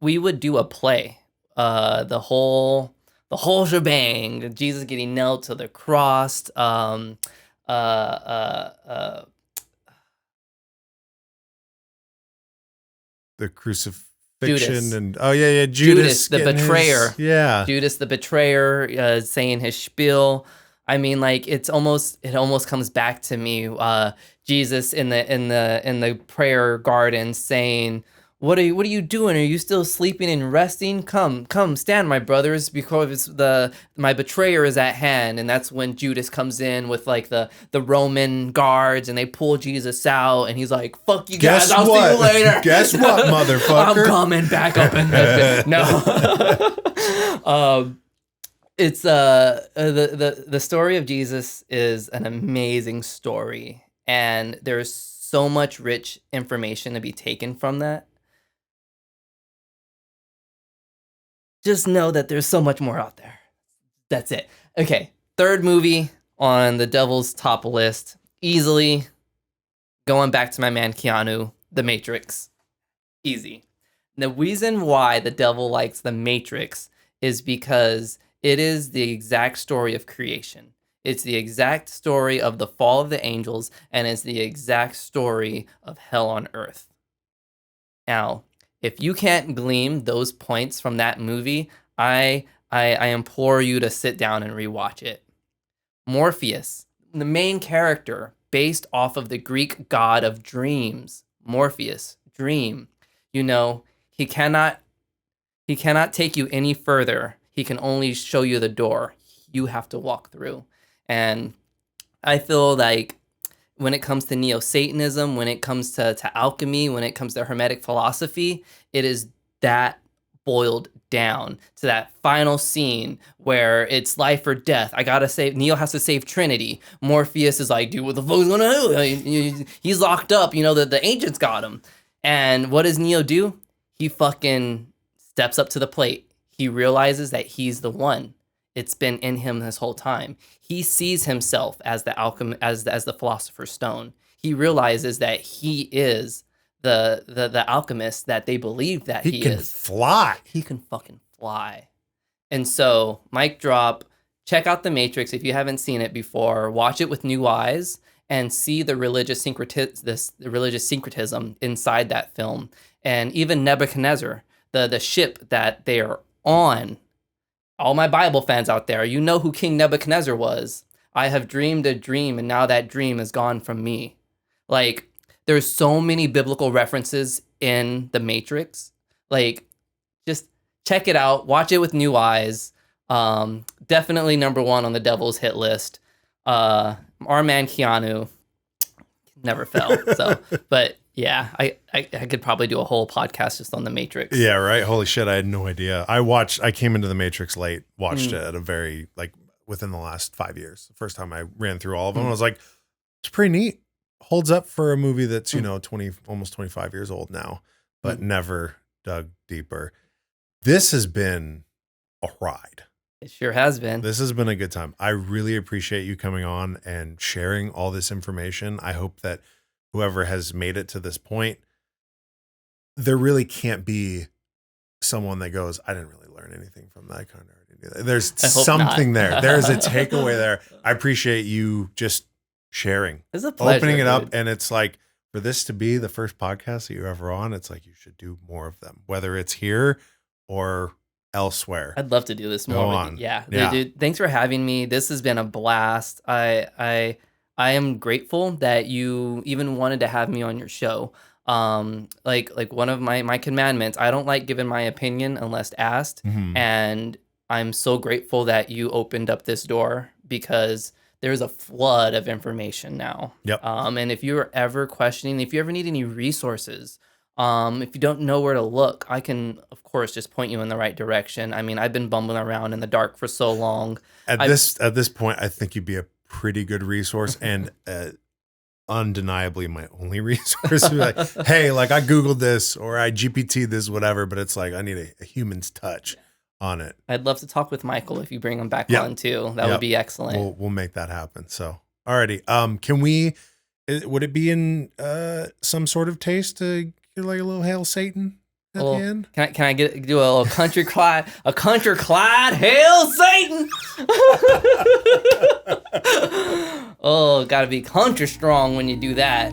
A: we would do a play. The whole shebang. Jesus getting nailed to the cross.
B: The crucifixion
A: Judas.
B: and Judas
A: the betrayer.
B: Judas
A: the betrayer, saying his spiel. I mean, like it almost comes back to me. Jesus in the prayer garden saying, what are you doing? Are you still sleeping and resting? Come, stand, my brothers, because my betrayer is at hand. And that's when Judas comes in with like the Roman guards, and they pull Jesus out, and he's like, "Fuck you guys, I'll see you later."
B: Guess what, motherfucker?
A: I'm coming back up in this. No. It's the story of Jesus is an amazing story, and there's so much rich information to be taken from that. Just know that there's so much more out there. That's it. Okay, third movie on the devil's top list, easily going back to my man Keanu, The Matrix. Easy. The reason why the devil likes The Matrix is because it is the exact story of creation. It's the exact story of the fall of the angels, and it's the exact story of hell on earth. Now, if you can't glean those points from that movie, I implore you to sit down and rewatch it. Morpheus, the main character, based off of the Greek god of dreams. Morpheus, dream. You know, he cannot take you any further. He can only show you the door. You have to walk through. And I feel like when it comes to neo-Satanism, when it comes to alchemy, when it comes to Hermetic philosophy, it is that boiled down to that final scene where it's life or death. I gotta save, Neo has to save Trinity. Morpheus is like, dude, what the fuck is gonna do? He's locked up, you know, the ancients got him. And what does Neo do? He fucking steps up to the plate. He realizes that he's the one. It's been in him this whole time. He sees himself as the as the philosopher's stone. He realizes that he is the alchemist that they believe that he is. He can
B: fly.
A: He can fucking fly. And so, mic drop, check out The Matrix if you haven't seen it before. Watch it with new eyes and see the religious syncretism inside that film. And even Nebuchadnezzar, the ship that they are on. All my Bible fans out there, you know who King Nebuchadnezzar was. I have dreamed a dream, and now that dream is gone from me. Like, there's so many biblical references in The Matrix. Like, just check it out. Watch it with new eyes. Definitely number one on the devil's hit list. Our man Keanu never fell. So, but yeah, I could probably do a whole podcast just on The Matrix.
B: Yeah, right. Holy shit, I had no idea. I came into The Matrix late, watched it at a very, like, within the last 5 years. The first time I ran through all of them, I was like, it's pretty neat. Holds up for a movie that's, you know, almost 25 years old now, but never dug deeper. This has been a ride.
A: It sure has been.
B: This has been a good time. I really appreciate you coming on and sharing all this information. I hope that whoever has made it to this point, there really can't be someone that goes, I didn't really learn anything from that. I kind of already knew that. There's something there. There's a takeaway there. I appreciate you just sharing.
A: It's a pleasure,
B: opening it up.
A: dude.
B: And it's like, for this to be the first podcast that you're ever on, it's like you should do more of them, whether it's here or elsewhere.
A: I'd love to do this more with you. Yeah. Dude, thanks for having me. This has been a blast. I am grateful that you even wanted to have me on your show. Like one of my commandments, I don't like giving my opinion unless asked.
B: Mm-hmm.
A: And I'm so grateful that you opened up this door, because there's a flood of information now.
B: Yep.
A: And if you're ever questioning, if you ever need any resources, if you don't know where to look, I can, of course, just point you in the right direction. I mean, I've been bumbling around in the dark for so long.
B: At this point, I think you'd be a pretty good resource, and undeniably my only resource. Like, hey, like, I Googled this or I GPT'd this, whatever, but it's like I need a human's touch on it.
A: I'd love to talk with Michael if you bring him back on too. That would be excellent.
B: We'll make that happen. So, alrighty. Would it be in some sort of taste to get like a little Hail Satan at the end?
A: Can I do a little country Clyde Hail Satan? Oh, gotta be country strong when you do that.